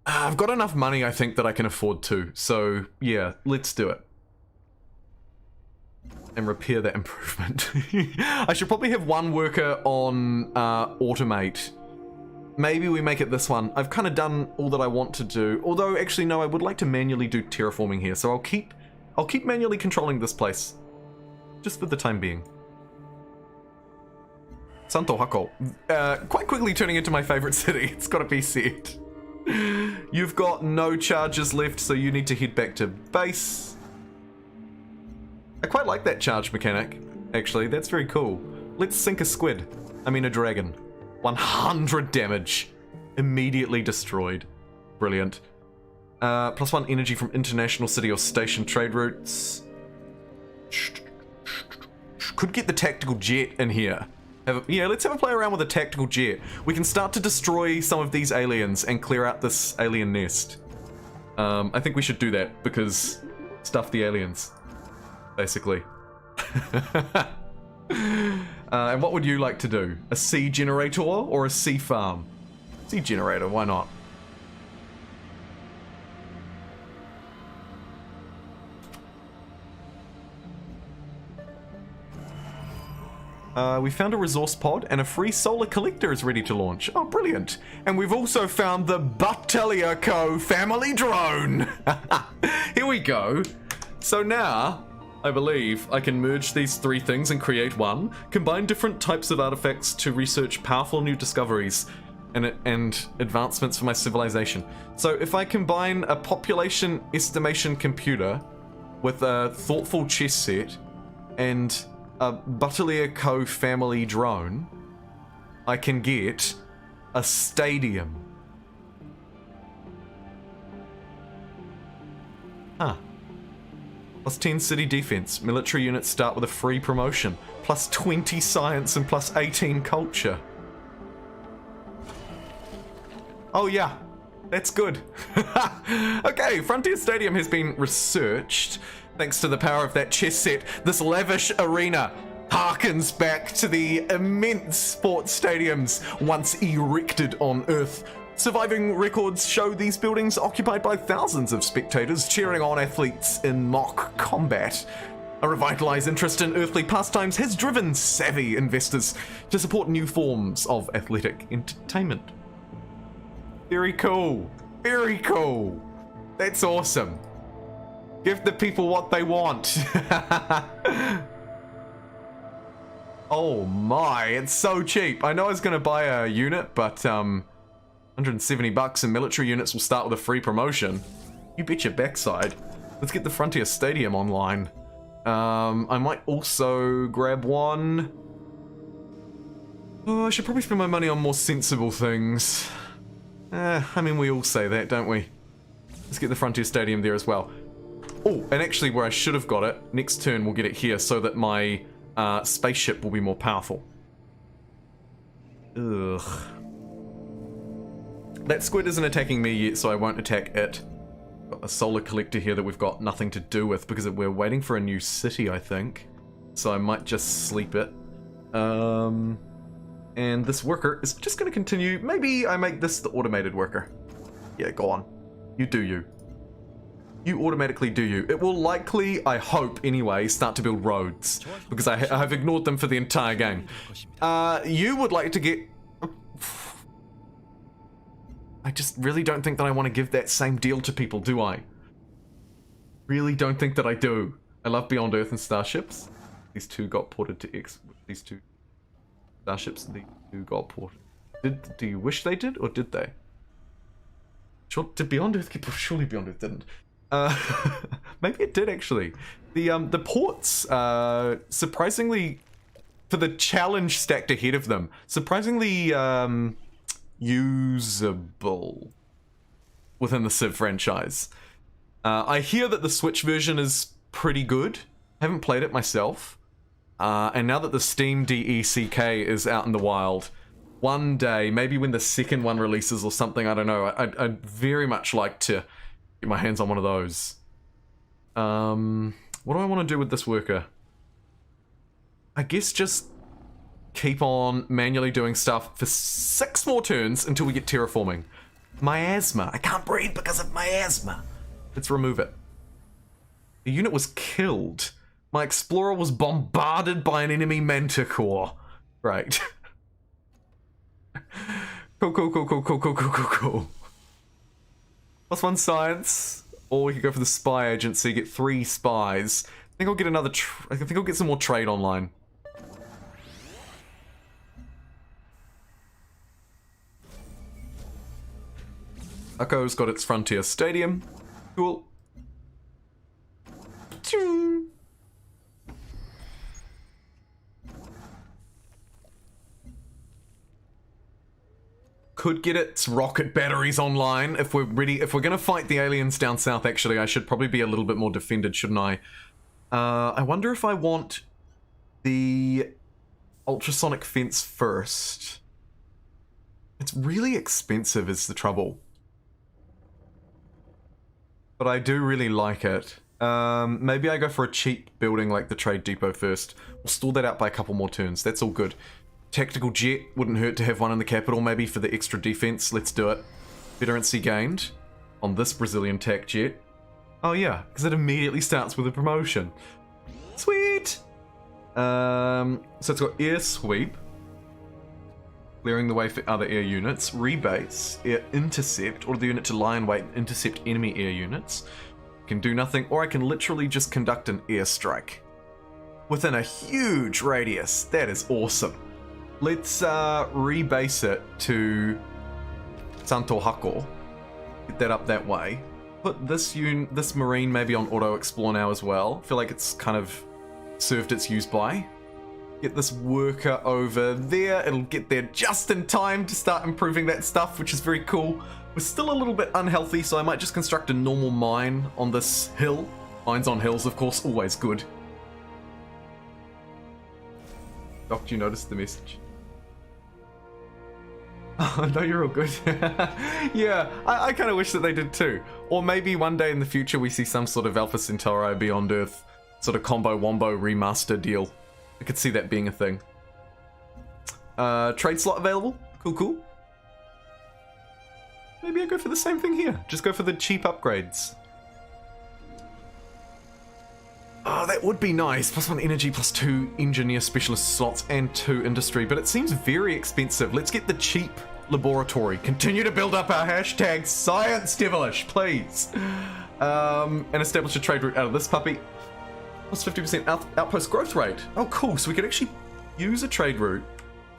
I've got enough money, I think, that I can afford to. So, yeah, let's do it. And repair that improvement. I should probably have one worker on automate. Maybe we make it this one. I've kind of done all that I want to do. Although, actually, no, I would like to manually do terraforming here. So I'll keep manually controlling this place. Just for the time being. Santo Hako. Quite quickly turning into my favorite city. It's got to be said. You've got no charges left, so you need to head back to base. I quite like that charge mechanic, actually. That's very cool. Let's sink a squid. I mean a dragon. 100 damage. Immediately destroyed. Brilliant. +1 energy from international city or station trade routes. Could get the tactical jet in here. Yeah, let's have a play around with a tactical jet. We can start to destroy some of these aliens and clear out this alien nest. I think we should do that because stuff the aliens, basically. And what would you like to do? A sea generator or a sea farm? Sea generator, why not? We found a resource pod and a free solar collector is ready to launch. Oh, brilliant. And we've also found the Batelia Co. family drone. Here we go. So now, I believe, I can merge these three things and create one, combine different types of artifacts to research powerful new discoveries and advancements for my civilization. So if I combine a population estimation computer with a thoughtful chess set and a Batelia Co. family drone, I can get a stadium. Huh. +10 city defense. Military units start with a free promotion. +20 science and +18 culture. Oh yeah, that's good. Okay, Frontier Stadium has been researched. Thanks to the power of that chess set, this lavish arena harkens back to the immense sports stadiums once erected on Earth. Surviving records show these buildings occupied by thousands of spectators cheering on athletes in mock combat. A revitalized interest in earthly pastimes has driven savvy investors to support new forms of athletic entertainment. Very cool. Very cool. That's awesome. Give the people what they want. Oh my, it's so cheap. I know I was going to buy a unit, but $170 and military units will start with a free promotion. You bet your backside. Let's get the Frontier Stadium online. I might also grab one. Oh, I should probably spend my money on more sensible things. I mean, we all say that, don't we? Let's get the Frontier Stadium there as well. Oh, and actually where I should have got it, next turn we'll get it here so that my spaceship will be more powerful. Ugh. That squid isn't attacking me yet, so I won't attack it. Got a solar collector here that we've got nothing to do with because we're waiting for a new city, I think. So I might just sleep it. And this worker is just going to continue. Maybe I make this the automated worker. Yeah, go on. You do you. You automatically do you. It will likely, I hope anyway, start to build roads. Because I have ignored them for the entire game. You would like to get... I just really don't think that I want to give that same deal to people, do I? Really don't think that I do. I love Beyond Earth and Starships. These two got ported to X. These two Starships, these two got ported. Do you wish they did, or did they? Sure, did Beyond Earth get ported? Surely Beyond Earth didn't. Maybe it did actually. The ports, surprisingly, for the challenge stacked ahead of them, surprisingly usable within the Civ franchise. I hear that the Switch version is pretty good. Haven't played it myself. And now that the Steam DECK is out in the wild, one day, maybe when the second one releases or something, I don't know, I'd very much like to get my hands on one of those. What do I want to do with this worker? I guess just keep on manually doing stuff for 6 more turns until we get terraforming. Miasma. I can't breathe because of miasma. Let's remove it. The unit was killed. My explorer was bombarded by an enemy manticore. Right. Cool. +1 science. Or we could go for the spy agency, get 3 spies. I think I'll get another. I think I'll get some more trade online. Akko's got its frontier stadium. Cool. Could get its rocket batteries online if we're ready. If we're gonna fight the aliens down south, actually, I should probably be a little bit more defended, shouldn't I? I wonder if I want the ultrasonic fence first. It's really expensive is the trouble. But I do really like it. Maybe I go for a cheap building like the trade depot first. We'll stall that out by a couple more turns. That's all good. Tactical jet, wouldn't hurt to have one in the capital maybe for the extra defense. Let's do it. Veterancy gained on this Brazilian tac jet. Oh yeah, because it immediately starts with a promotion. Sweet! So it's got air sweep. Clearing the way for other air units. Rebase, air intercept. Order the unit to lie in wait and intercept enemy air units. Can do nothing, or I can literally just conduct an airstrike. Within a huge radius. That is awesome. Let's rebase it to Santo Hako. Get that up that way. Put this marine maybe on auto explore now as well. Feel like it's kind of served its use by. Get this worker over there. It'll get there just in time to start improving that stuff, which is very cool. We're still a little bit unhealthy, so I might just construct a normal mine on this hill. Mines on hills, of course, always good. Doc, you noticed the message? Oh, no, you're all good. Yeah, I kind of wish that they did too. Or maybe one day in the future we see some sort of Alpha Centauri Beyond Earth sort of combo-wombo remaster deal. I could see that being a thing. Trade slot available? Cool. Maybe I go for the same thing here. Just go for the cheap upgrades. Oh, that would be nice. +1 energy, +2 engineer specialist slots, and 2 industry. But it seems very expensive. Let's get the cheap laboratory. Continue to build up our hashtag science devilish, please. And establish a trade route out of this puppy. +50% outpost growth rate. Oh, cool. So we could actually use a trade route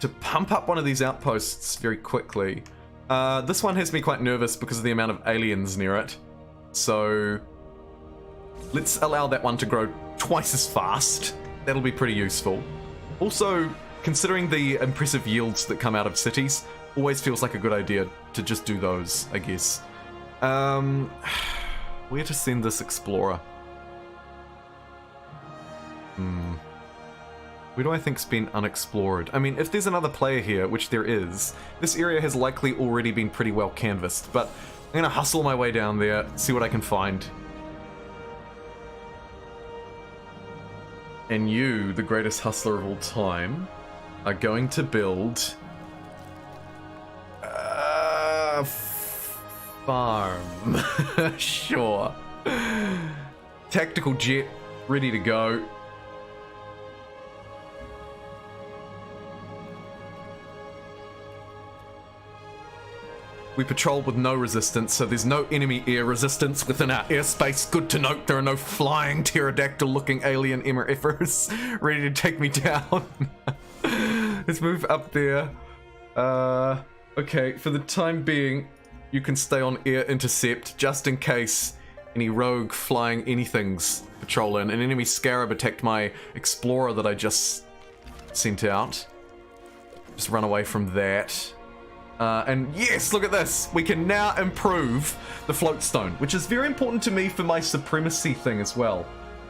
to pump up one of these outposts very quickly. This one has me quite nervous because of the amount of aliens near it. So let's allow that one to grow twice as fast. That'll be pretty useful. Also, considering the impressive yields that come out of cities, always feels like a good idea to just do those, I guess. Where to send this explorer? Where do I think's been unexplored? I mean, if there's another player here, which there is, this area has likely already been pretty well canvassed, but I'm gonna hustle my way down there, see what I can find. And you, the greatest hustler of all time, are going to build a farm. Sure. Tactical jet, ready to go. We patrol with no resistance, so there's no enemy air resistance within our airspace. Good to note, there are no flying pterodactyl-looking alien MRFers ready to take me down. Let's move up there. Okay, for the time being, you can stay on air intercept, just in case any rogue flying anythings patrol in. An enemy scarab attacked my explorer that I just sent out. Just run away from that. And yes, look at this. We can now improve the float stone, which is very important to me for my supremacy thing as well.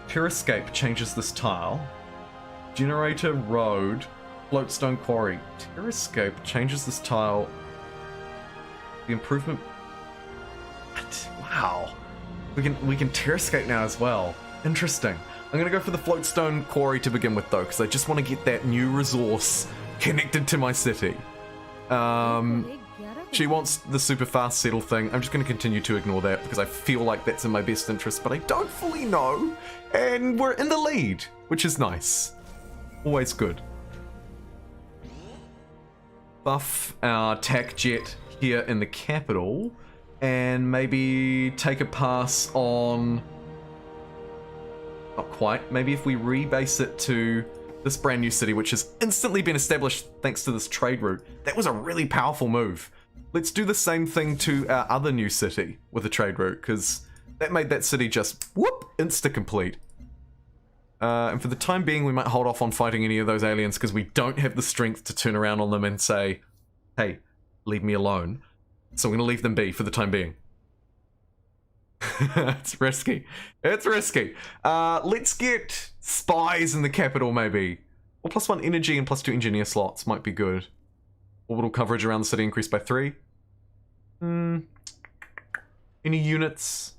Terrascape changes this tile. Generator road, float stone quarry. Terrascape changes this tile. The improvement. What? Wow. We can terrascape now as well. Interesting. I'm gonna go for the float stone quarry to begin with though, because I just want to get that new resource connected to my city. She wants the super fast settle thing. I'm just going to continue to ignore that because I feel like that's in my best interest, but I don't fully know. And we're in the lead, which is nice. Always good. Buff our tac jet here in the capital and maybe take a pass on... Not quite. Maybe if we rebase it to this brand new city, which has instantly been established thanks to this trade route. That was a really powerful move. Let's do the same thing to our other new city with the trade route, because that made that city just, whoop, insta-complete. And for the time being, we might hold off on fighting any of those aliens, because we don't have the strength to turn around on them and say, hey, leave me alone. So we're going to leave them be for the time being. It's risky. It's risky. Let's get spies in the capital, maybe. Or +1 energy and +2 engineer slots might be good. Orbital coverage around the city increased by 3. Any units?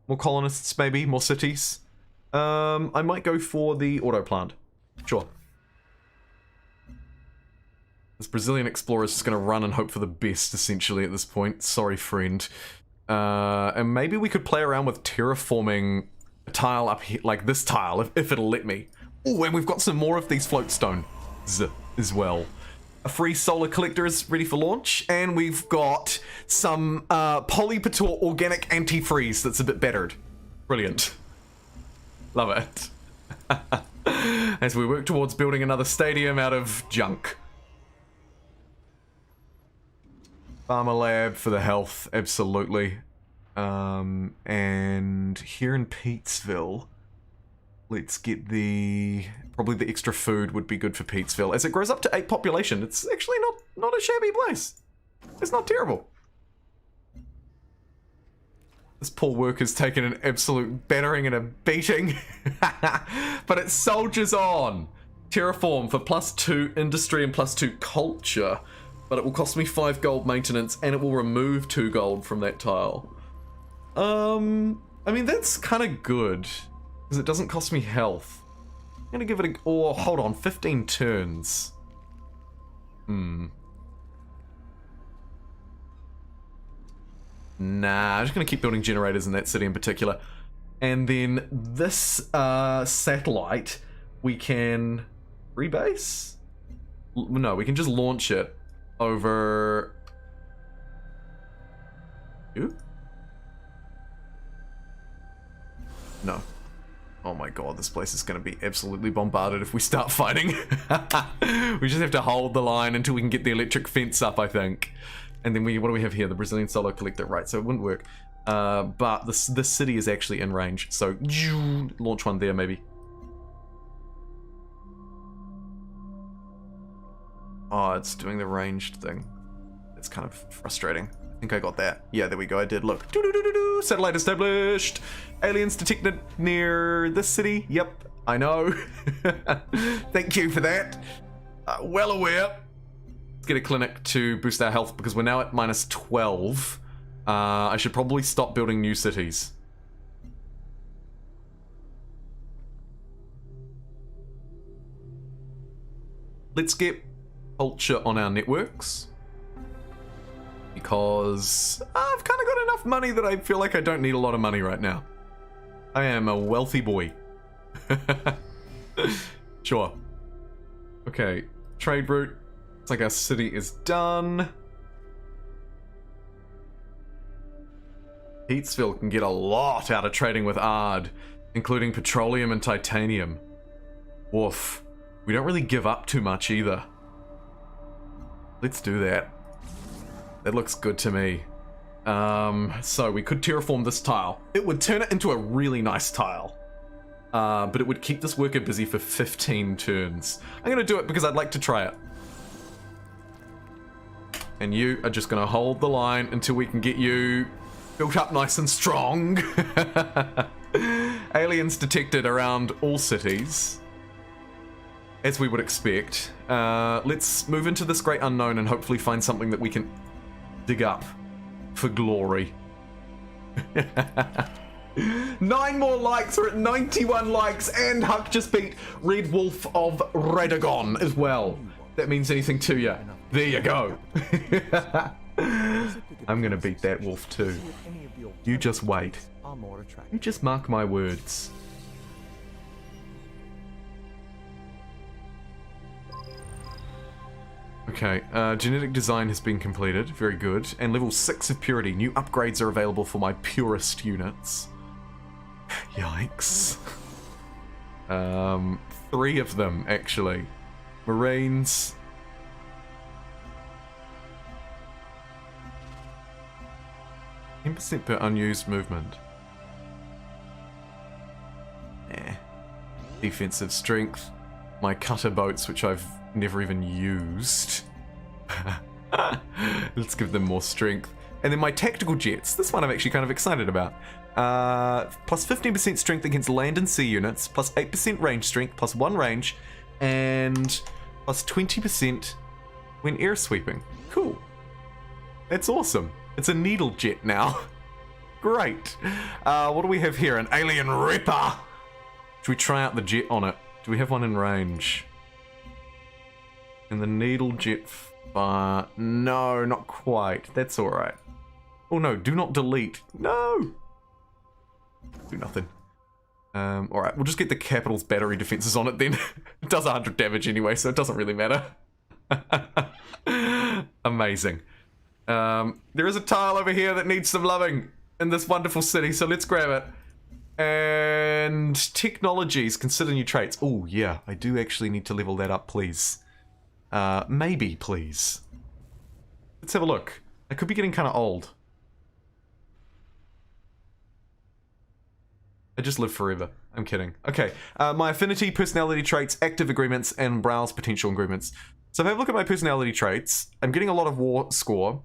More colonists, maybe? More cities? I might go for the auto plant. Sure. This Brazilian explorer is just going to run and hope for the best, essentially, at this point. Sorry, friend. And maybe we could play around with terraforming a tile up here, like this tile, if it'll let me. Oh, and we've got some more of these floatstones as well. A free solar collector is ready for launch, and we've got some polypator organic antifreeze that's a bit battered. Brilliant. Love it. As we work towards building another stadium out of junk. Farmer lab for the health, absolutely. And here in Peatsville, let's get probably the extra food would be good for Peatsville. As it grows up to 8 population, it's actually not a shabby place. It's not terrible. This poor worker's taken an absolute battering and a beating. But it soldiers on. Terraform for +2 industry and +2 culture. But it will cost me 5 gold maintenance, and it will remove 2 gold from that tile. I mean, that's kind of good, because it doesn't cost me health. I'm gonna give it a... Oh, hold on, 15 turns. Nah, I'm just gonna keep building generators in that city in particular. And then this satellite, we can rebase? No, we can just launch it over... You? No. Oh my god, this place is going to be absolutely bombarded if we start fighting. We just have to hold the line until we can get the electric fence up, I think. And then what do we have here? The Brazilian Solar Collector, right, so it wouldn't work. But this city is actually in range, so launch one there maybe. Oh, it's doing the ranged thing. It's kind of frustrating. I think I got that. Yeah, there we go, I did. Look. Doo-doo-doo-doo-doo. Satellite established. Aliens detected near this city. Yep, I know. Thank you for that. Well aware. Let's get a clinic to boost our health because we're now at -12. I should probably stop building new cities. Let's get culture on our networks. Because I've kind of got enough money that I feel like I don't need a lot of money right now. I am a wealthy boy. Sure. Okay, trade route. It's like our city is done. Peatsville can get a lot out of trading with Ard, including petroleum and titanium. Woof. We don't really give up too much either. Let's do that. That looks good to me. So we could terraform this tile. It would turn it into a really nice tile. But it would keep this worker busy for 15 turns. I'm gonna do it because I'd like to try it. And you are just gonna hold the line until we can get you built up nice and strong. Aliens detected around all cities. As we would expect. Let's move into this great unknown and hopefully find something that we can dig up for glory. 9 more likes, we're at 91 likes, and Huck just beat Red Wolf of Radagon as well. That means anything to you. There you go. I'm gonna beat that wolf too. See if any of the You just wait. alternatives are more attractive. You just mark my words. Okay, genetic design has been completed. Very good. And level 6 of purity. New upgrades are available for my purest units. Yikes. 3 of them, actually. Marines. %% per unused movement. Defensive strength. My cutter boats, which I've never even used. Let's give them more strength. And then my tactical jets. This one I'm actually kind of excited about. Plus 15% strength against land and sea units. Plus 8% range strength. Plus 1 range. And plus 20% when air sweeping. Cool. That's awesome. It's a needle jet now. Great. What do we have here? An alien ripper. Should we try out the jet on it? Do we have one in range? And the needle jet fire. No, not quite. That's alright. Oh no, do not delete. No! Do nothing. Alright, we'll just get the Capital's battery defenses on it then. It does 100 damage anyway, so it doesn't really matter. Amazing. There is a tile over here that needs some loving in this wonderful city, so let's grab it. And technologies, consider new traits. Oh yeah, I do actually need to level that up, please. Maybe, please. Let's have a look. I could be getting kind of old. I just live forever. I'm kidding. Okay, my affinity, personality traits, active agreements, and browse potential agreements. So if I have a look at my personality traits, I'm getting a lot of war score,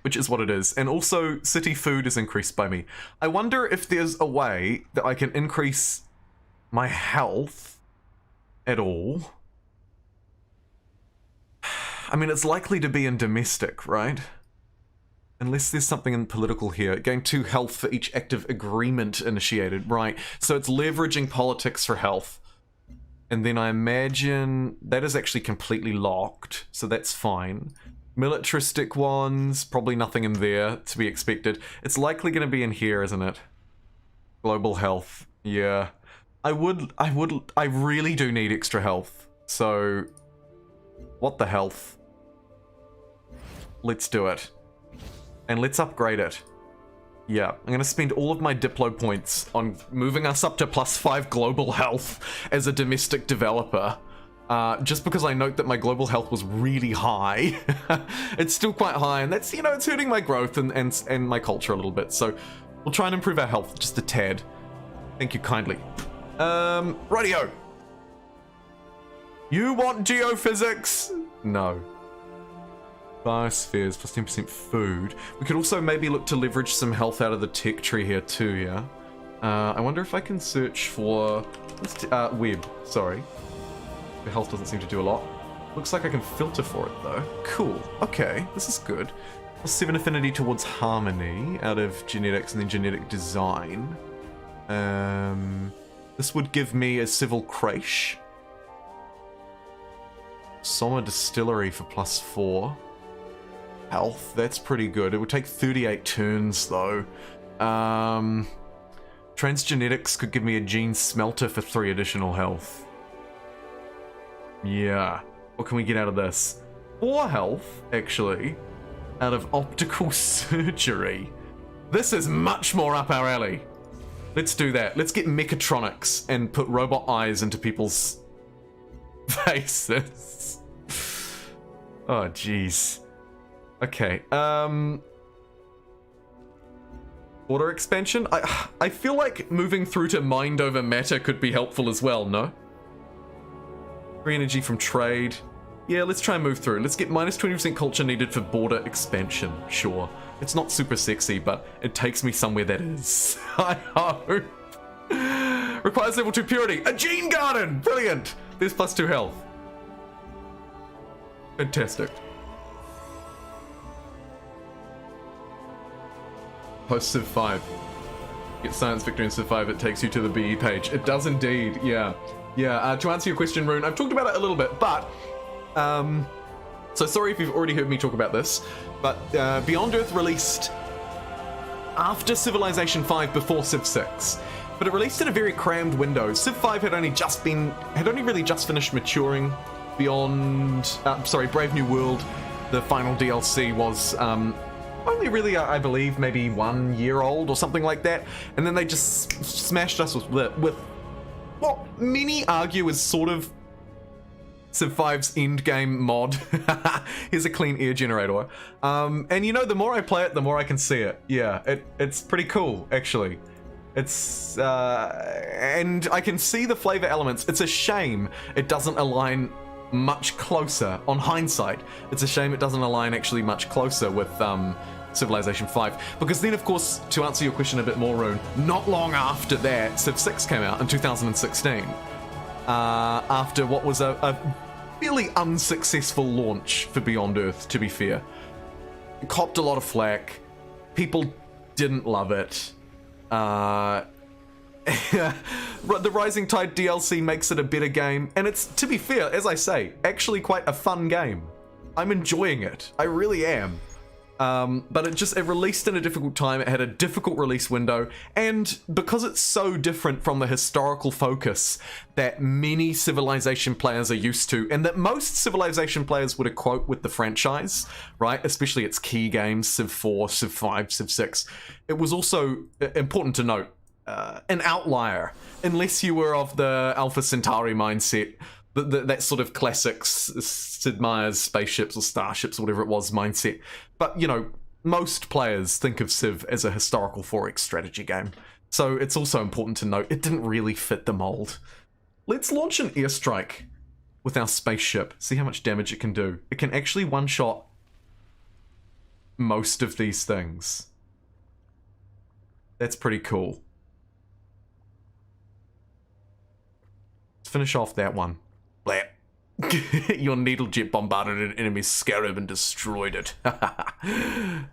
which is what it is. And also, city food is increased by me. I wonder if there's a way that I can increase my health at all. I mean, it's likely to be in domestic, right? Unless there's something in political here. Gain 2 health for each active agreement initiated. Right, so it's leveraging politics for health. And then I imagine that is actually completely locked, so that's fine. Militaristic ones, probably nothing in there to be expected. It's likely going to be in here, isn't it? Global health, yeah. I really do need extra health. So, what the health? Let's do it. And let's upgrade it. Yeah, I'm going to spend all of my Diplo points on moving us up to +5 global health as a domestic developer. Just because I note that my global health was really high. It's still quite high, and that's, you know, it's hurting my growth and my culture a little bit. So we'll try and improve our health just a tad. Thank you kindly. Rightio. You want geophysics? No. Biospheres, plus 10% food. We could also maybe look to leverage some health out of the tech tree here too, yeah? I wonder if I can search for... web, sorry. The health doesn't seem to do a lot. Looks like I can filter for it though. Cool. Okay, this is good. Plus 7 affinity towards harmony out of genetics and then genetic design. This would give me a civil creche. Soma distillery for +4. Health, that's pretty good. It would take 38 turns though. Transgenetics could give me a gene smelter for 3 additional health. Yeah. What can we get out of this? 4 health, actually, out of optical surgery. This is much more up our alley. Let's do that. Let's get mechatronics and put robot eyes into people's faces. Oh, jeez. Okay, Border expansion? I feel like moving through to mind over matter could be helpful as well, no? Free energy from trade. Yeah, let's try and move through. Let's get minus 20% culture needed for border expansion. Sure. It's not super sexy, but it takes me somewhere that is. I hope. Requires level 2 purity. A gene garden! Brilliant! There's +2 health. Fantastic. Post Civ 5. Get Science Victory in Civ 5, it takes you to the BE page. It does indeed, yeah. Yeah, to answer your question, Rune, I've talked about it a little bit, but So sorry if you've already heard me talk about this, but Beyond Earth released after Civilization 5 before Civ 6. But it released in a very crammed window. Civ 5 had only really just finished maturing. Brave New World, the final DLC, was only really, I believe, maybe 1 year old or something like that. And then they just smashed us with what many argue is sort of Civ 5's endgame mod. Here's a clean air generator. And you know, the more I play it, the more I can see it. Yeah, it's pretty cool, actually. It's, and I can see the flavor elements. It's a shame it doesn't align much closer, on hindsight. It's a shame it doesn't align actually much closer with Civilization 5. Because then, of course, to answer your question a bit more, Rune, not long after that, Civ 6 came out in 2016. After what was a fairly unsuccessful launch for Beyond Earth, to be fair. It copped a lot of flack. People didn't love it. The Rising Tide DLC makes it a better game, and it's, to be fair, as I say, actually quite a fun game. I'm enjoying it. I really am. But it released in a difficult time. It had a difficult release window, and because it's so different from the historical focus that many Civilization players are used to, and that most Civilization players would equate with the franchise, right? Especially its key games, Civ 4, Civ 5, Civ 6. It was also important to note, an outlier, unless you were of the Alpha Centauri mindset, that sort of classic Sid Meier's spaceships or starships or whatever it was mindset. But, you know, most players think of Civ as a historical 4X strategy game. So it's also important to note it didn't really fit the mold. Let's launch an airstrike with our spaceship, see how much damage it can do. It can actually one-shot most of these things. That's pretty cool. Let's finish off that one. Blap. Your needle jet bombarded an enemy's scarab and destroyed it.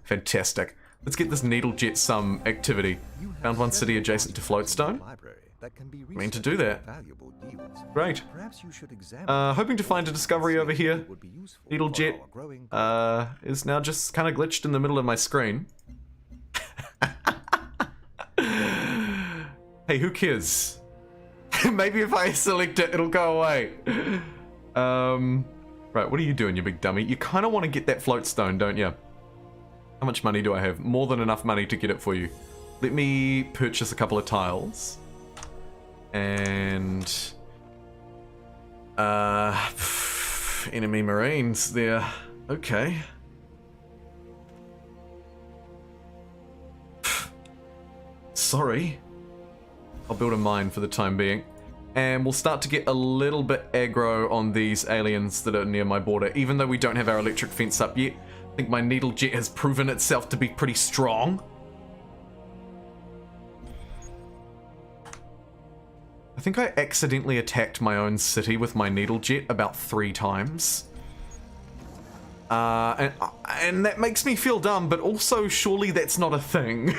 Fantastic. Let's get this needle jet some activity. Found one city adjacent to Floatstone. I mean to do that. Great. Hoping to find a discovery over here. Needle jet is now just kind of glitched in the middle of my screen. Hey, who cares? Maybe if I select it, it'll go away. Right, what are you doing, you big dummy? You kind of want to get that floatstone, don't you? How much money do I have? More than enough money to get it for you. Let me purchase a couple of tiles. And... enemy marines there. Okay. Sorry. I'll build a mine for the time being. And we'll start to get a little bit aggro on these aliens that are near my border, even though we don't have our electric fence up yet. I think my needle jet has proven itself to be pretty strong. I think I accidentally attacked my own city with my needle jet about 3 times. And that makes me feel dumb, but also surely that's not a thing.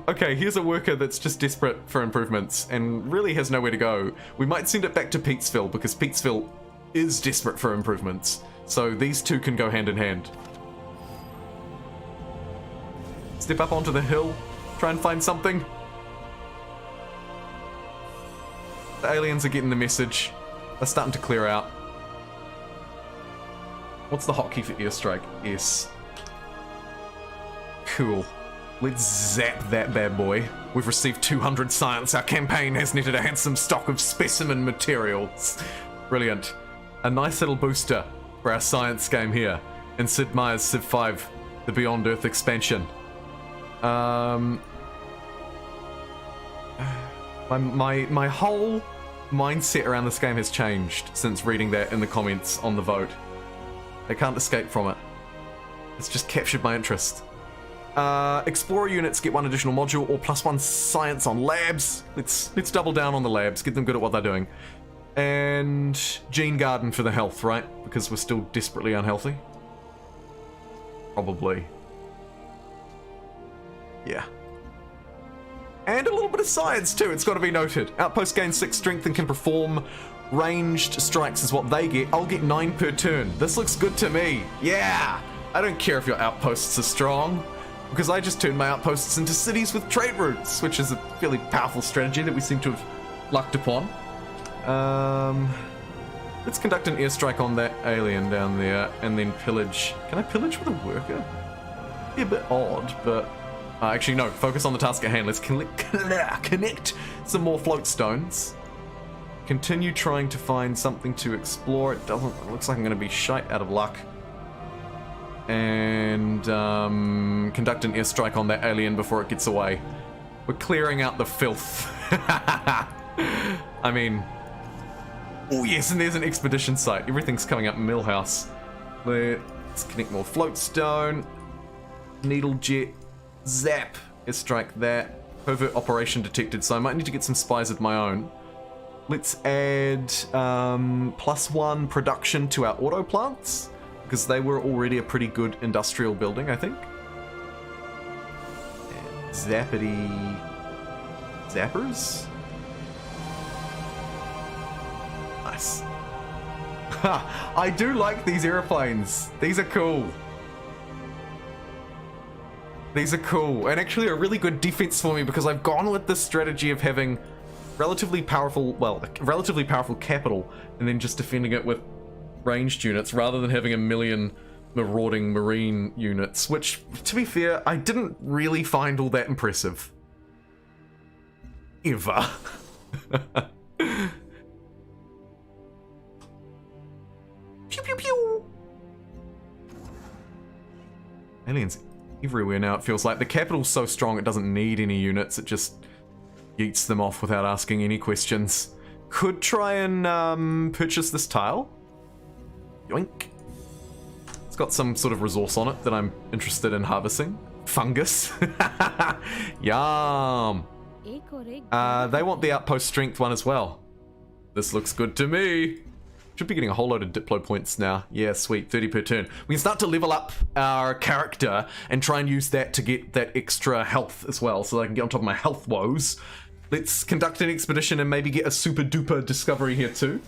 Okay, here's a worker that's just desperate for improvements and really has nowhere to go. We might send it back to Peatsville because Peatsville is desperate for improvements. So these two can go hand in hand. Step up onto the hill, try and find something. The aliens are getting the message. They're starting to clear out. What's the hotkey for airstrike? S. Cool. Let's zap that bad boy. We've received 200 science. Our campaign has netted a handsome stock of specimen materials. Brilliant. A nice little booster for our science game here in Sid Meier's Civ 5, the Beyond Earth expansion. My whole mindset around this game has changed since reading that in the comments on the vote. I can't escape from it. It's just captured my interest. Explorer units get 1 additional module or +1 science on labs. Let's double down on the labs, get them good at what they're doing. And Gene Garden for the health, right? Because we're still desperately unhealthy. Probably. Yeah. And a little bit of science too, it's got to be noted. Outpost gains 6 strength and can perform ranged strikes is what they get. I'll get 9 per turn. This looks good to me. Yeah! I don't care if your outposts are strong, because I just turned my outposts into cities with trade routes, which is a fairly powerful strategy that we seem to have lucked upon. Let's conduct an airstrike on that alien down there, and then pillage. Can I pillage with a worker? Be a bit odd, but... actually, no. Focus on the task at hand. Let's connect some more float stones. Continue trying to find something to explore. It looks like I'm going to be shite out of luck. And conduct an airstrike on that alien before it gets away. We're clearing out the filth. I mean... Oh yes, and there's an expedition site. Everything's coming up Millhouse. Let's connect more float stone. Needle jet. Zap. Airstrike that. Covert operation detected, so I might need to get some spies of my own. Let's add +1 production to our auto plants, because they were already a pretty good industrial building, I think. And zappity zappers. Nice. Ha! I do like these airplanes. These are cool. These are cool, and actually a really good defense for me, because I've gone with this strategy of having relatively powerful capital, and then just defending it with ranged units, rather than having a million marauding marine units, which, to be fair, I didn't really find all that impressive. Ever. Pew pew pew! Aliens everywhere now, it feels like. The capital's so strong it doesn't need any units, it just yeets them off without asking any questions. Could try and purchase this tile. Yoink. It's got some sort of resource on it that I'm interested in harvesting. Fungus. Yum. They want the outpost strength one as well. This looks good to me. Should be getting a whole load of Diplo points now. Yeah, sweet, 30 per turn. We can start to level up our character and try and use that to get that extra health as well, so that I can get on top of my health woes. Let's conduct an expedition and maybe get a super duper discovery here too.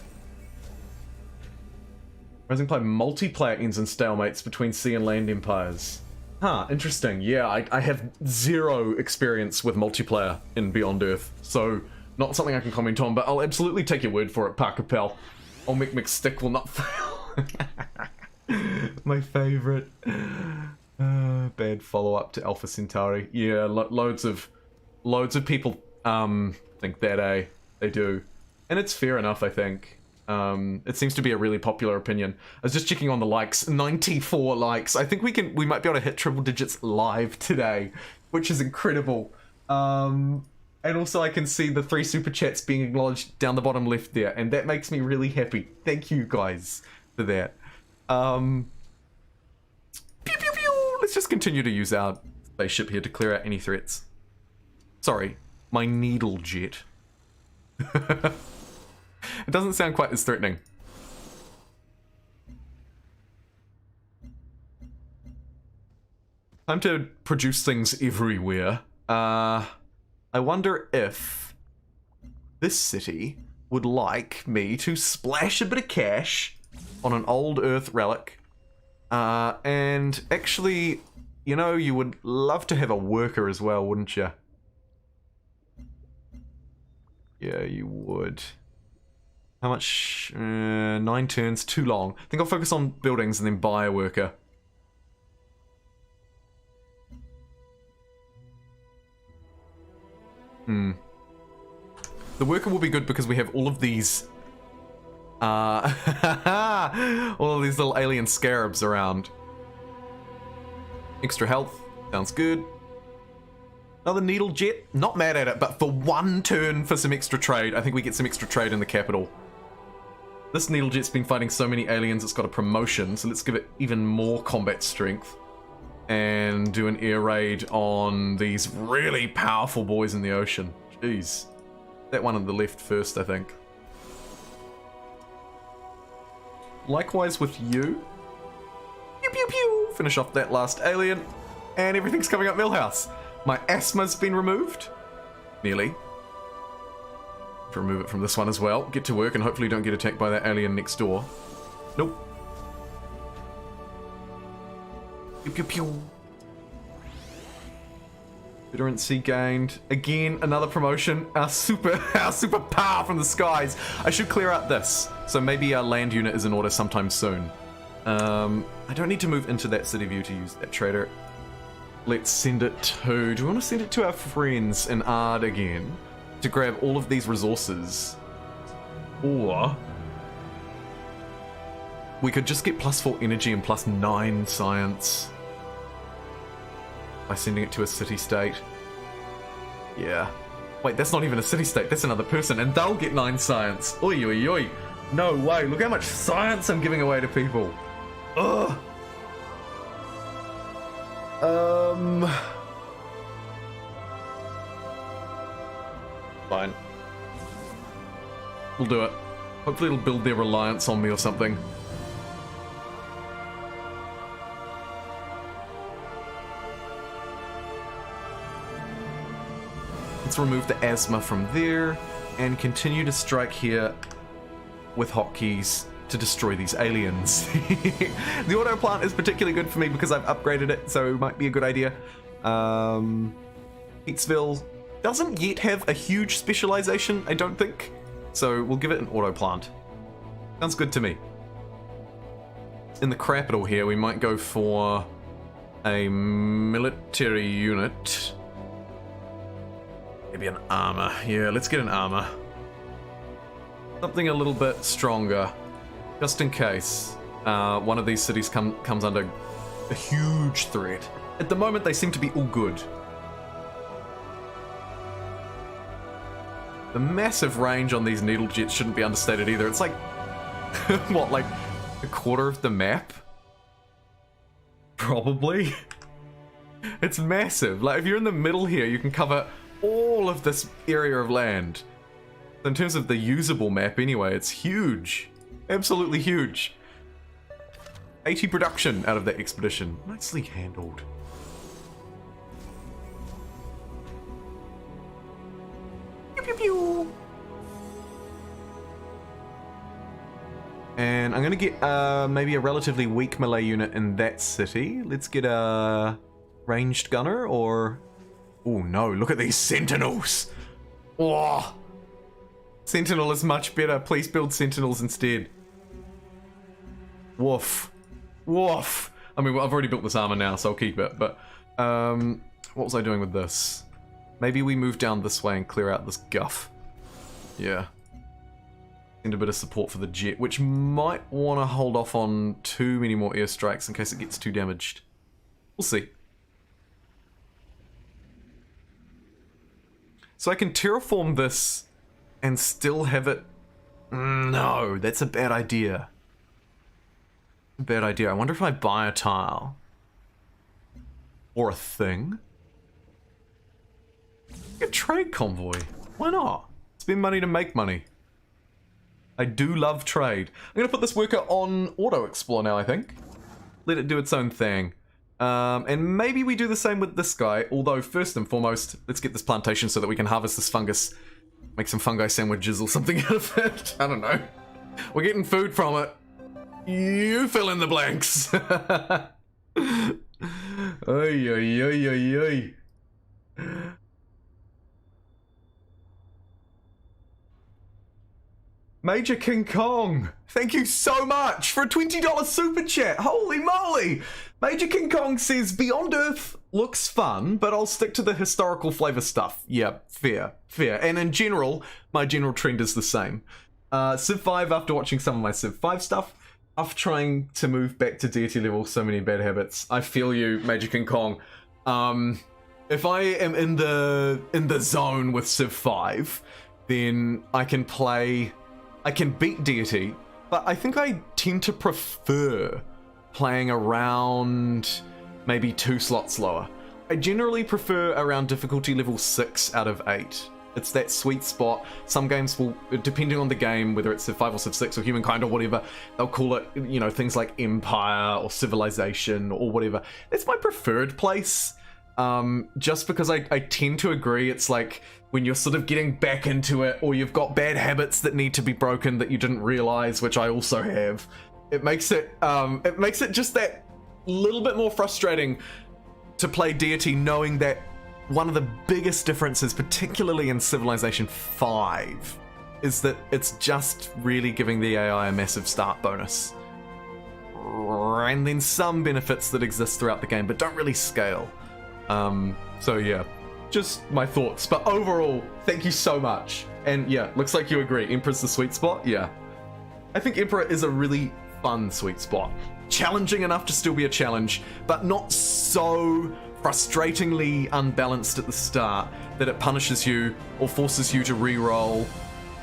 Rising Tide multiplayer ends in stalemates between sea and land empires. Huh, interesting. Yeah, I have zero experience with multiplayer in Beyond Earth, so not something I can comment on, but I'll absolutely take your word for it, Parker Pell. Old McStick will not fail. My favorite. Bad follow-up to Alpha Centauri. Yeah, loads of people think that, eh? They do. And it's fair enough, I think. It seems to be a really popular opinion. I was just checking on the likes. 94 likes. I think we might be able to hit triple digits live today, which is incredible. And also I can see the 3 super chats being acknowledged down the bottom left there, and that makes me really happy. Thank you guys for that. Pew pew pew! Let's just continue to use our spaceship here to clear out any threats. Sorry, my needle jet. It doesn't sound quite as threatening. Time to produce things everywhere. I wonder if this city would like me to splash a bit of cash on an old Earth relic. And actually, you know, you would love to have a worker as well, wouldn't you? Yeah, you would. How much? 9 turns, too long. I think I'll focus on buildings and then buy a worker. The worker will be good because we have all of these all of these little alien scarabs around. Extra health, sounds good. Another needle jet, not mad at it, but for 1 turn for some extra trade, I think we get some extra trade in the capital. This needle jet's been fighting so many aliens, it's got a promotion, so let's give it even more combat strength. And do an air raid on these really powerful boys in the ocean. Jeez. That one on the left first, I think. Likewise with you. Pew pew pew! Finish off that last alien. And everything's coming up Millhouse. My asthma's been removed. Nearly. to remove it from this one as well. Get to work and hopefully don't get attacked by that alien next door. Nope. Pew pew pew. Veterancy gained. Again, another promotion. Our super power from the skies. I should clear out this. So maybe our land unit is in order sometime soon. I don't need to move into that city view to use that trader. Let's send it to... Do we want to send it to our friends in Ard again? To grab all of these resources? Or... we could just get +4 energy and +9 science. By sending it to a city-state. Yeah. Wait, that's not even a city-state, that's another person, and they'll get 9 science. Oi, oi, oi. No way, look how much science I'm giving away to people. Ugh. Fine. We'll do it. Hopefully it'll build their reliance on me or something. Let's remove the asthma from there and continue to strike here with hotkeys to destroy these aliens. The auto plant is particularly good for me because I've upgraded it, so it might be a good idea. Heatsville doesn't yet have a huge specialization, I don't think, so we'll give it an auto plant. Sounds good to me. In the capital here, we might go for a military unit. Maybe an armor. Yeah, let's get an armor. Something a little bit stronger, just in case one of these cities comes under a huge threat. At the moment, they seem to be all good. The massive range on these needle jets shouldn't be understated either. It's like, what, like a quarter of the map? Probably. It's massive. Like, if you're in the middle here, you can cover all of this area of land. In terms of the usable map anyway, it's huge. Absolutely huge. 80 production out of that expedition. Nicely handled. Pew, pew, pew. And I'm gonna get maybe a relatively weak melee unit in that city. Let's get a ranged gunner or... oh no, look at these sentinels! Oh, Sentinel is much better. Please build sentinels instead. Woof. Woof. I mean, well, I've already built this armor now, so I'll keep it, but what was I doing with this? Maybe we move down this way and clear out this guff. Yeah. And a bit of support for the jet, which might want to hold off on too many more airstrikes in case it gets too damaged. We'll see. So I can terraform this and still have it... no, that's a bad idea. Bad idea. I wonder if I buy a tile. Or a thing. A trade convoy. Why not? Spend money to make money. I do love trade. I'm going to put this worker on auto explore now, I think. Let it do its own thing. And maybe we do the same with this guy, although first and foremost, let's get this plantation so that we can harvest this fungus. Make some fungi sandwiches or something out of it. I don't know. We're getting food from it. You fill in the blanks. Oy, oy, oy, oy, oy. Major King Kong, thank you so much for a $20 super chat. Holy moly! Major King Kong says, Beyond Earth looks fun, but I'll stick to the historical flavor stuff. Yeah, fair, fair. And in general, my general trend is the same. Civ 5, after watching some of my Civ 5 stuff, after trying to move back to deity level, so many bad habits. I feel you, Major King Kong. If I am in the zone with Civ 5, then I can beat deity, but I think I tend to prefer playing around maybe 2 slots lower. I generally prefer around difficulty level 6 out of 8. It's that sweet spot. Some games will, depending on the game, whether it's Civ 5 or Civ 6 or Humankind or whatever, they'll call it, you know, things like Empire or Civilization or whatever. That's my preferred place. just because I tend to agree it's like when you're sort of getting back into it, or you've got bad habits that need to be broken that you didn't realize, which I also have, it makes it just that little bit more frustrating to play Deity, knowing that one of the biggest differences, particularly in Civilization 5, is that it's just really giving the AI a massive start bonus. And then some benefits that exist throughout the game, but don't really scale. So yeah, just my thoughts. But overall, thank you so much. And yeah, looks like you agree. Emperor's the sweet spot? Yeah. I think Emperor is a really fun sweet spot. Challenging enough to still be a challenge, but not so frustratingly unbalanced at the start that it punishes you or forces you to re-roll.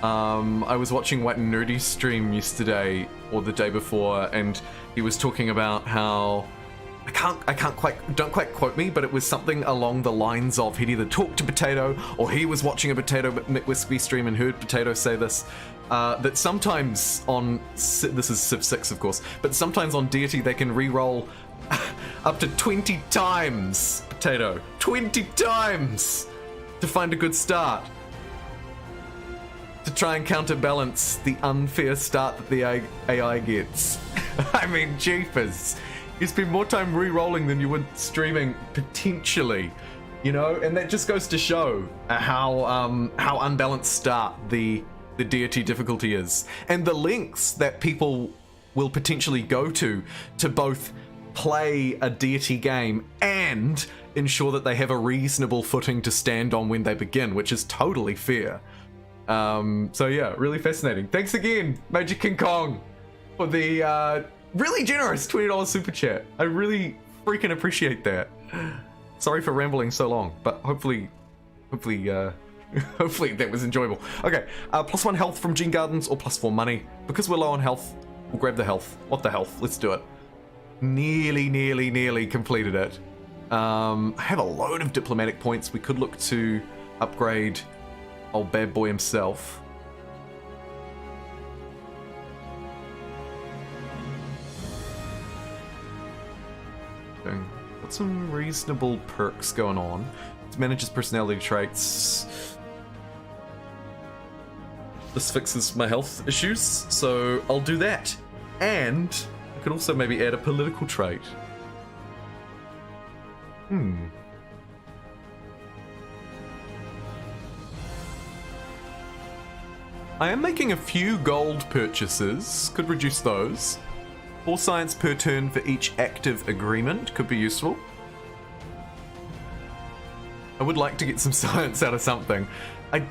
I was watching White Nerdy's stream yesterday or the day before, and he was talking about how don't quite quote me, but it was something along the lines of he'd either talked to Potato or he was watching a Potato McWhiskey stream and heard Potato say this, that sometimes on, this is Civ 6 of course, but sometimes on Deity they can re-roll up to 20 times, Potato, 20 times to find a good start. To try and counterbalance the unfair start that the AI gets. I mean, jeepers. You spend more time re-rolling than you would streaming, potentially. You know, and that just goes to show how unbalanced start the Deity difficulty is. And the lengths that people will potentially go to both play a Deity game and ensure that they have a reasonable footing to stand on when they begin, which is totally fair. So yeah, really fascinating. Thanks again, Major King Kong, for the really generous $20 super chat. I really freaking appreciate that. Sorry for rambling so long, but hopefully that was enjoyable. Okay, +1 health from Gene Gardens or +4 money. Because we're low on health, we'll grab the health. What the health? Let's do it. Nearly completed it. I have a load of diplomatic points. We could look to upgrade old bad boy himself. Got some reasonable perks going on. It manages personality traits. This fixes my health issues, so I'll do that. And I could also maybe add a political trait. I am making a few gold purchases. Could reduce those. 4 science per turn for each active agreement. Could be useful. I would like to get some science out of something. I'm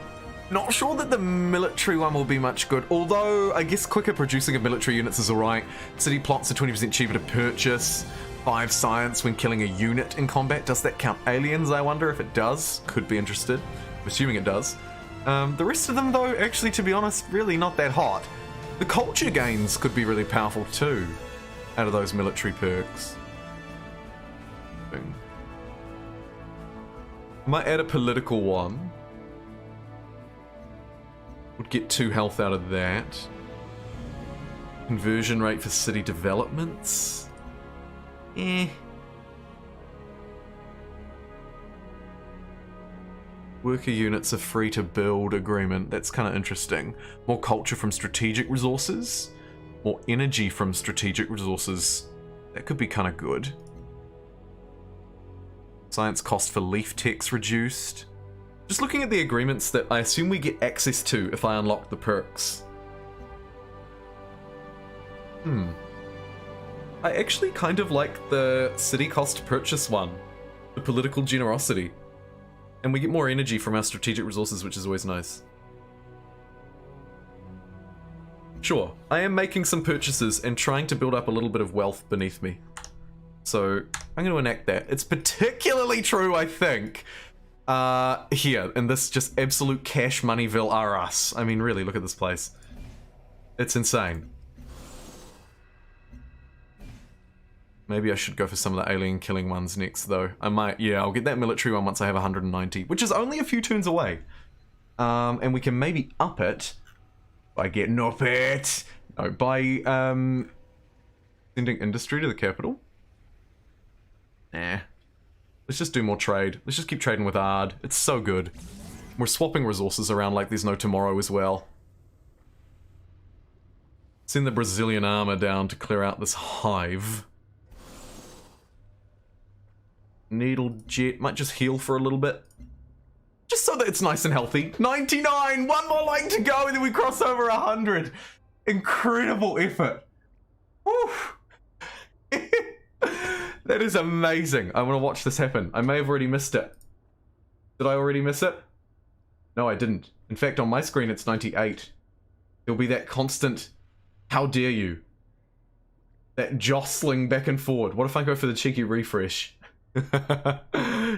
not sure that the military one will be much good, although I guess quicker producing of military units is alright. City plots are 20% cheaper to purchase. 5 science when killing a unit in combat. Does that count aliens, I wonder? If it does, could be interested. I'm assuming it does. The rest of them, though, actually, to be honest, really not that hot. The culture gains could be really powerful, too, out of those military perks. Might add a political one. Would get 2 health out of that. Conversion rate for city developments. Worker units are free to build agreement. That's kind of interesting. More culture from strategic resources. More energy from strategic resources. That could be kind of good. Science cost for leaf techs reduced. Just looking at the agreements that I assume we get access to if I unlock the perks. I actually kind of like the city cost purchase one. The political generosity. And we get more energy from our strategic resources, which is always nice. Sure, I am making some purchases and trying to build up a little bit of wealth beneath me. So, I'm going to enact that. It's particularly true, I think, here, in this just absolute cash moneyville are us. I mean, really, look at this place. It's insane. Maybe I should go for some of the alien killing ones next, though. I might, yeah, I'll get that military one once I have 190, which is only a few turns away. And we can maybe up it by getting up it. No, by sending industry to the capital. Nah. Let's just do more trade. Let's just keep trading with Ard. It's so good. We're swapping resources around like there's no tomorrow as well. Send the Brazilian armor down to clear out this hive. Needle jet might just heal for a little bit. Just so that it's nice and healthy. 99! One more like to go and then we cross over 100. Incredible effort. Woo. That is amazing. I want to watch this happen. I may have already missed it. Did I already miss it? No, I didn't. In fact, on my screen, it's 98. There'll be that constant, how dare you? That jostling back and forward. What if I go for the cheeky refresh?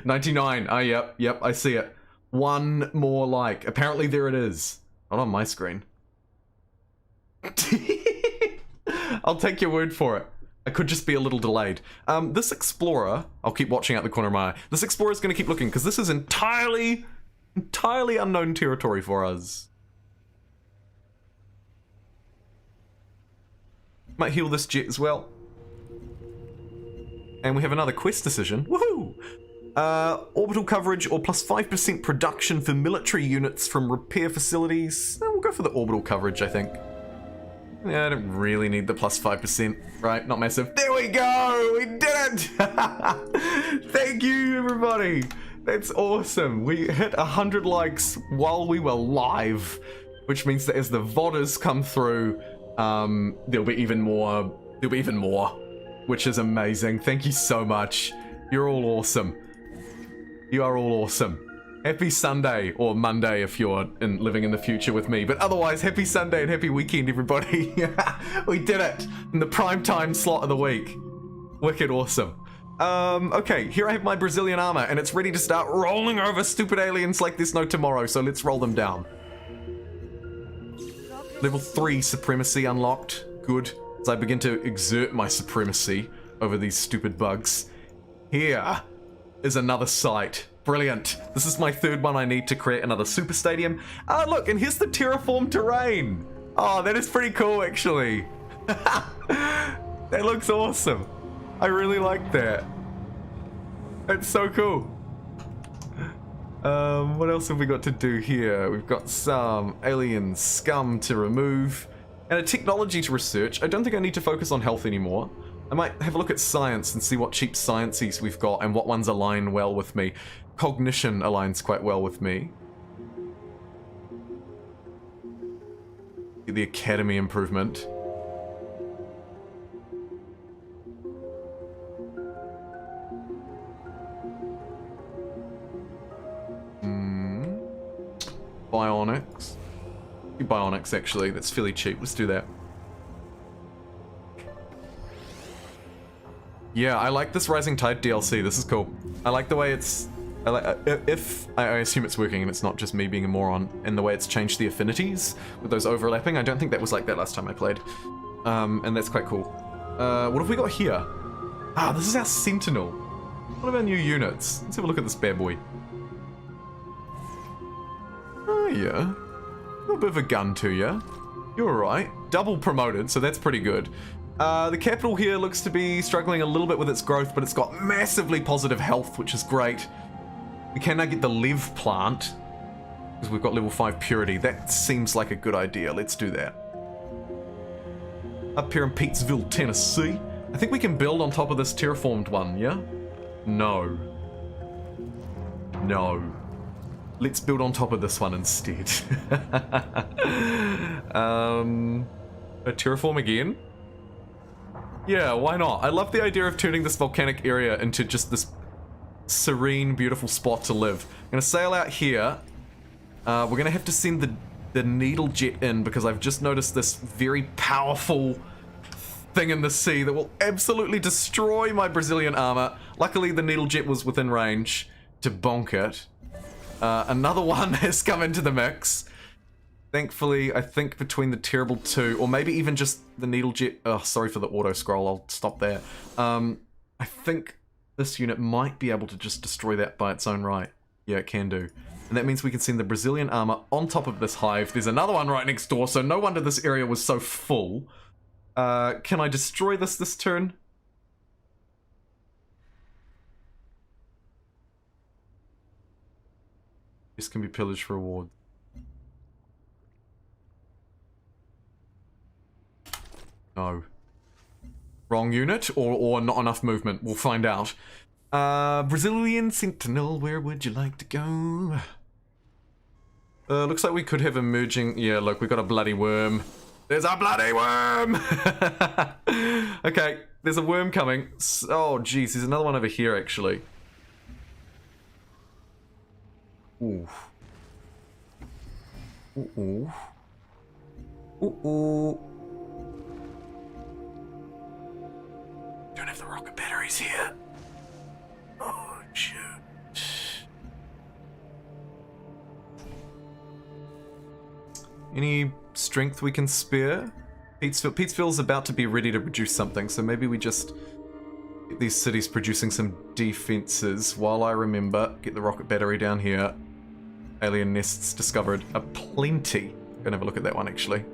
99. Ah, yep, I see it. One more like. Apparently there it is. Not on my screen. I'll take your word for it. I could just be a little delayed. This explorer, I'll keep watching out the corner of my eye. This explorer is going to keep looking because this is entirely unknown territory for us. Might heal this jet as well. And we have another quest decision. Woohoo! Orbital coverage or plus 5% production for military units from repair facilities. We'll go for the orbital coverage, I think. Yeah, I don't really need the plus 5%, right? Not massive. There we go! We did it! Thank you, everybody! That's awesome. We hit 100 likes while we were live, which means that as the VODs come through, there'll be even more. Which is amazing. Thank you so much. You're all awesome. You are all awesome. Happy Sunday, or Monday if you're living in the future with me. But otherwise, happy Sunday and happy weekend, everybody. We did it in the prime time slot of the week. Wicked awesome. Okay, here I have my Brazilian armor, and it's ready to start rolling over stupid aliens like there's no tomorrow, so let's roll them down. Level 3 supremacy unlocked. Good. As I begin to exert my supremacy over these stupid bugs. Here is another site. Brilliant. This is my third one I need to create another super stadium. Look, and here's the terraformed terrain. Oh, that is pretty cool, actually. That looks awesome. I really like that. That's so cool. What else have we got to do here? We've got some alien scum to remove and a technology to research. I don't think I need to focus on health anymore. I might have a look at science and see what cheap sciences we've got and what ones align well with me. Cognition aligns quite well with me. The academy improvement. Bionics. Bionics, actually. That's fairly cheap. Let's do that. Yeah, I like this Rising Tide DLC. This is cool. I like the way it's... I assume it's working and it's not just me being a moron, and the way it's changed the affinities with those overlapping. I don't think that was like that last time I played. And that's quite cool. What have we got here? This is our Sentinel. What are our new units? Let's have a look at this bad boy. Oh yeah. A little bit of a gun to you. You're alright. Double promoted, so that's pretty good. The capital here looks to be struggling a little bit with its growth, but it's got massively positive health, which is great. We can now get the Lev plant, because we've got level 5 purity. That seems like a good idea. Let's do that. Up here in Petersville, Tennessee. I think we can build on top of this terraformed one, yeah? No. No. Let's build on top of this one instead. A terraform again? Yeah, why not? I love the idea of turning this volcanic area into just this serene, beautiful spot to live. I'm gonna sail out here. We're gonna have to send the needle jet in because I've just noticed this very powerful thing in the sea that will absolutely destroy my Brazilian armor. Luckily, the needle jet was within range to bonk it. Another one has come into the mix. Thankfully, I think between the terrible two, or maybe even just the needle jet. Oh, sorry for the auto scroll. I'll stop there. I think this unit might be able to just destroy that by its own right. Yeah, it can do. And that means we can send the Brazilian armor on top of this hive. There's another one right next door, so no wonder this area was so full. Can I destroy this turn? This can be pillaged for reward. No. Wrong unit, or not enough movement. We'll find out. Brazilian Sentinel, where would you like to go? Looks like we could have emerging... Yeah, look, we got a bloody worm. There's a bloody worm! Okay, there's a worm coming. Oh, jeez, there's another one over here, actually. Ooh. Ooh. Ooh. Don't have the rocket batteries here. Oh, shoot. Any strength we can spare? Peatsville's about to be ready to produce something, so maybe we just get these cities producing some defenses while I remember. Get the rocket battery down here. Alien nests discovered aplenty. Gonna have a look at that one, actually.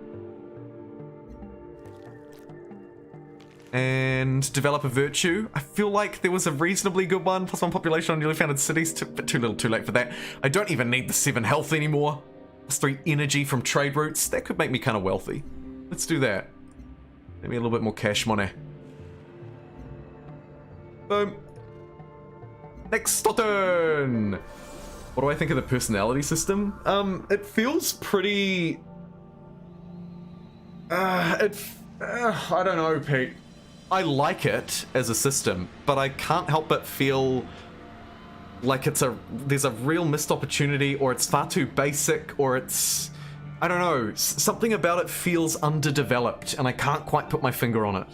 And develop a virtue. I feel like there was a reasonably good one. +1 population on newly founded cities. But too little, too late for that. I don't even need the 7 health anymore. +3 energy from trade routes. That could make me kind of wealthy. Let's do that. Maybe a little bit more cash money. Boom. Next turn. What do I think of the personality system? It feels pretty... I don't know, Pete. I like it as a system, but I can't help but feel like there's a real missed opportunity, or it's far too basic, or it's... I don't know. Something about it feels underdeveloped, and I can't quite put my finger on it.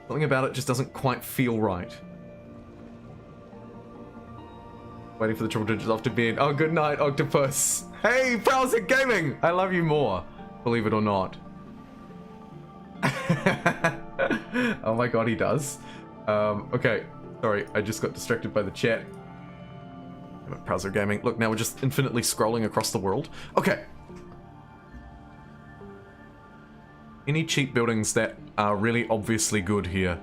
Something about it just doesn't quite feel right. Waiting for the triple digits off to bed. Oh, good night, Octopus. Hey, Browser Gaming! I love you more, believe it or not. Oh my god, he does. Okay, sorry, I just got distracted by the chat. Browser Gaming. Look, now we're just infinitely scrolling across the world. Okay. Any cheap buildings that are really obviously good here?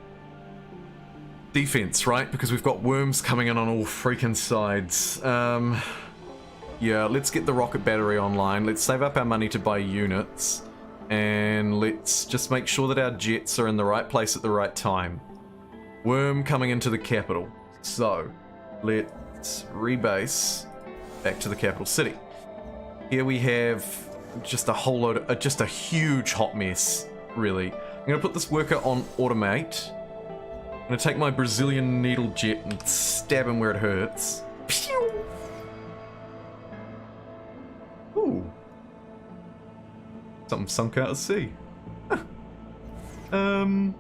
Defense, right? Because we've got worms coming in on all freaking sides. Yeah, let's get the rocket battery online. Let's save up our money to buy units. And let's just make sure that our jets are in the right place at the right time. Worm coming into the capital. So, let's rebase back to the capital city. Here we have just a whole load of, just a huge hot mess, really. I'm gonna put this worker on automate. I'm gonna take my Brazilian needle jet and stab him where it hurts. Pew! Ooh. Something sunk out at sea. Doesn't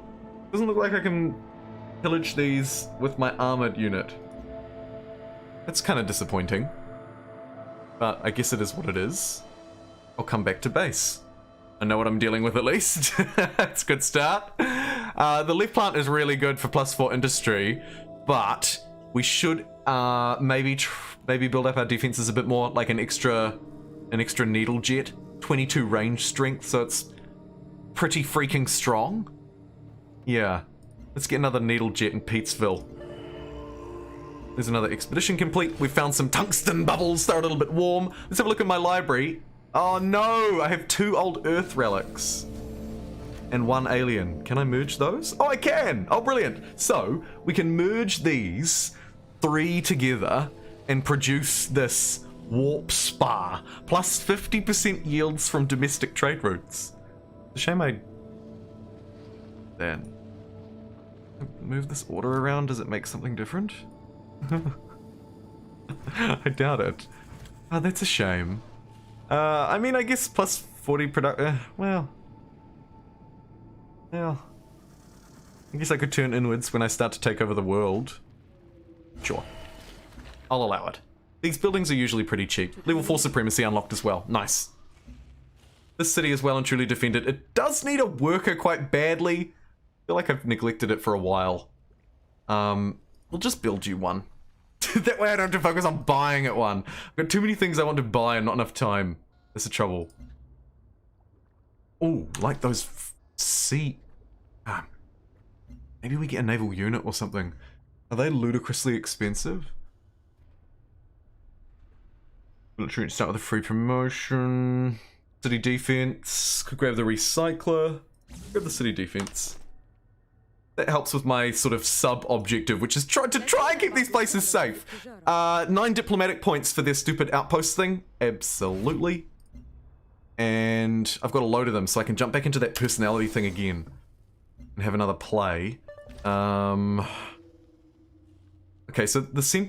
look like I can pillage these with my armored unit. That's kind of disappointing. But I guess it is what it is. I'll come back to base. I know what I'm dealing with at least. That's a good start. The leaf plant is really good for +4 industry, but we should maybe build up our defenses a bit more, like an extra needle jet. 22 range strength, so it's pretty freaking strong. Yeah. Let's get another needle jet in Peatsville. There's another expedition complete. We found some tungsten bubbles. They're a little bit warm. Let's have a look at my library. Oh no! I have 2 old Earth relics. And 1 alien. Can I merge those? Oh, I can! Oh, brilliant. So, we can merge these 3 together and produce this warp spa. Plus 50% yields from domestic trade routes. It's a shame I... Then. Move this order around. Does it make something different? I doubt it. Oh, that's a shame. I mean, I guess plus 40 product... well... I guess I could turn inwards when I start to take over the world. Sure. I'll allow it. These buildings are usually pretty cheap. Level 4 supremacy unlocked as well. Nice. This city is well and truly defended. It does need a worker quite badly. I feel like I've neglected it for a while. We'll just build you one. That way I don't have to focus on buying it one. I've got too many things I want to buy and not enough time. That's the trouble. Oh, like those sea... maybe we get a naval unit or something. Are they ludicrously expensive? Military start with a free promotion. City defense. Could grab the recycler. Grab the city defense. That helps with my sort of sub-objective, which is try and keep these places safe. 9 diplomatic points for their stupid outpost thing. Absolutely. And I've got a load of them, so I can jump back into that personality thing again. And have another play. Okay, so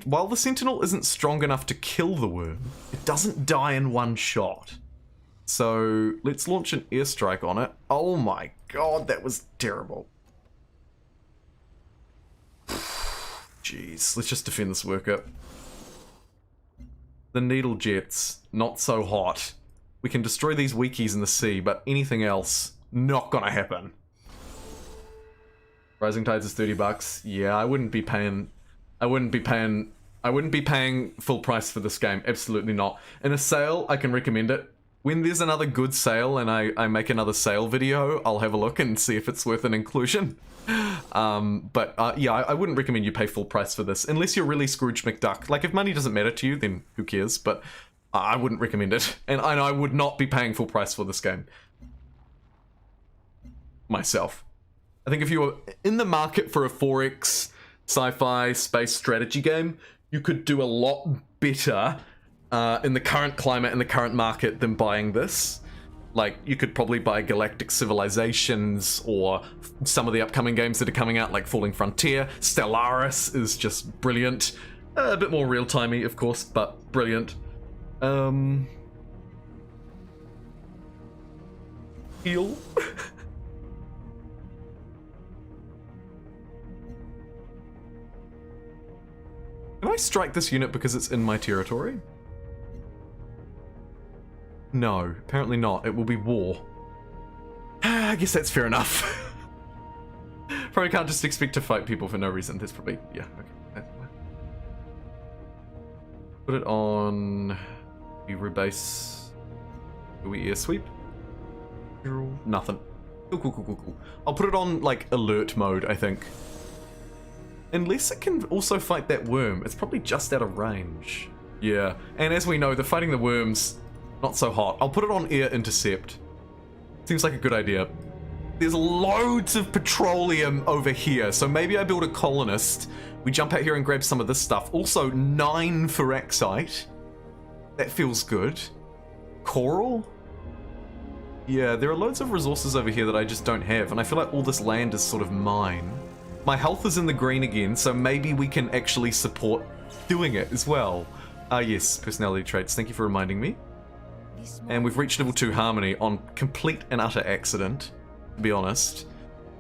while the Sentinel isn't strong enough to kill the worm, it doesn't die in one shot. So let's launch an airstrike on it. Oh my god, that was terrible. Jeez, let's just defend this worker. The needle jets, not so hot. We can destroy these weakies in the sea, but anything else, not gonna happen. Rising Tides is $30. Yeah, I wouldn't be paying full price for this game. Absolutely not. In a sale, I can recommend it. When there's another good sale and I make another sale video, I'll have a look and see if it's worth an inclusion. Yeah, I wouldn't recommend you pay full price for this, unless you're really Scrooge McDuck. Like, if money doesn't matter to you, then who cares, but I wouldn't recommend it. And I would not be paying full price for this game. Myself. I think if you were in the market for a 4X sci-fi space strategy game, you could do a lot better in the current climate and the current market than buying this. Like, you could probably buy Galactic Civilizations or some of the upcoming games that are coming out, like Falling Frontier. Stellaris is just brilliant. A bit more real-timey, of course, but brilliant. Heal? Can I strike this unit because it's in my territory? No, apparently not. It will be war. I guess that's fair enough. Probably can't just expect to fight people for no reason. That's probably... yeah, okay. Put it on... We rebase... Do we air sweep? Nothing. Cool. I'll put it on, like, alert mode, I think. Unless it can also fight that worm. It's probably just out of range. Yeah, and as we know, the fighting the worms, not so hot. I'll put it on air intercept. Seems like a good idea. There's loads of petroleum over here, so maybe I build a colonist. We jump out here and grab some of this stuff. Also, 9 Phyrexite. That feels good. Coral? Yeah, there are loads of resources over here that I just don't have, and I feel like all this land is sort of mine. My health is in the green again, so maybe we can actually support doing it as well. Yes, personality traits. Thank you for reminding me. And we've reached level 2 harmony on complete and utter accident, to be honest.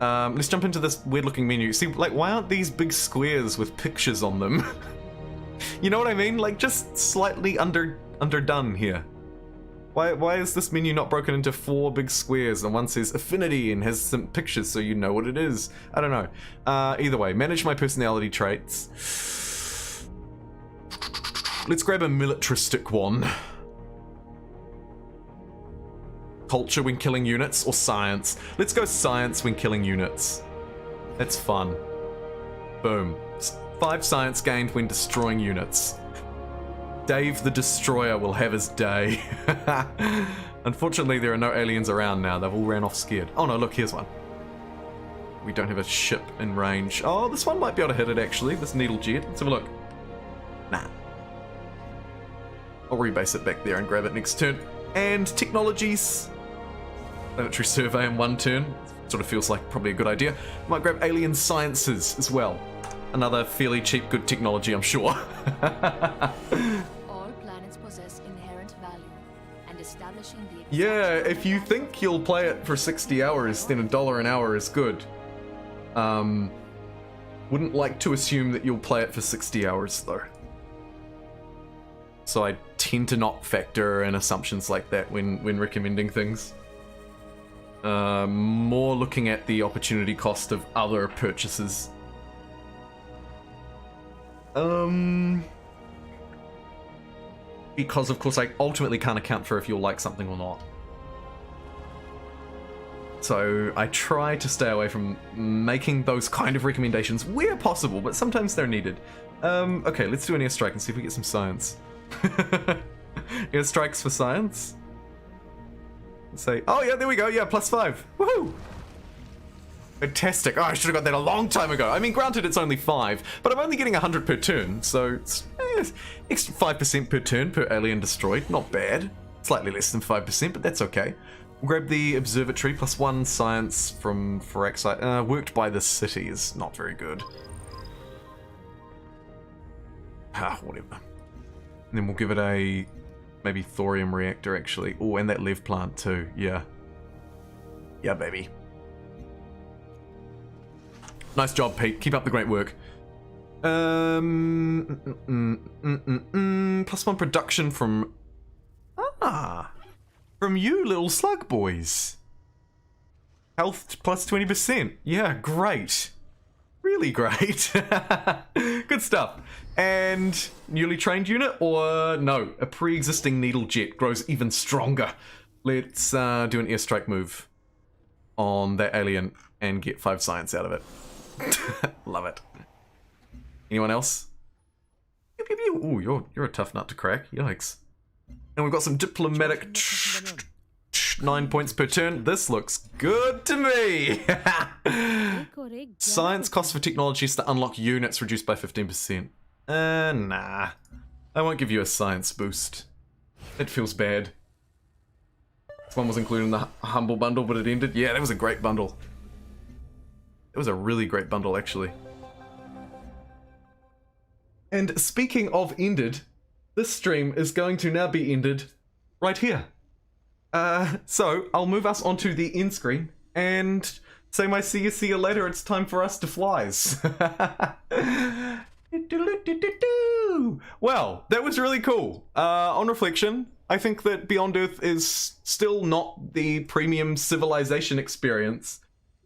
Let's jump into this weird-looking menu. See, like, why aren't these big squares with pictures on them? You know what I mean? Like, just slightly underdone here. Why is this menu not broken into 4 big squares and one says affinity and has some pictures so you know what it is? I don't know. Either way, manage my personality traits. Let's grab a militaristic one. Culture when killing units or science? Let's go science when killing units. That's fun. Boom. 5 science gained when destroying units. Dave the Destroyer will have his day. Unfortunately, there are no aliens around now. They've all ran off scared. Oh no, look, here's one. We don't have a ship in range. Oh, this one might be able to hit it, actually. This needle jet. Let's have a look. Nah. I'll rebase it back there and grab it next turn. And technologies. Planetary survey in 1 turn. Sort of feels like probably a good idea. Might grab alien sciences as well. Another fairly cheap, good technology, I'm sure. All planets possess inherent value, and establishing the... Yeah, if you think you'll play it for 60 hours, then $1 an hour is good. Wouldn't like to assume that you'll play it for 60 hours, though. So I tend to not factor in assumptions like that when recommending things. More looking at the opportunity cost of other purchases. Because of course I ultimately can't account for if you'll like something or not. So I try to stay away from making those kind of recommendations where possible, but sometimes they're needed. Okay, let's do an airstrike and see if we get some science. Airstrikes for science. Say, oh yeah, there we go. Yeah, +5. Woohoo! Fantastic. Oh, I should have got that a long time ago. I mean, granted, it's only 5, but I'm only getting 100 per turn, so it's extra 5% per turn per alien destroyed. Not bad. Slightly less than 5%, but that's okay. We'll grab the observatory, +1 science from Foraxite. Worked by the city is not very good. Whatever. And then we'll give it a maybe thorium reactor, actually. Oh, and that Lev plant too. Yeah. Yeah, baby. Nice job, Pete. Keep up the great work. +1 production from... from you, little slug boys. Health +20%. Yeah, great. Really great. Good stuff. And newly trained unit, or no, a pre-existing needle jet grows even stronger. Let's do an airstrike move on that alien and get 5 science out of it. Love it. Anyone else? Ooh, you're a tough nut to crack. Yikes. And we've got some diplomatic 9 points per turn. This looks good to me. Science cost for technologies to unlock units reduced by 15%. Nah. I won't give you a science boost. It feels bad. This one was included in the humble bundle, but it ended. Yeah, that was a great bundle. It was a really great bundle, actually. And speaking of ended, this stream is going to now be ended right here. So I'll move us onto the end screen and say my see you later. It's time for us to flies. Well, that was really cool. On reflection, I think that Beyond Earth is still not the premium Civilization experience.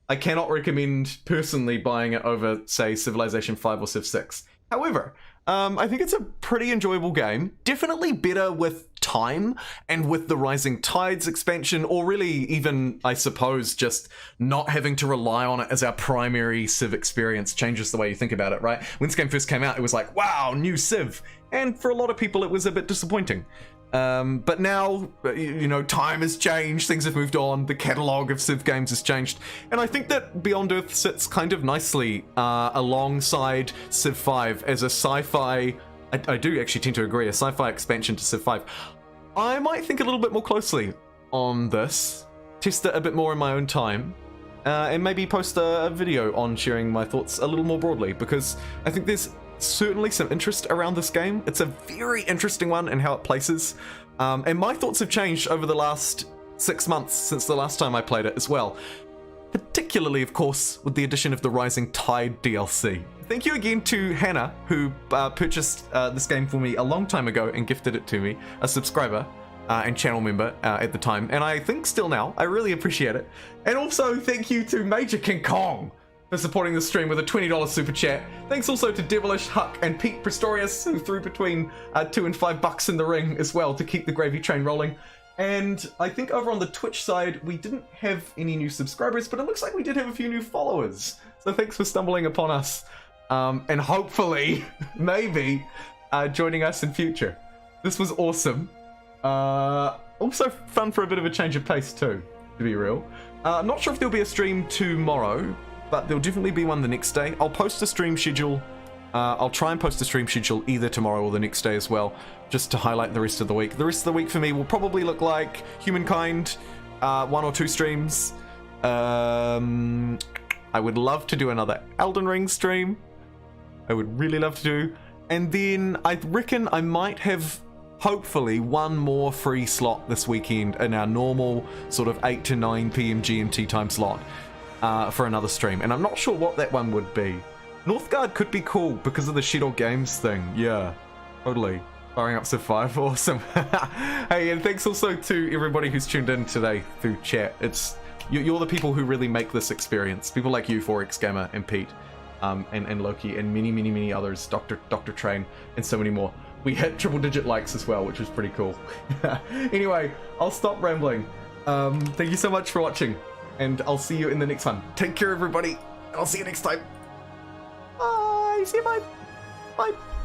I cannot recommend personally buying it over, say, Civilization 5 or Civ 6. However, I think it's a pretty enjoyable game. Definitely better with time and with the Rising Tides expansion, or really even, I suppose, just not having to rely on it as our primary Civ experience changes the way you think about it, right? When this game first came out, it was like, wow, new Civ. And for a lot of people, it was a bit disappointing. But now, you know, time has changed, things have moved on, the catalogue of Civ games has changed, and I think that Beyond Earth sits kind of nicely alongside Civ 5 as a sci-fi, I do actually tend to agree, a sci-fi expansion to Civ 5. I might think a little bit more closely on this, test it a bit more in my own time, and maybe post a video on sharing my thoughts a little more broadly, because I think there's certainly some interest around this game. It's a very interesting one in how it places, and my thoughts have changed over the last 6 months since the last time I played it as well, particularly of course with the addition of the Rising Tide DLC. Thank you again to Hannah, who purchased this game for me a long time ago and gifted it to me, a subscriber and channel member at the time, and I think still now. I really appreciate it. And also thank you to Major King Kong for supporting the stream with a $20 super chat. Thanks also to Devilish, Huck, and Pete Prestorius, who threw between $2 and $5 in the ring as well to keep the gravy train rolling. And I think over on the Twitch side, we didn't have any new subscribers, but it looks like we did have a few new followers. So thanks for stumbling upon us, and hopefully, maybe, joining us in future. This was awesome. Also fun for a bit of a change of pace too, to be real. I'm not sure if there'll be a stream tomorrow, but there'll definitely be one the next day. I'll post a stream schedule. I'll try and post a stream schedule either tomorrow or the next day as well, just to highlight the rest of the week. The rest of the week for me will probably look like Humankind, 1 or 2 streams. I would love to do another Elden Ring stream. I would really love to do. And then I reckon I might have, hopefully, one more free slot this weekend in our normal sort of 8 to 9 PM GMT time slot. For another stream, and I'm not sure what that one would be. Northgard could be cool because of the Shadow Games thing. Yeah, totally. Firing up Civ 5, awesome. Hey, and thanks also to everybody who's tuned in today through chat. You're the people who really make this experience. People like you, Forex Gamer, and Pete, and Loki, and many others, Dr. Train, and so many more. We hit triple-digit likes as well, which was pretty cool. Anyway, I'll stop rambling. Thank you so much for watching. And I'll see you in the next one. Take care, everybody. And I'll see you next time. Bye. See you. Bye. Bye.